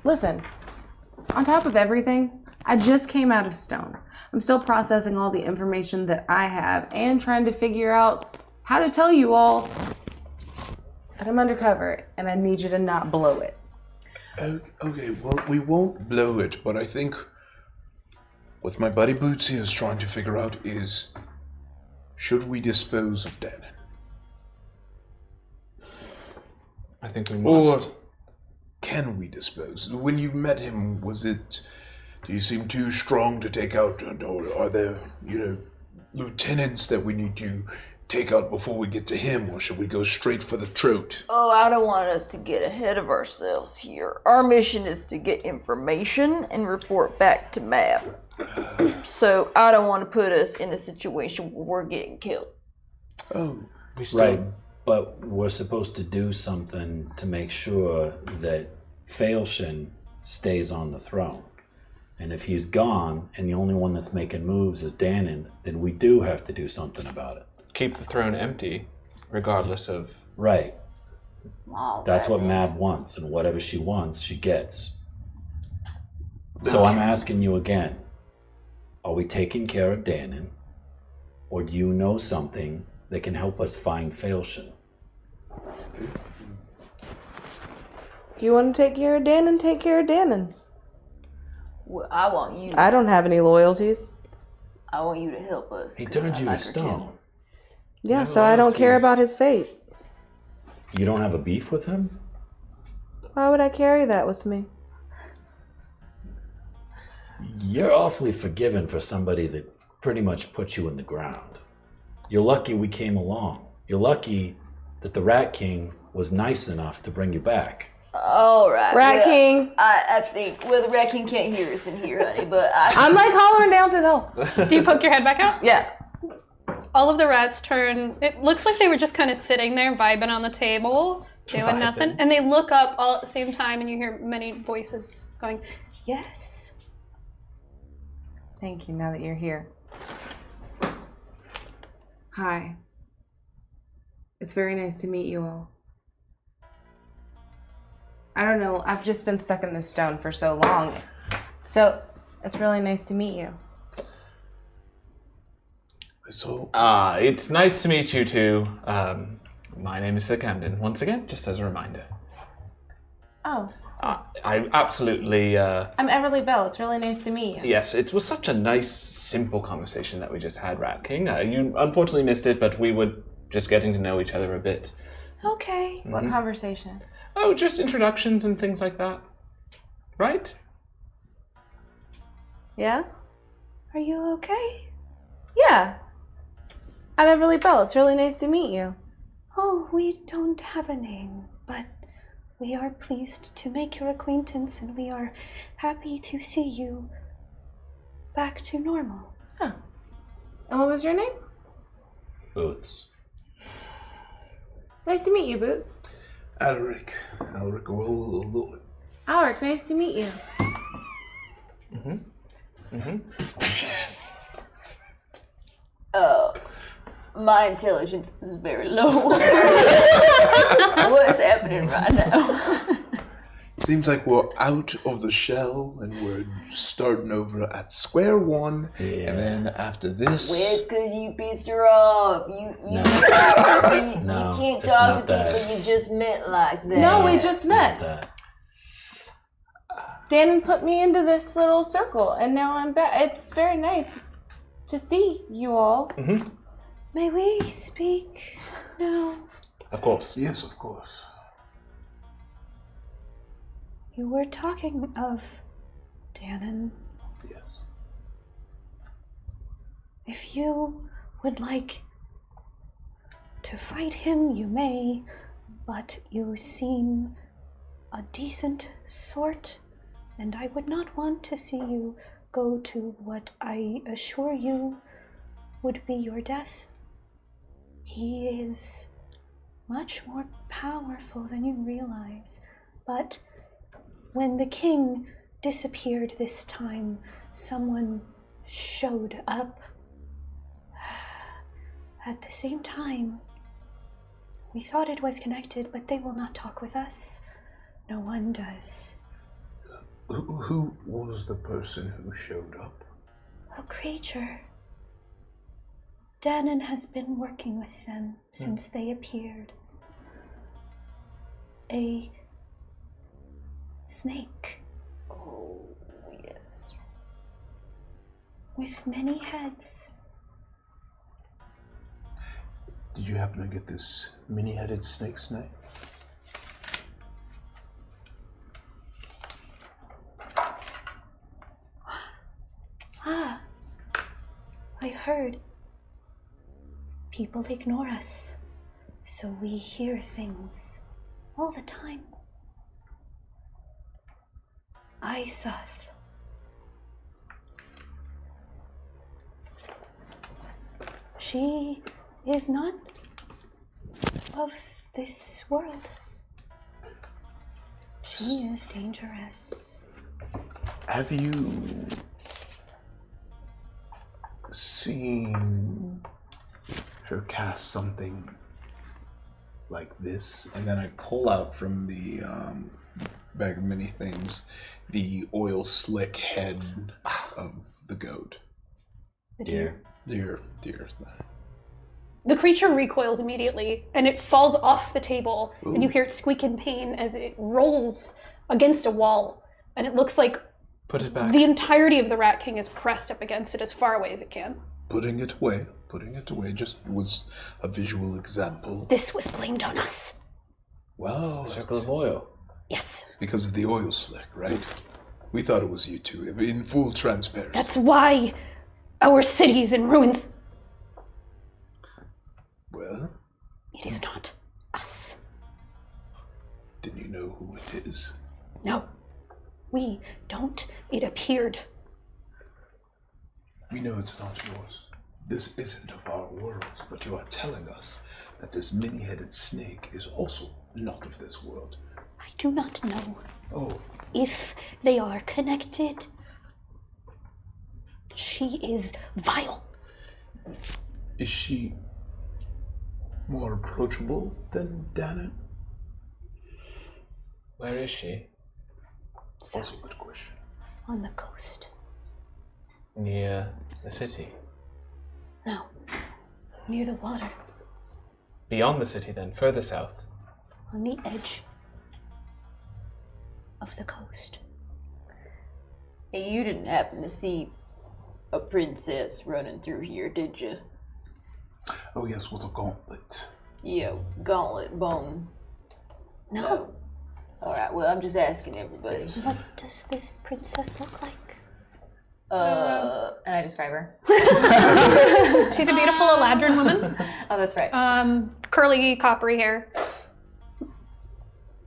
Listen, on top of everything, I just came out of stone. I'm still processing all the information that I have and trying to figure out how to tell you all that I'm undercover and I need you to not blow it. Okay, well, we won't blow it, but I think what my buddy Boots here is trying to figure out is, should we dispose of Dan? I think we must. Or can we dispose? When you met him, do you seem too strong to take out, or are there, lieutenants that we need to take out before we get to him, or should we go straight for the throat? Oh, I don't want us to get ahead of ourselves here. Our mission is to get information and report back to Map. So I don't want to put us in a situation where we're getting killed. Oh, Right, but we're supposed to do something to make sure that Failshin stays on the throne. And if he's gone and the only one that's making moves is Danon, then we do have to do something about it. Keep the throne empty, regardless of... Right. All That's right, what then. Mab wants, and whatever she wants, she gets. So I'm asking you again, are we taking care of Danon, or do you know something that can help us find Failshin? You want to take care of Danon, take care of Danon. Well, I want you. I don't have any loyalties. I want you to help us. He 'cause turned I you like to her stone. Yeah, No so I don't care loyalties. about his fate. You don't have a beef with him? Why would I carry that with me? You're awfully forgiving for somebody that pretty much put you in the ground. You're lucky we came along. You're lucky that the Rat King was nice enough to bring you back. All right. Rat well, King. I think. Well, the Rat King can't hear us in here, honey. But I'm like hollering down to the hill. Do you poke your head back out? Yeah. All of the rats turn. It looks like they were just kind of sitting there, vibing on the table, doing nothing. And they look up all at the same time, and you hear many voices going, "Yes." Thank you, now that you're here. Hi. It's very nice to meet you all. I don't know, I've just been stuck in this stone for so long. So, it's really nice to meet you. So, it's nice to meet you too. My name is Sir Camden, once again, just as a reminder. Oh, I absolutely... I'm Everleigh Belle. It's really nice to meet you. Yes, it was such a nice, simple conversation that we just had, Rat King. You unfortunately missed it, but we were just getting to know each other a bit. Okay. What conversation? Oh, just introductions and things like that. Right? Yeah? Are you okay? Yeah. I'm Everleigh Belle. It's really nice to meet you. Oh, we don't have a name, but we are pleased to make your acquaintance and we are happy to see you back to normal. Huh. And what was your name? Boots. Nice to meet you, Boots. Allyrick. Allyrick, Allyrick, nice to meet you. my intelligence is very low. What is happening right now? Seems like we're out of the shell and we're starting over at square one. Yeah. And then after this... Well, it's because you pissed her off. You No, can't it's talk not to that. people you just met like that. No, we just met. That. Dan put me into this little circle, and now I'm back. It's very nice to see you all. May we speak now? Of course. Yes, of course. You were talking of Danon. Yes. If you would like to fight him, you may, but you seem a decent sort, and I would not want to see you go to what I assure you would be your death. He is much more powerful than you realize, but when the king disappeared this time, someone showed up. At the same time, we thought it was connected, but they will not talk with us. No one does. Who was the person who showed up? A creature. Danon has been working with them since they appeared. A snake. Oh, yes. With many heads. Did you happen to get this many-headed snake's name? Ah, I heard. People ignore us, so we hear things all the time. Isoth. She is not of this world. She is dangerous. Have you seen her cast something like this? And then I pull out from the bag of many things the oil slick head of the goat. Dear. Dear. The creature recoils immediately, and it falls off the table, and you hear it squeak in pain as it rolls against a wall, and it looks like Put it back. the entirety of the Rat King is pressed up against it as far away as it can. Putting it away, just was a visual example. This was blamed on us. Wow. Circle of oil. Yes. Because of the oil slick, right? We thought it was you two, in full transparency. That's why our city's in ruins. Well, It is not us. then you know who it is. No. We don't. It appeared. We know it's not yours. This isn't of our world, but you are telling us that this many-headed snake is also not of this world. I do not know Oh, if they are connected. She is vile. is she more approachable than Danon? Where is she? Also a good question. On the coast. Near the city. No. Near the water. Beyond the city, then, further south. On the edge of the coast. Hey, you didn't happen to see a princess running through here, did you? Oh yes, with a gauntlet. Yeah, gauntlet bone. No. All right. Well, I'm just asking everybody. What does this princess look like? And I describe her. She's a beautiful Eladrin woman. Oh, that's right. Curly, coppery hair.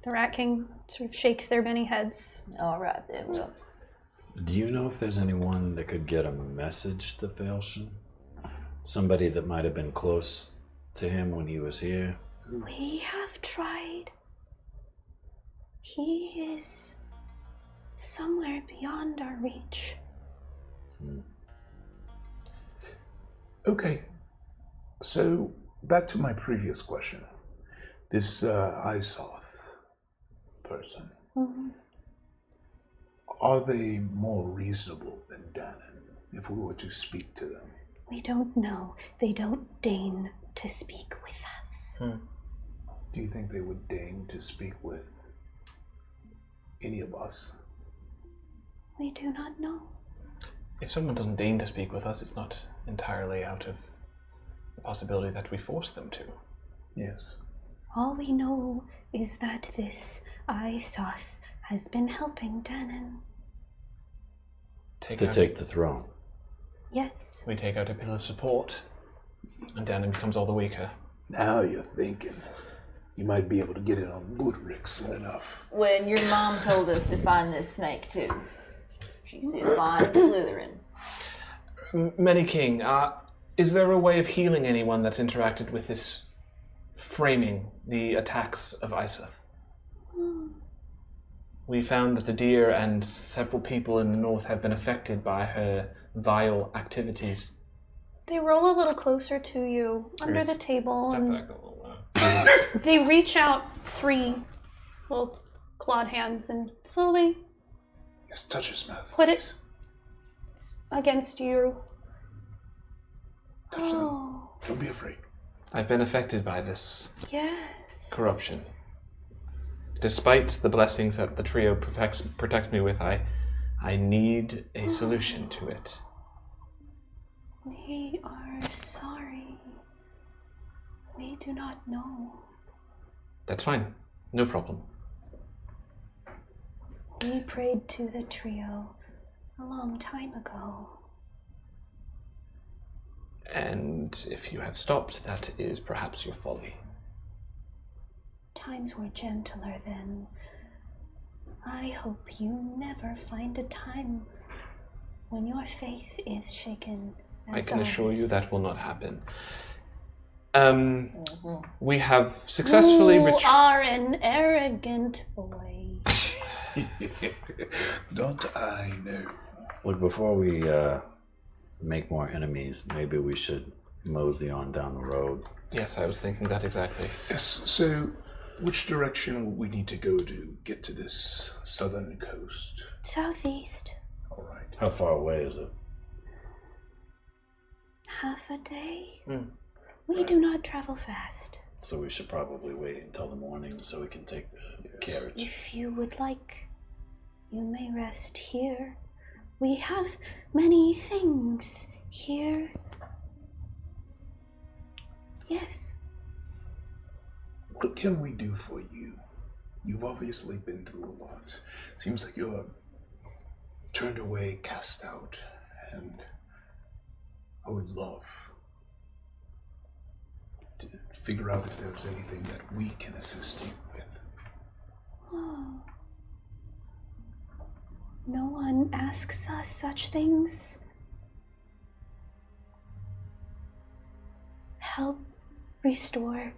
The Rat King sort of shakes their many heads. All right then. Well, Do you know if there's anyone that could get a message to Visscher? Somebody that might have been close to him when he was here? We have tried. He is somewhere beyond our reach. Okay, so back to my previous question. This Isoth person, Are they more reasonable than Danon, if we were to speak to them? We don't know. They don't deign to speak with us. Do you think they would deign to speak with any of us? We do not know. If someone doesn't deign to speak with us, it's not entirely out of the possibility that we force them to. Yes. All we know is that this Isoth has been helping Danon. Take the throne. Yes. We take out a pillar of support, and Danon becomes all the weaker. Now you're thinking. You might be able to get it on Woodrick soon enough. When your mom told us to find this snake too, she said find Slytherin. Many King, is there a way of healing anyone that's interacted with this framing, the attacks of Isoth? We found that the deer and several people in the north have been affected by her vile activities. They roll a little closer to you under the table. Step And back a little while. they reach out 3 little clawed hands and slowly Yes, touch his mouth. put it against you. Touch them. Don't be afraid. I've been affected by this Yes. corruption. Despite the blessings that the trio protects me with, I need a solution to it. We are sorry. We do not know. That's fine. No problem. We prayed to the trio a long time ago. And if you have stopped, that is perhaps your folly. Times were gentler then. I hope you never find a time when your faith is shaken. I as can assure you ours. that will not happen. We have successfully You are an arrogant boy. Don't I know? Look, before we make more enemies, maybe we should mosey on down the road. Yes, I was thinking that exactly. Yes, so which direction will we need to go to get to this southern coast? Southeast. All right. How far away is it? Half a day. We do not travel fast. So we should probably wait until the morning so we can take the carriage. If you would like, you may rest here. We have many things here. Yes. What can we do for you? You've obviously been through a lot. Seems like you're turned away, cast out, and I would love to figure out if there's anything that we can assist you with. Oh. No one asks us such things. Help restore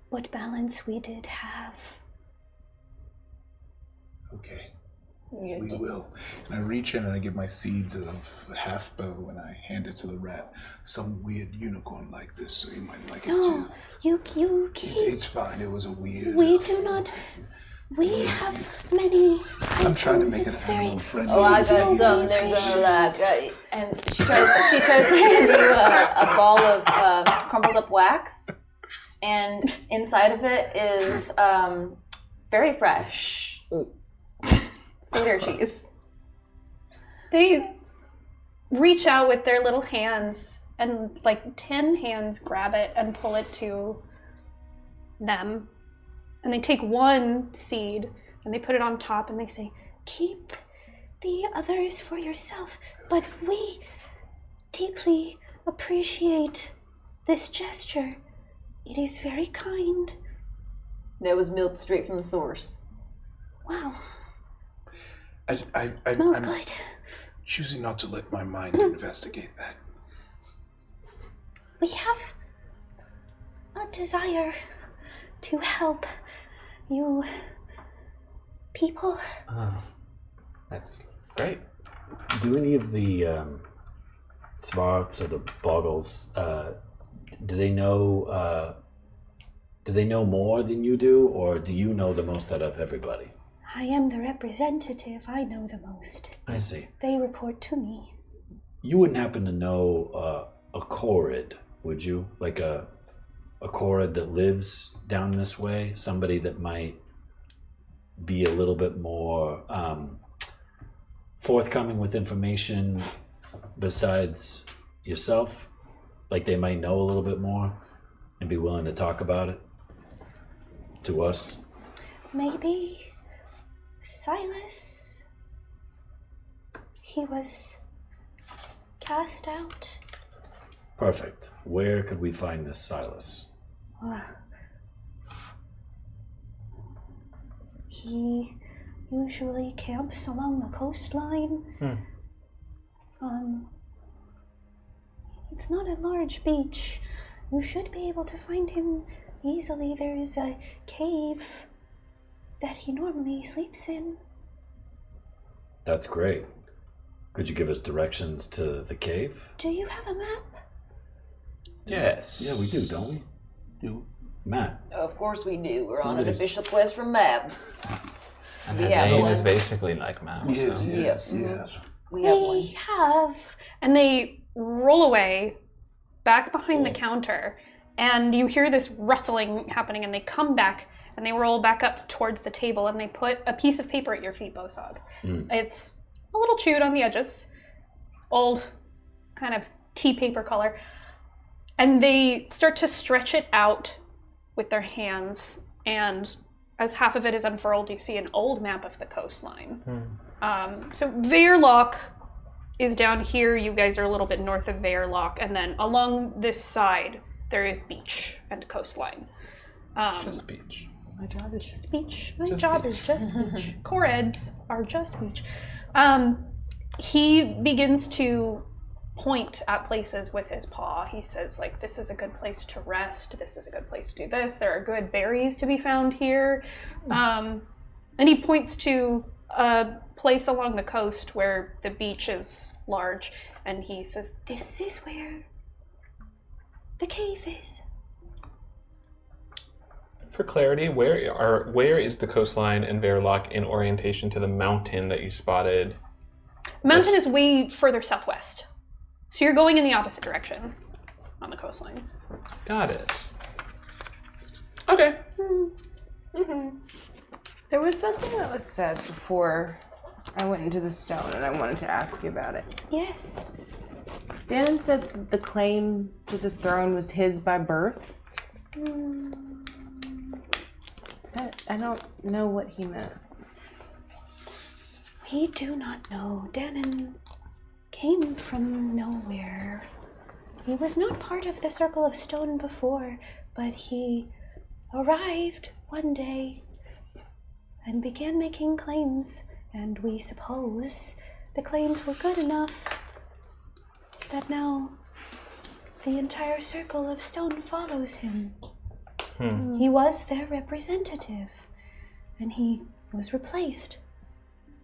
what balance we did have. Okay. We will. And I reach in and I give my seeds of half bow and I hand it to the rat. Some weird unicorn like this, so you might like it No, too. you keep. It's fine. It was a weird. We do not. We have many items. I'm trying to make it It's a very. little friendly. Oh, I got some. They're gonna like, and she tries to hand you a ball of crumpled up wax, and inside of it is very fresh cedar cheese. They reach out with their little hands, and like 10 hands grab it and pull it to them. And they take one seed and they put it on top and they say, Keep the others for yourself, but we deeply appreciate this gesture. It is very kind. That was milked straight from the source. Wow, I smells I'm good. choosing not to let my mind investigate that. We have a desire to help you people. That's great. Do any of the Svarts or the Boggles, do they know more than you do, or do you know the most out of everybody? I am the representative. I know the most. I see. They report to me. You wouldn't happen to know a Korrid, would you? Like a Korrid that lives down this way? Somebody that might be a little bit more forthcoming with information besides yourself? Like they might know a little bit more and be willing to talk about it to us? Maybe Silas. He was cast out. Perfect. Where could we find this Silas? He usually camps along the coastline. It's not a large beach. You should be able to find him easily. There is a cave that he normally sleeps in. That's great. Could you give us directions to the cave? Do you have a map? Yes. Yeah, we do, don't we? Do. Matt. Of course we do. We're on an Somebody's- official quest from Mab. And We her have name one. is basically like Mab. Yes, so. yes, Yep. yes. We have We one. have. And they roll away back behind the counter, and you hear this rustling happening, and they come back and they roll back up towards the table, and they put a piece of paper at your feet, Bosog. It's a little chewed on the edges, old kind of tea paper color, and they start to stretch it out with their hands, and as half of it is unfurled, you see an old map of the coastline. So Veerlock is down here. You guys are a little bit north of Veerlock, and then along this side there is beach and coastline. Just beach. My job is just beach. My Just job beach. is just beach. Coreds are just beach. He begins to point at places with his paw. He says, like, this is a good place to rest. This is a good place to do this. There are good berries to be found here. And he points to a place along the coast where the beach is large. And he says, This is where the cave is. For clarity, where is the coastline and Veerlock in orientation to the mountain that you spotted? mountain is way further southwest. So you're going in the opposite direction on the coastline. Got it. Okay. There was something that was said before I went into the stone, and I wanted to ask you about it. Yes. Dan said that the claim to the throne was his by birth. I don't know what he meant. We do not know. Danon came from nowhere. He was not part of the Circle of Stone before, but he arrived one day and began making claims, and we suppose the claims were good enough that now the entire Circle of Stone follows him. He was their representative, and he was replaced.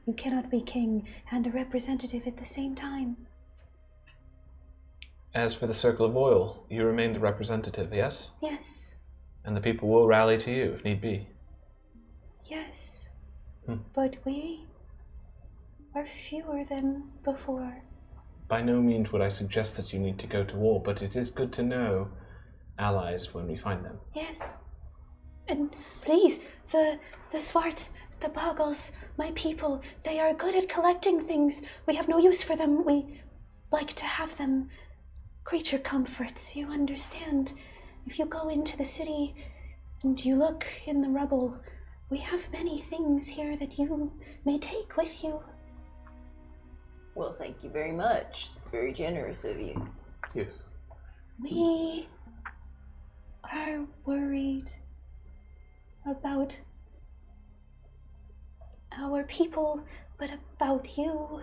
You cannot be king and a representative at the same time. As for the Circle of Oil, you remain the representative, yes? Yes, And the people will rally to you if need be. yes. But we are fewer than before. By no means would I suggest that you need to go to war, but it is good to know allies when we find them. Yes. And please, the Svarts, the Boggles, my people, they are good at collecting things. We have no use for them. We like to have them creature comforts, you understand. If you go into the city and you look in the rubble, we have many things here that you may take with you. Well, thank you very much. It's very generous of you. Yes. We are worried about our people, but about you.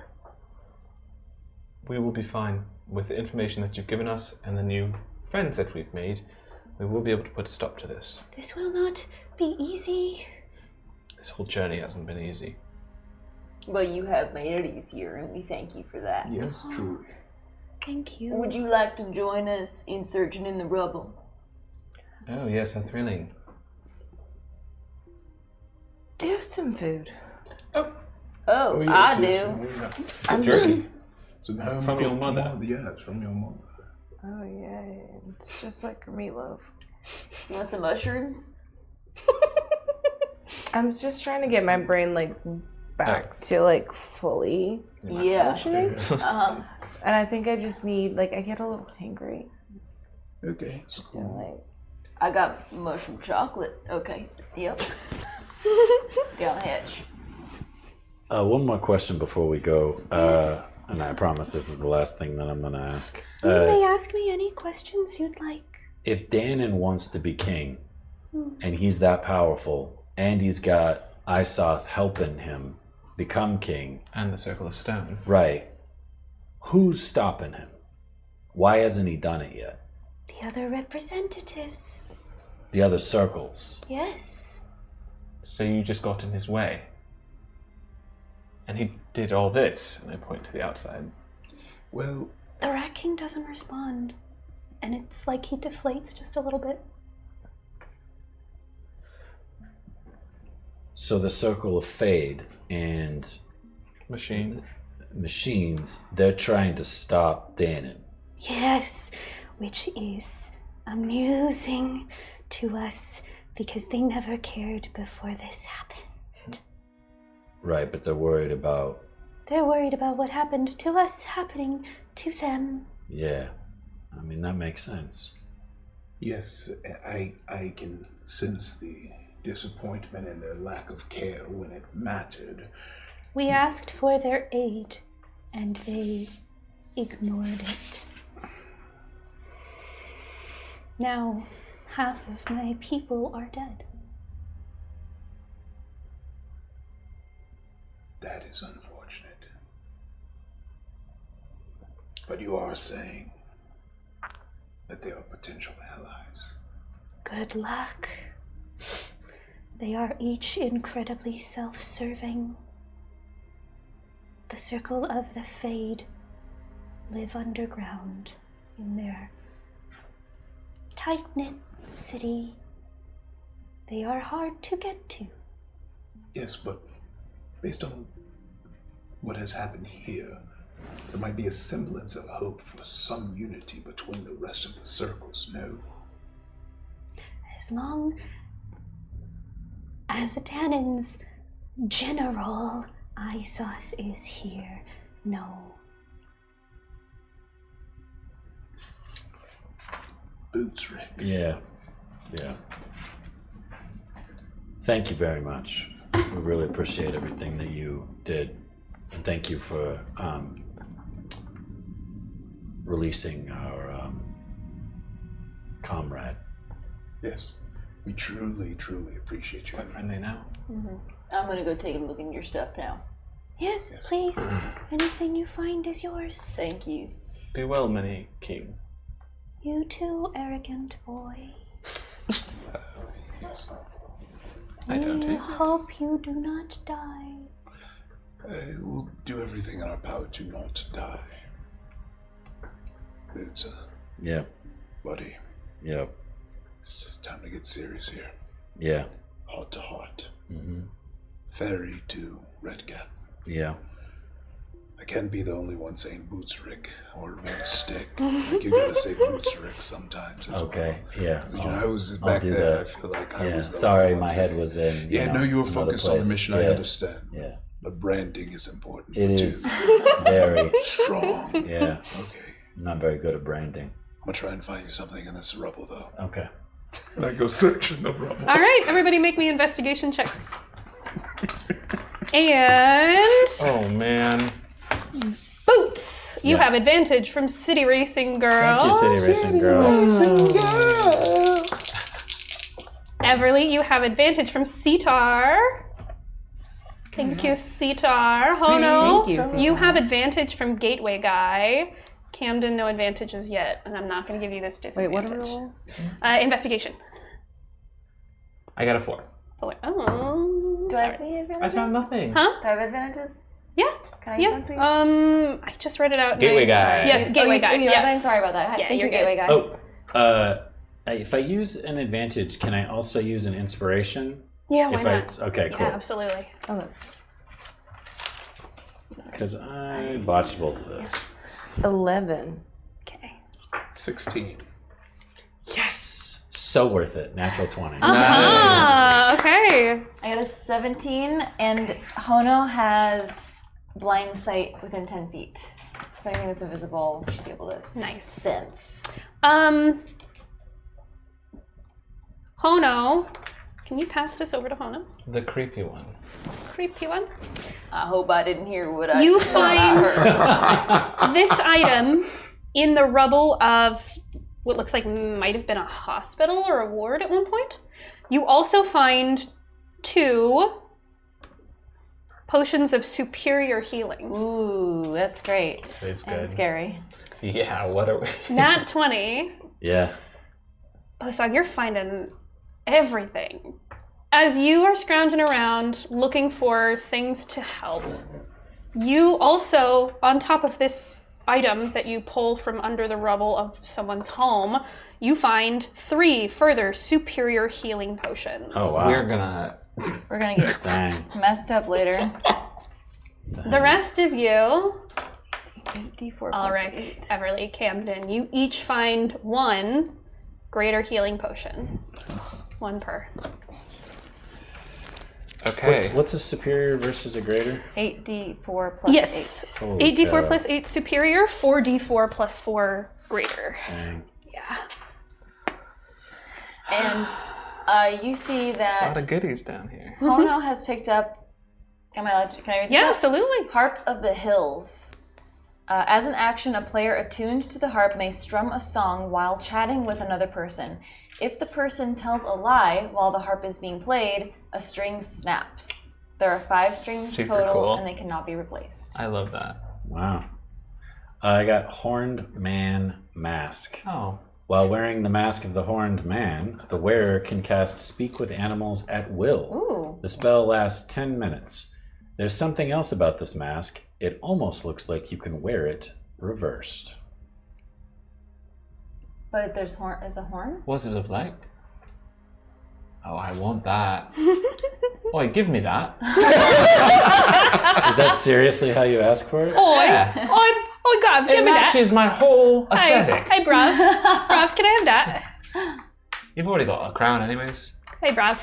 We will be fine. With the information that you've given us and the new friends that we've made, we will be able to put a stop to this. This will not be easy. This whole journey hasn't been easy. But you have made it easier, and we thank you for that. Yes, truly. Thank you. Would you like to join us in searching in the rubble? Oh yes, how thrilling. There's some food. Oh, yes, I yes, do. some Jerky. Some home From your cooked mother. Yeah, it's from your mother. Oh yeah, it's just like meatloaf. You want some mushrooms? I'm just trying to get my brain like back to like fully Yeah. functioning. And I think I just need like I get a little hangry. Okay. So like I got mushroom chocolate. Okay. Yep. Down hatch. One more question before we go. Yes. And I promise this is the last thing that I'm going to ask. You may ask me any questions you'd like. If Danon wants to be king, and he's that powerful, and he's got Isoth helping him become king, And the Circle of Stone. right, who's stopping him? Why hasn't he done it yet? The other representatives. The other circles. Yes. So you just got in his way. And he did all this, and I point to the outside. Well, The Rat King doesn't respond. And it's like he deflates just a little bit. So the Circle of Fade and machines, they're trying to stop Danon. Yes, which is amusing to us because they never cared before this happened. Right, but they're worried about, They're worried about what happened to us happening to them. yeah. I mean, that makes sense. yes, I can sense the disappointment and their lack of care when it mattered. We asked for their aid, and they ignored it. Now, half of my people are dead. That is unfortunate. But you are saying that they are potential allies. Good luck. They are each incredibly self-serving. The Circle of the Fade live underground in their tight-knit city. They are hard to get to. Yes, but based on what has happened here, there might be a semblance of hope for some unity between the rest of the circles, no? As long as Danon's General Isoth is here, no. Boots, Rick. Yeah. Thank you very much. We really appreciate everything that you did. And thank you for releasing our comrade. Yes, we truly, truly appreciate you. Quite friendly now. I'm gonna go take a look in your stuff now. Yes, please. Anything you find is yours. Thank you. Be well, many king. You too, arrogant boy. Yes. I don't We hate it. hope you do not die. We'll do everything in our power to not die. Boots, Yeah. buddy, Yeah. it's time to get serious here. Yeah. Heart to heart. Mm-hmm. Ferry to Redcap. Yeah. I can't be the only one saying Boots Rick or Red Stick. Like, you gotta say Boots Rick sometimes as Okay. Yeah. well. You know, I was I'll back do there, that. I feel like I Yeah. was the Sorry, only one my head saying- was in. Yeah, no, you were another focused on the place. mission, I Yeah. understand. Yeah. But branding is important It for is two. very. Strong. Yeah. Okay. I'm not very good at branding. I'm gonna try and find you something in this rubble, though. Okay. And I go searching the rubble. All right, everybody make me investigation checks. And Oh man. Boots, you Yeah. have advantage from City Racing Girl. Thank you, City Racing Girl. Everleigh, you have advantage from Sitar. Thank you, Sitar. Hono, Thank you, Sitar. you have advantage from Gateway Guy. Camden, no advantages yet, and I'm not going to give you this wait, disadvantage. what are we rolling? Investigation. I got a 4. Oh, Do I have sorry. any advantages? I found nothing. Huh? Do I have advantages? Yeah. Can I use one, please? I just read it out. Gateway Guy. Yes, Gateway Guy. I'm Yes. sorry about that. Yeah, Thank you're you, good. Gateway Guy. Oh, if I use an advantage, can I also use an inspiration? Yeah, why If not? okay, Yeah, cool. absolutely. Oh, that's because I botched both of those. 11. Okay. 16. Yes! So worth it. Natural 20. Okay. I got a 17, and Hono has blind sight within 10 feet. So anything that's invisible, should be able to Nice. sense. Hono, can you pass this over to Hono? The creepy one. Creepy one. I hope I didn't hear what I You what I find heard. this item in the rubble of what looks like might have been a hospital or a ward at one point. You also find 2 potions of superior healing. Ooh, that's great. That's and good. scary. Yeah, what are we? Nat 20. Yeah. Bosog, you're finding everything. As you are scrounging around looking for things to help, you also, on top of this item that you pull from under the rubble of someone's home, you find 3 further superior healing potions. Oh, wow. We're gonna get Dang. messed up later. The rest of you, 8d4 plus Allyrick, 8. Everleigh, Camden, you each find 1 greater healing potion. 1 per. Okay. What's a superior versus a greater? 8d4 plus Yes. 8. Holy 8d4 cow. plus 8 superior, 4d4 plus 4 greater. Dang. Yeah. And you see A lot that of goodies down here. Hono has picked up. Am I allowed to? Can I read this? Yeah, out? absolutely. Harp of the Hills. As an action, a player attuned to the harp may strum a song while chatting with another person. If the person tells a lie while the harp is being played, a string snaps. There are 5 strings Super total, cool. and they cannot be replaced. I love that. Wow. I got Horned Man Mask. Oh. While wearing the mask of the Horned Man, the wearer can cast Speak with Animals at will. Ooh. The spell lasts 10 minutes. There's something else about this mask. It almost looks like you can wear it reversed. But there's is a horn? What's it look like? Oh, I want that. Oi, give me that. Is that seriously how you ask for it? Oi, Yeah. oi, Gav, give It me that. matches my whole aesthetic. Hey, bruv. Bruv, can I have that? You've already got a crown anyways. Hey, bruv.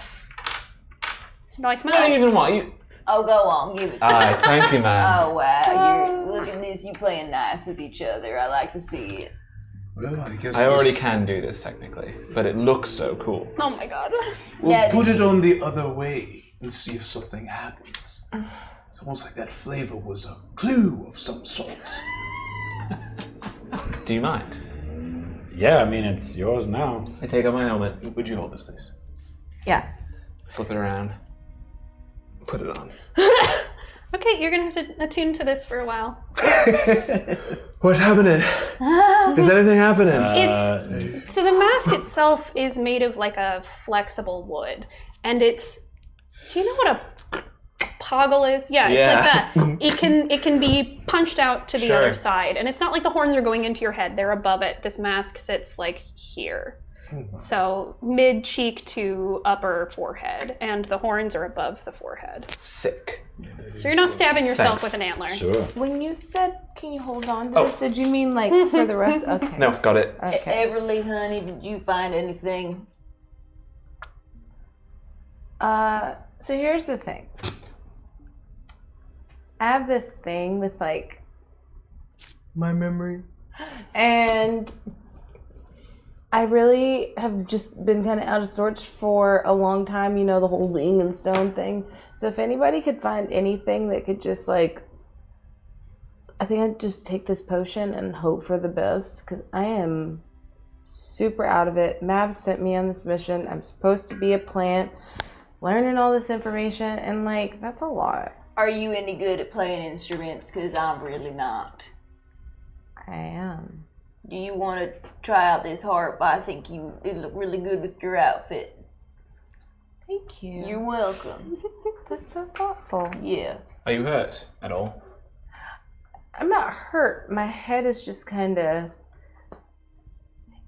It's a nice I don't mask. even want you. Oh, go on, give it to me. Aye, thank you, man. Oh, wow. Look at this, you playing nice with each other. I like to see it. Well, I guess I already can do this technically, but it looks so cool. Oh my god. We'll Yeah, put did it you- on the other way and see if something happens. It's almost like that flavor was a clue of some sort. Do you mind? Yeah, I mean, it's yours now. I take off my helmet. Would you hold this, please? Yeah. Flip it around. Put it on. Okay, you're gonna have to attune to this for a while. What's happening? Is anything happening? It's so the mask itself is made of like a flexible wood, and it's. Do you know what a poggle is? Yeah, it's like that. It can be punched out to the Sure. other side, and it's not like the horns are going into your head; they're above it. This mask sits like here, so mid cheek to upper forehead, and the horns are above the forehead. Sick. So you're not stabbing yourself Thanks. with an antler. Sure. When you said, can you hold on to Oh. this, did you mean like for the rest? Okay. No, got it. Okay. Everleigh, honey, did you find anything? So here's the thing. I have this thing with like My memory. and I really have just been kind of out of sorts for a long time, you know, the whole ring and stone thing. So if anybody could find anything that could just like, I think I'd just take this potion and hope for the best because I am super out of it. Mav sent me on this mission. I'm supposed to be a plant, learning all this information, and like, that's a lot. Are you any good at playing instruments? Because I'm really not. I am. Do you want to try out this harp? I think it'd look really good with your outfit. Thank you. You're welcome. That's so thoughtful. Yeah. Are you hurt at all? I'm not hurt. My head is just kind of.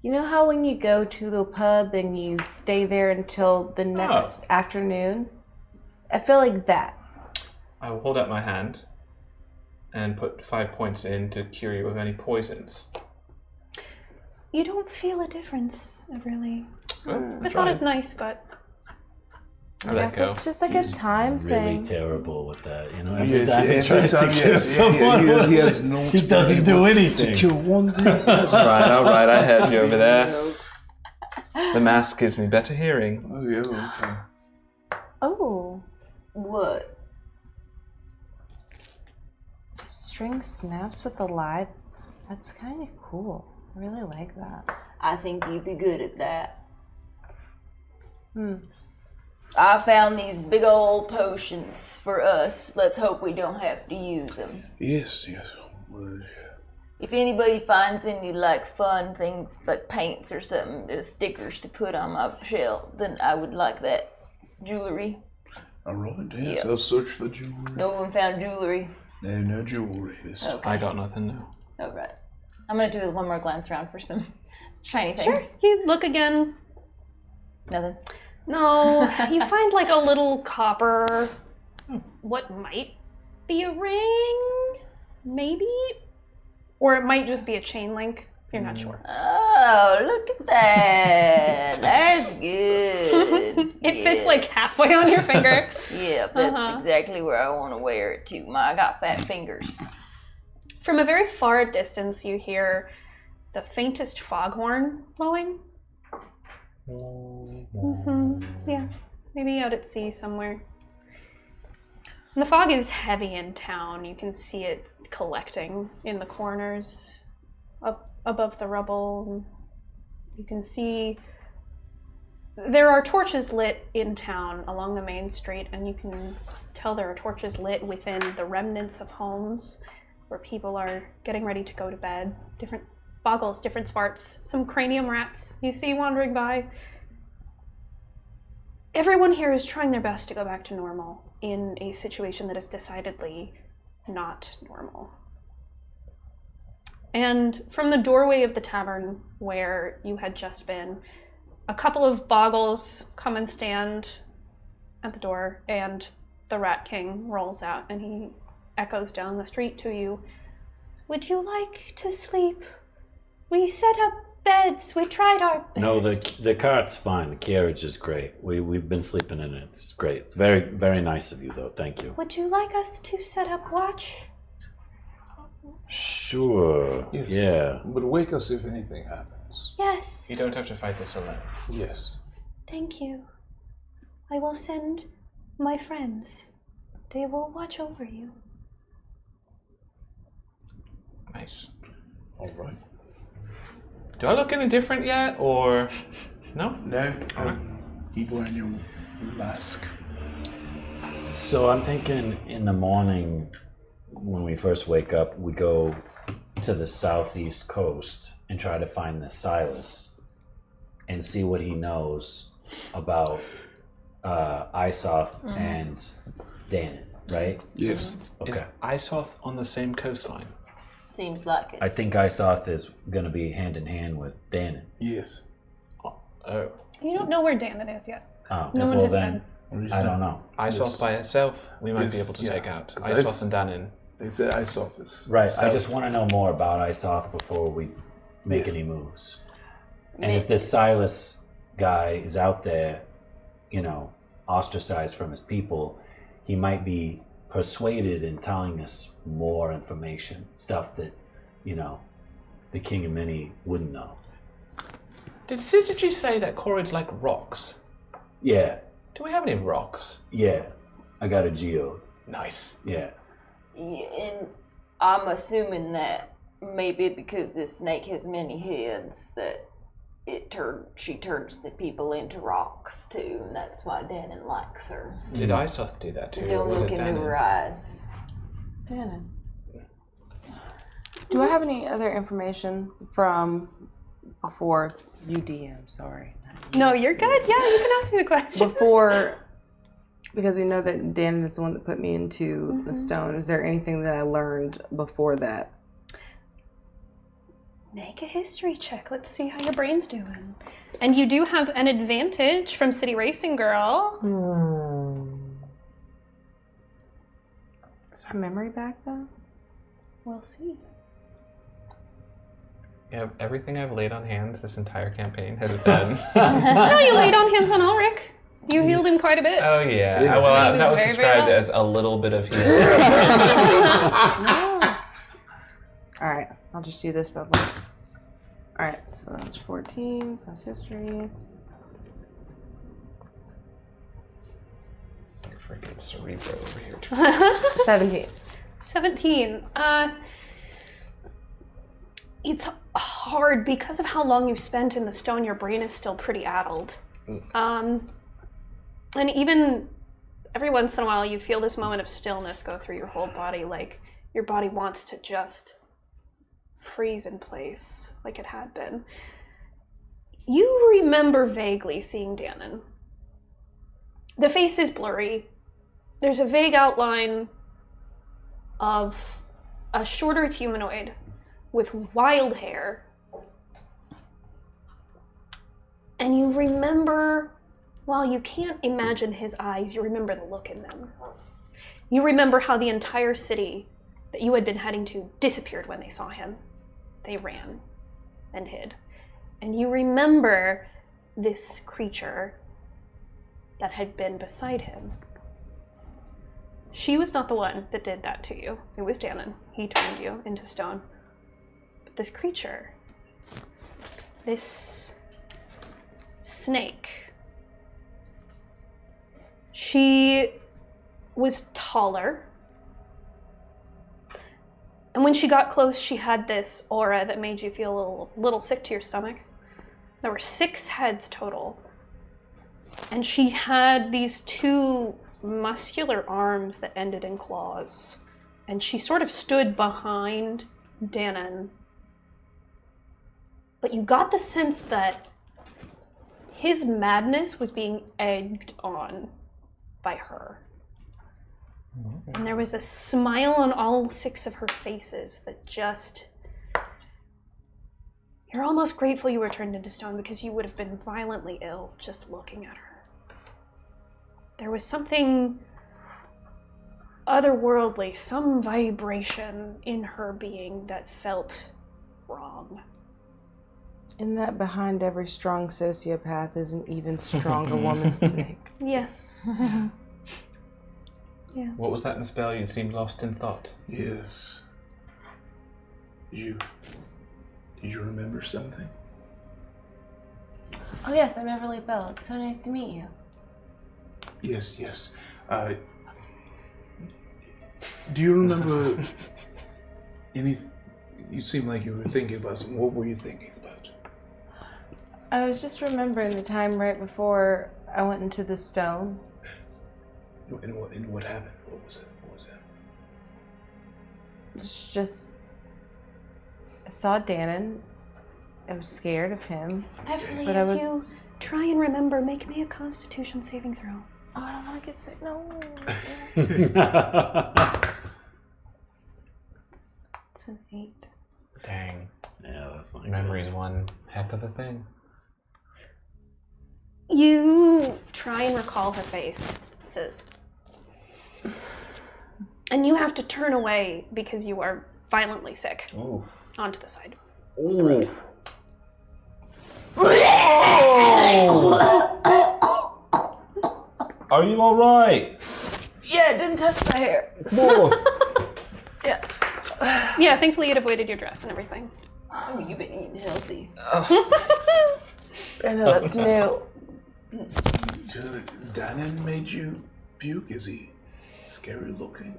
You know how when you go to the pub and you stay there until the next afternoon? I feel like that. I will hold out my hand. and put 5 points in to cure you of any poisons. You don't feel a difference, Everleigh. Well, I thought it's nice, but I let go. It's just like a time Really thing. terrible with that, you know. He Every time he tries to kill yes, someone, he has no he doesn't do anything. to kill one thing. Yes. All right, I heard you over there. The mask gives me better hearing. Oh, yeah, okay. Oh, What? string snaps with the live. That's kind of cool. I really like that. I think you'd be good at that. I found these big old potions for us. Let's hope we don't have to use them. Yes, yes. Well, If anybody finds any like fun things like paints or something, stickers to put on my shelf, then I would like that. Jewelry. all right, yes, Yep. I'll search for jewelry. No one found jewelry. No jewelry this time. Okay. I got nothing now. All right. I'm gonna do one more glance around for some shiny sure, things. you look again. Nothing. No, you find like a little copper, what might be a ring, maybe? Or it might just be a chain link. You're not sure. Oh, look at that. That's good. It fits like halfway on your finger. Yep, that's exactly where I want to wear it too. I got fat fingers. From a very far distance, you hear the faintest foghorn blowing. Yeah, maybe out at sea somewhere. And the fog is heavy in town. You can see it collecting in the corners, up above the rubble. You can see there are torches lit in town along the main street, and you can tell there are torches lit within the remnants of homes where people are getting ready to go to bed. Different boggles, different sparts, some cranium rats you see wandering by. Everyone here is trying their best to go back to normal in a situation that is decidedly not normal. And from the doorway of the tavern where you had just been, a couple of boggles come and stand at the door, and the Rat King rolls out and he echoes down the street to you. Would you like to sleep? We set up beds. We tried our best. No, the cart's fine. The carriage is great. We've been sleeping in it. It's great. It's very, very nice of you, though. Thank you. Would you like us to set up watch? Sure. Yes. Yeah. But wake us if anything happens. Yes, You don't have to fight this alone. Yes. thank you. I will send my friends. They will watch over you. Nice. All right. Do I look any different yet, or no? No. Keep wearing your mask. So I'm thinking in the morning, when we first wake up, we go to the southeast coast and try to find the Silas and see what he knows about Isoth and Danon, right? Yes. Is Okay. Isoth on the same coastline? Seems like it. I think Isoth is going to be hand in hand with Danon. Yes. Oh. You don't know where Danon is yet. Oh, No one well has then, I don't know. Isoth by herself, we might be Yes, able to yeah. take out. 'Cause Isoth and Danon. They said I saw this. Right, I South. just want to know more about Isoth before we make any moves. And if Make- this Silas guy is out there, you know, ostracized from his people, he might be persuaded in telling us more information, stuff that, you know, the King of Many wouldn't know. Did Syzygy say that Corrid's like rocks? Yeah, Do we have any rocks? yeah, I got a geode. Nice. Yeah. Yeah, and I'm assuming that maybe because this snake has many heads, that she turns the people into rocks too, and that's why Danon likes her. Did Isoth do that too? So or don't was look it into Danon? her eyes. Danon. Do I have any other information from before you DM? Sorry. No, you're good. Yeah, you can ask me the question. Before, because we know that Danon is the one that put me into the stone. Is there anything that I learned before that? Make a history check. Let's see how your brain's doing. And you do have an advantage from City Racing Girl. Is my memory back though? We'll see. Yeah, everything I've laid on hands this entire campaign has been. No, you laid on hands on Allyrick. You healed him quite a bit. Oh yeah. Yes. Well, He was that was very, described very as a little bit of healing. Alright, I'll just do this bubble. Alright, so that's 14 plus history. It's like freaking Cerebro over here. 17. 17. It's hard because of how long you've spent in the stone. Your brain is still pretty addled. And even every once in a while, you feel this moment of stillness go through your whole body, like your body wants to just freeze in place, like it had been. You remember vaguely seeing Dannon. The face is blurry. There's a vague outline of a shorter humanoid with wild hair. And you remember, while you can't imagine his eyes, you remember the look in them. You remember how the entire city that you had been heading to disappeared when they saw him. They ran and hid. And you remember this creature that had been beside him. She was not the one that did that to you. It was Dannon. He turned you into stone. But this creature, this snake, she was taller. And when she got close, she had this aura that made you feel a little sick to your stomach. There were 6 heads total. And she had these 2 muscular arms that ended in claws. And she sort of stood behind Dannon. But you got the sense that his madness was being egged on by her. And there was a smile on all 6 of her faces that just... You're almost grateful you were turned into stone because you would have been violently ill just looking at her. There was something otherworldly, some vibration in her being that felt wrong. And that behind every strong sociopath is an even stronger woman snake. Yeah. Yeah. What was that, Miss Belle? You seemed lost in thought. Yes. Did you remember something? Oh yes, I'm Everleigh Belle. It's so nice to meet you. Yes. Do you remember any? You seem like you were thinking about something. What were you thinking about? I was just remembering the time right before I went into the stone. And what happened? What was that? It's just... I saw Dannon. I was scared of him. Everleigh, But I as was- you try and remember, make me a Constitution saving throw. Oh, I don't want to get sick. No. It's an 8. Dang. Yeah, that's not Memory's one heck of a thing. You try and recall her face, Sis. And you have to turn away because you are violently sick. Ooh. Onto the side. Ooh. Are you all right? Yeah, it didn't touch my hair. Yeah, thankfully you'd avoided your dress and everything. Oh, you've been eating healthy. I know, that's new. Dannon made you puke? Is he scary looking?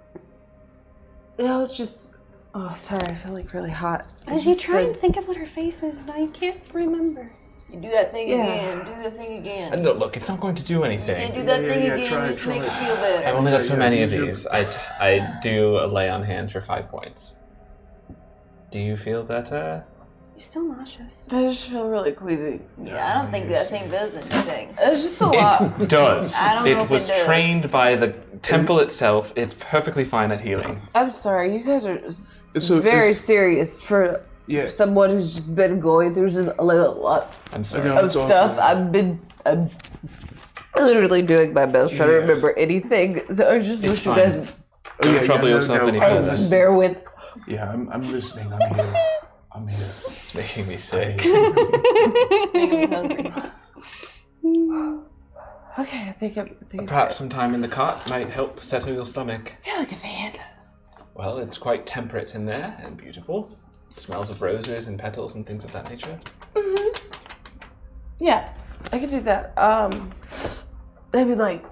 No, it's just... Oh, sorry, I feel like really hot. As you try and think of what her face is, and I can't remember. You do that thing Yeah. again. Do that thing again. No, look, it's not going to do You anything. can't do that thing again. try Just make it. it feel better. I've only got so many of Yeah, these. I do a lay on hands for 5 points. Do you feel better? You're still nauseous. I just feel really queasy. Yeah, I don't think that thing does anything. It's just a lot. It does. I don't know It if was it does. trained by the temple itself. It's perfectly fine at healing. I'm sorry, you guys are just So very it's- serious for Yeah. someone who's just been going through a lot I'm sorry. No, of it's all stuff. good. I'm literally doing my best trying to remember anything. So I just wish you guys Don't trouble yourself any further. bear with Yeah, I'm listening. I'm here. I'm here. It's making me sick. Making me hungry. Okay, I think Perhaps some time in the cot might help settle your stomach. Yeah, like a fan. Well, it's quite temperate in there and beautiful. It smells of roses and petals and things of that nature. Yeah, I could do that. Maybe like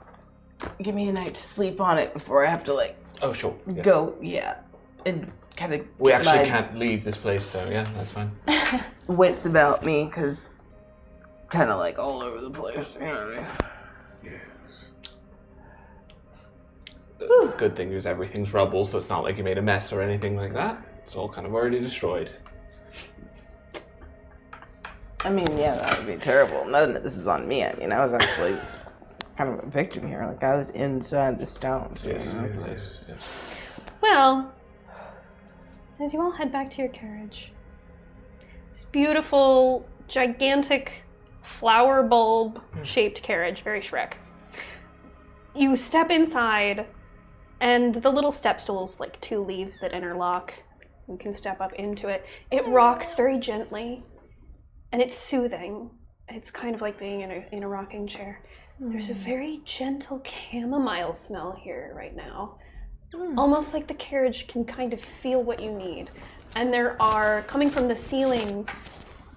give me a night to sleep on it before I have to like Oh, sure. Yes. go. Yeah, and kind of. We actually can't leave this place, so yeah, that's fine. Wits about me because kind of like all over the place. You know what I mean? The good thing is everything's rubble, so it's not like you made a mess or anything like that. It's all kind of already destroyed. I mean, yeah, that would be terrible. None of this is on me. I mean, I was actually kind of a victim here. Like, I was inside the stones. Yes, you know? yes. Well, as you all head back to your carriage, this beautiful, gigantic flower bulb-shaped carriage, very Shrek. You step inside, and the little step stool's like 2 leaves that interlock. You can step up into it. It rocks very gently, and it's soothing. It's kind of like being in a rocking chair. There's a very gentle chamomile smell here right now. Almost like the carriage can kind of feel what you need. And there are, coming from the ceiling,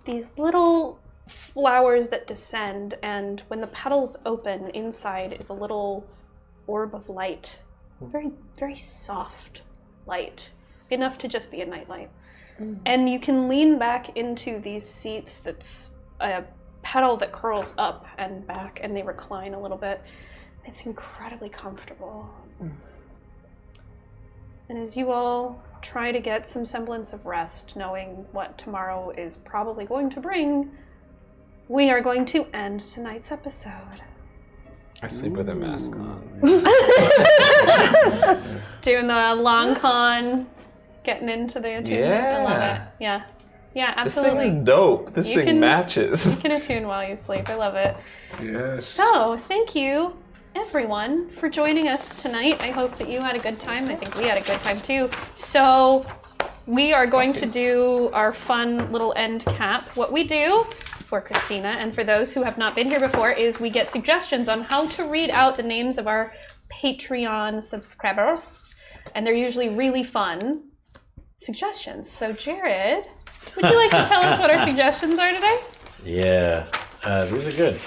these little flowers that descend, and when the petals open, inside is a little orb of light. Very, very soft light. Enough to just be a nightlight. And you can lean back into these seats that's a petal that curls up and back, and they recline a little bit. It's incredibly comfortable. And as you all try to get some semblance of rest, knowing what tomorrow is probably going to bring, we are going to end tonight's episode. I sleep with a mask on. Doing the long con, getting into the attunement. Yeah. I love it. Yeah. Yeah, This absolutely. thing is dope. This You thing can- matches. You can attune while you sleep. I love it. Yes. So, thank you, everyone, for joining us tonight. I hope that you had a good time. I think we had a good time, too. So, we are going to do our fun little end cap. What we do for Krystina and for those who have not been here before is we get suggestions on how to read out the names of our Patreon subscribers. And they're usually really fun suggestions. So, Jared, would you like to tell us what our suggestions are today? Yeah, these are good.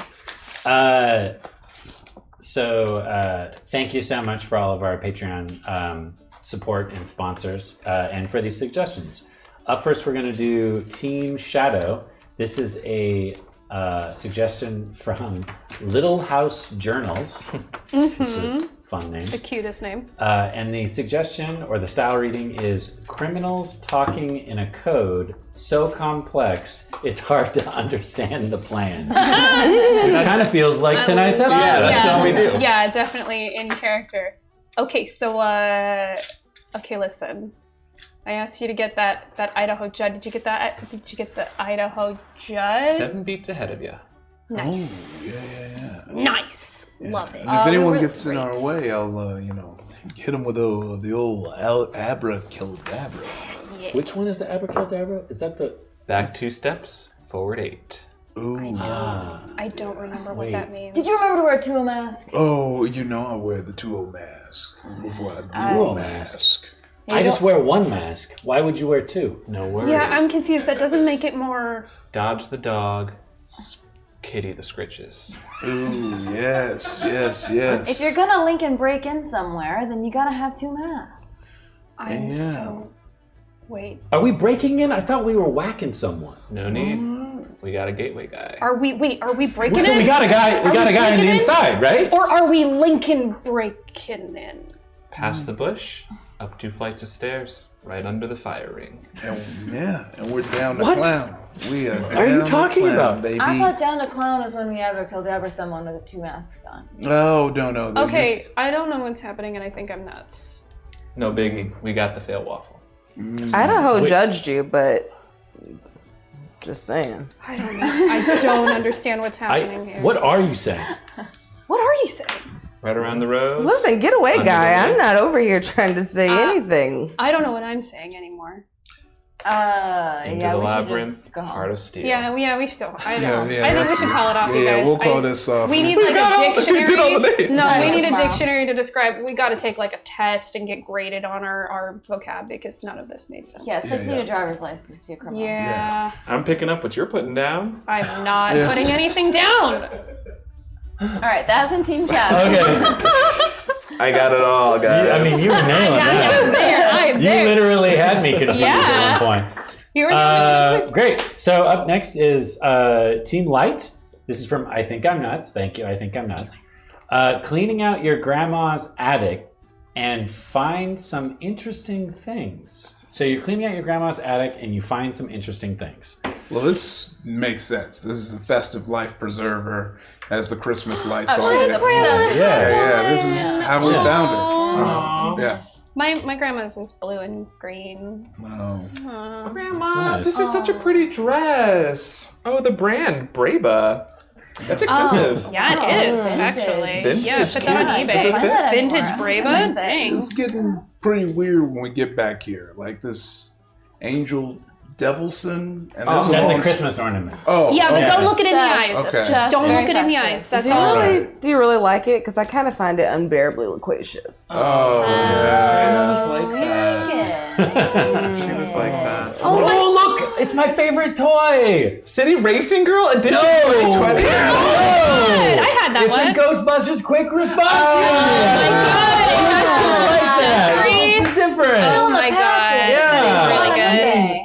So thank you so much for all of our Patreon support and sponsors, and for these suggestions. Up first, we're going to do Team Shadow. This is a suggestion from Little House Journals, which is a fun name. The cutest name. And the suggestion or the style reading is criminals talking in a code so complex it's hard to understand the plan. It kind of feels like tonight's episode. Yeah, that's all we do. Yeah, definitely in character. Okay, so okay, listen. I asked you to get that Idaho Judd. Did you get that? Did you get the Idaho Judd? 7 beats ahead of you. Nice. Yeah. Nice. Love it. And if anyone we were gets in our great. way, I'll, hit them with the old abracadabra. Which one is the abracadabra? Is that the... Back 2 steps, forward 8. Ooh. I don't remember what that means. Did you remember to wear a Tuo mask? Oh, I wear the 2-0 mask before I do a mask. I just wear one mask. Why would you wear 2? No worries. Yeah, I'm confused. That doesn't make it more... Dodge the dog, Kitty the scritches. Ooh, yes. If you're gonna link and break in somewhere, then you gotta have 2 masks. I'm so... Wait. Are we breaking in? I thought we were whacking someone. No need. We got a gateway guy. Are we breaking So in? we got a guy. We Are got a guy on breaking the in? inside, right? Or are we Lincoln breaking in? Past the bush, up 2 flights of stairs, right under the fire ring. And we're down to What? clown. We are are you down to talking clown, about? baby. I thought down to clown is when we abracadabra someone with 2 masks on. Oh, no. Okay, I don't know what's happening and I think I'm nuts. No biggie. We got the fail waffle. Idaho judged you, but just saying. I don't know. I don't understand what's happening here. What are you saying? What are you saying? Right around the rose. Listen, get away, Under guy. the I'm lake. not over here trying to say anything. I don't know what I'm saying anymore. Into yeah, the we should labyrinth, just go home. heart of steel. Yeah, we should go. I know. Yeah, I think we should call it off, you guys. we'll call this off. We need like a dictionary. did all the names. No, we need a Tomorrow. dictionary to describe. We got to take like a test and get graded on our vocab because none of this made sense. Yeah, it's like you need a driver's license to be a criminal. Yeah. I'm picking up what you're putting down. I'm not putting anything down. All right, that's in Team Chat. Okay. I got it all, guys. I mean, you were nailing that. I'm You there. literally had me confused at one point. You were Great. So up next is Team Light. This is from I Think I'm Nuts. Thank you, I Think I'm Nuts. Cleaning out your grandma's attic and find some interesting things. So you're cleaning out your grandma's attic and you find some interesting things. Well, this makes sense. This is a festive life preserver, as the Christmas lights Oh, are. she's obsessed. Yeah. This is how we found her. Yeah. My grandma's was blue and green. Oh. Grandma, nice. this is such a pretty dress. Oh, the brand, Braba. That's expensive. Yeah, it is vintage. actually. Vintage? Yeah, put that on Yeah, eBay. you can't find that Vintage anymore. Brava. Dang. It's getting pretty weird when we get back here. Like this Angel Devilson. And there's That's a long- Christmas ornament. Oh. Yeah, but okay. don't look it in the eyes. Obsessed. Okay. Just don't Very look it in the festive. eyes. That's Do you, all. do you really like it? Because I kind of find it unbearably loquacious. Oh, yeah. was like that. Yeah. She was like that. Oh, look! It's my favorite toy! City Racing Girl edition. No! Good. I had that It's one. a Ghostbusters quick response Green. It's different. Oh my god. Yeah. Really good. Okay.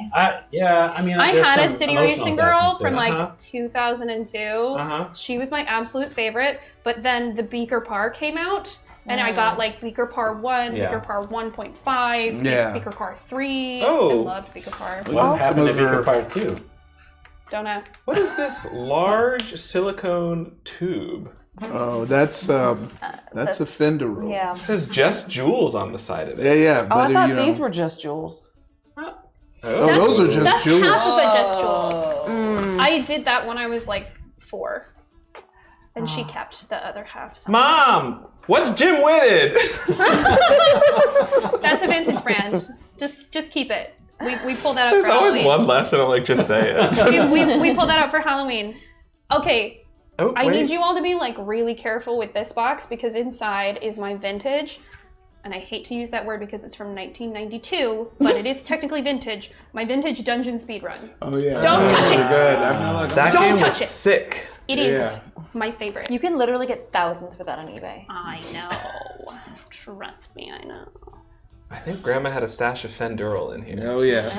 I mean, I there's had a some City emotional Racing Girl attachment to from it. like 2002. Uh-huh. She was my absolute favorite, but then the Beaker Par came out. And I got like Beaker Par 1, Yeah. Beaker Par 1.5, Yeah. Beaker Par 3. Oh. I loved Beaker Par. What happened to Some of her- Beaker Part 2? Don't ask. What is this large silicone tube? Oh, that's a fender roll. Yeah. It says just jewels on the side of it. Yeah. Oh, I But thought you know, these were just jewels. Oh, those are just That's jewels. half of it just jewels. I did that when I was like 4. And she kept the other half. Somehow. Mom, what's Jim Witted? That's a vintage brand. Just keep it. We pulled that up There's for always Halloween. one left, and I'm like, just say it. we pulled that up for Halloween. Okay, Oh, I wait. need you all to be like really careful with this box because inside is my vintage, and I hate to use that word because it's from 1992, but it is technically vintage. My vintage dungeon speedrun. Oh yeah. Don't touch it. Good. I'm not like That Don't game touch was it. sick. It is my favorite. You can literally get thousands for that on eBay. I know. Trust me, I know. I think Grandma had a stash of Fendural in here. Oh yeah.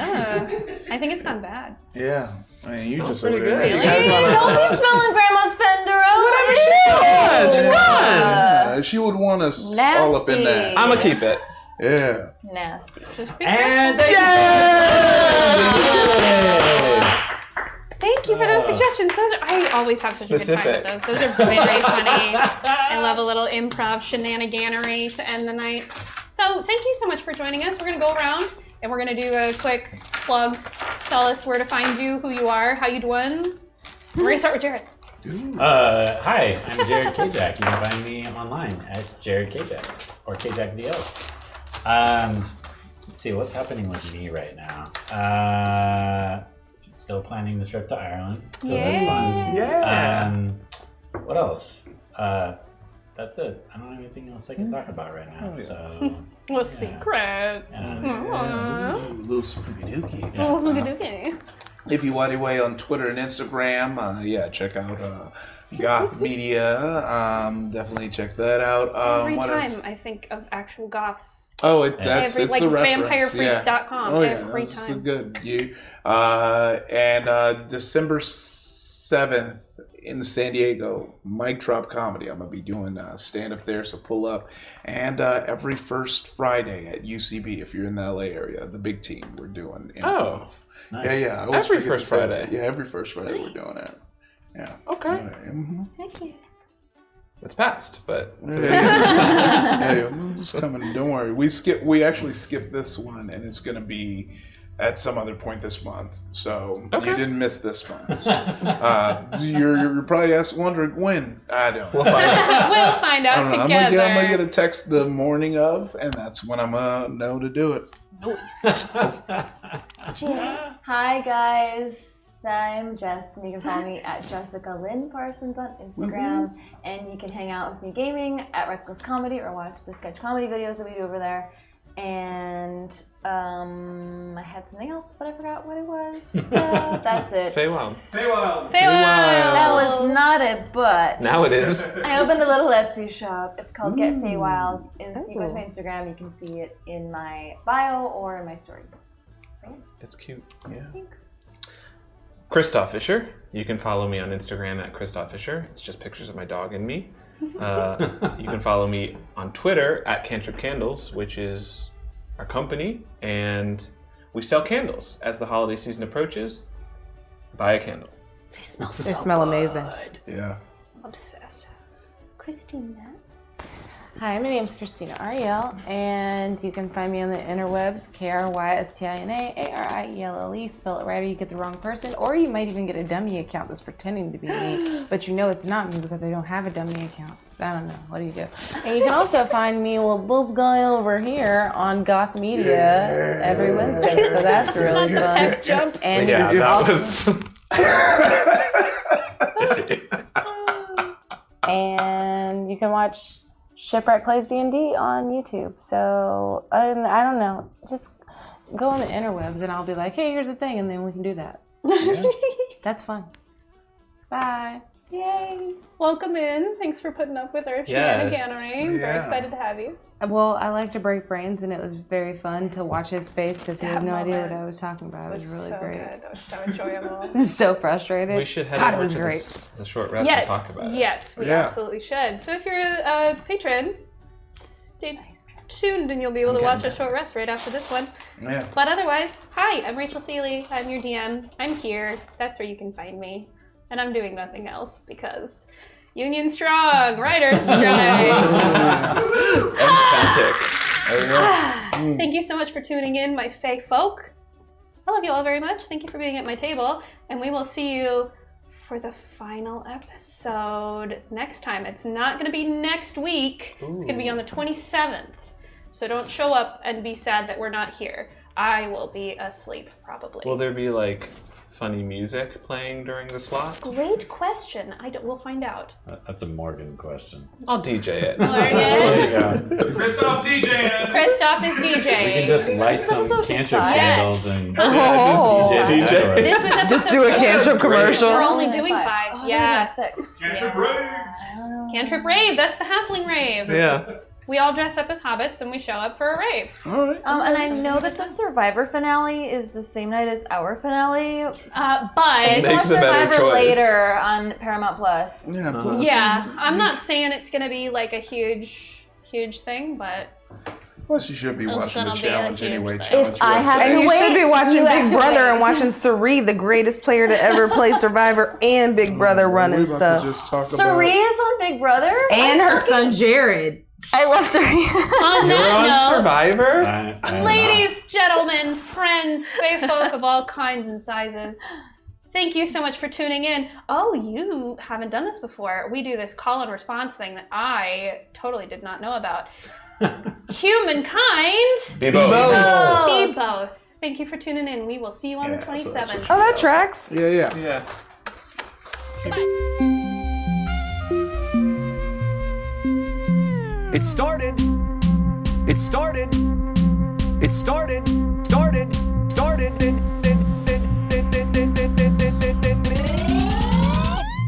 I think it's gone bad. Yeah. I mean, you Smells just pretty over there. good. You You guys guys wanna- Don't be smelling Grandma's Fender. Yeah, she's done. She would want us all up in that. Nasty. I'm gonna keep it. Yeah. Nasty. Just be And careful. Yay! Thank you for those suggestions. I always have such a good time Specific. with those. Those are very funny. I love a little improv shenaniganery to end the night. So thank you so much for joining us. We're gonna go around and we're gonna do a quick plug. Tell us where to find you, who you are, how you doing. We're gonna start with Jared. Hi, I'm Jared Kjack. You can find me online at Jared Kjack or KjackVO. Let's see what's happening with me right now. Still planning the trip to Ireland, so that's fun. Yeah. What else? That's it. I don't have anything else I can talk about right now. So Well, secrets. Little spooky dookie. Little spooky-dookie. If you Nwadiwe on Twitter and Instagram, check out Goth Media. Definitely check that out. Every what time else? I think of actual goths. Oh, it's Like the reference. vampirefreaks.com Oh yeah, every that's time. good. And December 7th in San Diego, Mic Drop Comedy. I'm gonna be doing stand up there, so pull up. And every first Friday at UCB, if you're in the LA area, the big team, we're doing improv. nice. Yeah. I always Every forget to first say Friday? that. Yeah, every first Friday we're doing it. Yeah. Okay. Mhm. Thank you. It's passed, but Yeah, I'm just coming. Don't worry. We actually skipped this one, and it's gonna be at some other point this month. So Okay. you didn't miss this month's. You're probably wondering when. I don't know. We'll find out. We'll find out I don't know. together. I'm gonna get a text the morning of, and that's when I'm gonna know to do it. Hi guys, I'm Jess, and you can follow me at Jessica Lynn Parsons on Instagram, and you can hang out with me gaming at Reckless Comedy or watch the sketch comedy videos that we do over there. And I had something else, but I forgot what it was. So that's it. Feywild. That was not it, but Now it is. I opened a little Etsy shop. It's called Get Feywild. If you go to my Instagram, you can see it in my bio or in my stories. That's cute. Yeah. Thanks. Christoff Visscher. You can follow me on Instagram at Christoff Visscher. It's just pictures of my dog and me. You can follow me on Twitter at Cantrip Candles, which is our company, and we sell candles. As the holiday season approaches, buy a candle. They smell so They smell amazing. Yeah. obsessed. Krystina. Hi, my name's Krystina Arielle, and you can find me on the interwebs, KRYSTINA, spell it right or you get the wrong person, or you might even get a dummy account that's pretending to be me, but you know it's not me because I don't have a dummy account. I don't know. What do you do? And you can also find me with this guy over here on Goth Media every Wednesday, so that's really fun. Tech jump. And Yeah, you that also- was. and you can watch Shipwreck Plays D&D on YouTube. So other than that, I don't know, just go on the interwebs and I'll be like, hey, here's the thing, and then we can do that. That's fun. Bye. Yay! Welcome in. Thanks for putting up with our Yes. shenaniganery. Very Yeah. excited to have you. Well, I like to break brains, and it was very fun to watch his face because he That had no idea what moment I was talking about. It was really so great. good. That was so enjoyable. So frustrated. We should head God, it over was to great. the short rest and talk Yes, about it. yes, we Yeah. absolutely should. So if you're a patron, stay tuned and you'll be able to watch a short rest right after this one. Yeah. But otherwise, hi, I'm Rachel Seeley. I'm your DM. I'm here. That's where you can find me. And I'm doing nothing else because Union Strong, Writers Strike. Emphatic. Thank you so much for tuning in, my fake folk. I love you all very much. Thank you for being at my table. And we will see you for the final episode next time. It's not going to be next week. It's going to be on the 27th. So don't show up and be sad that we're not here. I will be asleep, probably. Will there be like funny music playing during the slot? Great question. We'll find out. That's a Morgan question. I'll DJ it. Morgan. Christoff's DJing. Christoff is DJ. We can just light some so cantrip fun. candles Yes. and Oh. DJ. DJ. This was episode Just do a 4. cantrip commercial. We're only doing 5. Oh, Yeah. 6. Cantrip rave. Cantrip rave. That's the halfling rave. Yeah. We all dress up as hobbits and we show up for a rave. All right. And I know that the Survivor finale is the same night as our finale. But Make the better Survivor choice. later on Paramount Plus. Yeah. yeah, I'm not saying it's gonna be like a huge thing, but Plus, you should be It's watching the gonna be a challenge huge anyway. thing. Challenge I have USA. to And you wait. should be watching You have Big to Brother wait. and watching Sari, the greatest player to ever play Survivor, and Big Brother We're running about stuff. to just talk Sari about. is on Big Brother? And her son Jared. I love Sari. on You're that on note, Survivor? ladies, gentlemen, friends, fae folk of all kinds and sizes, thank you so much for tuning in. Oh, you haven't done this before. We do this call and response thing that I totally did not know about. Humankind, Be both. be both. Thank you for tuning in. We will see you on the Yeah, so that's 27th. Oh, that tracks. Yeah, yeah. Yeah. It started. It started. It started. Started.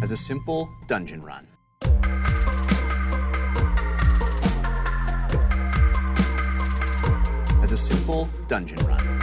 As a simple dungeon run. As a simple dungeon run.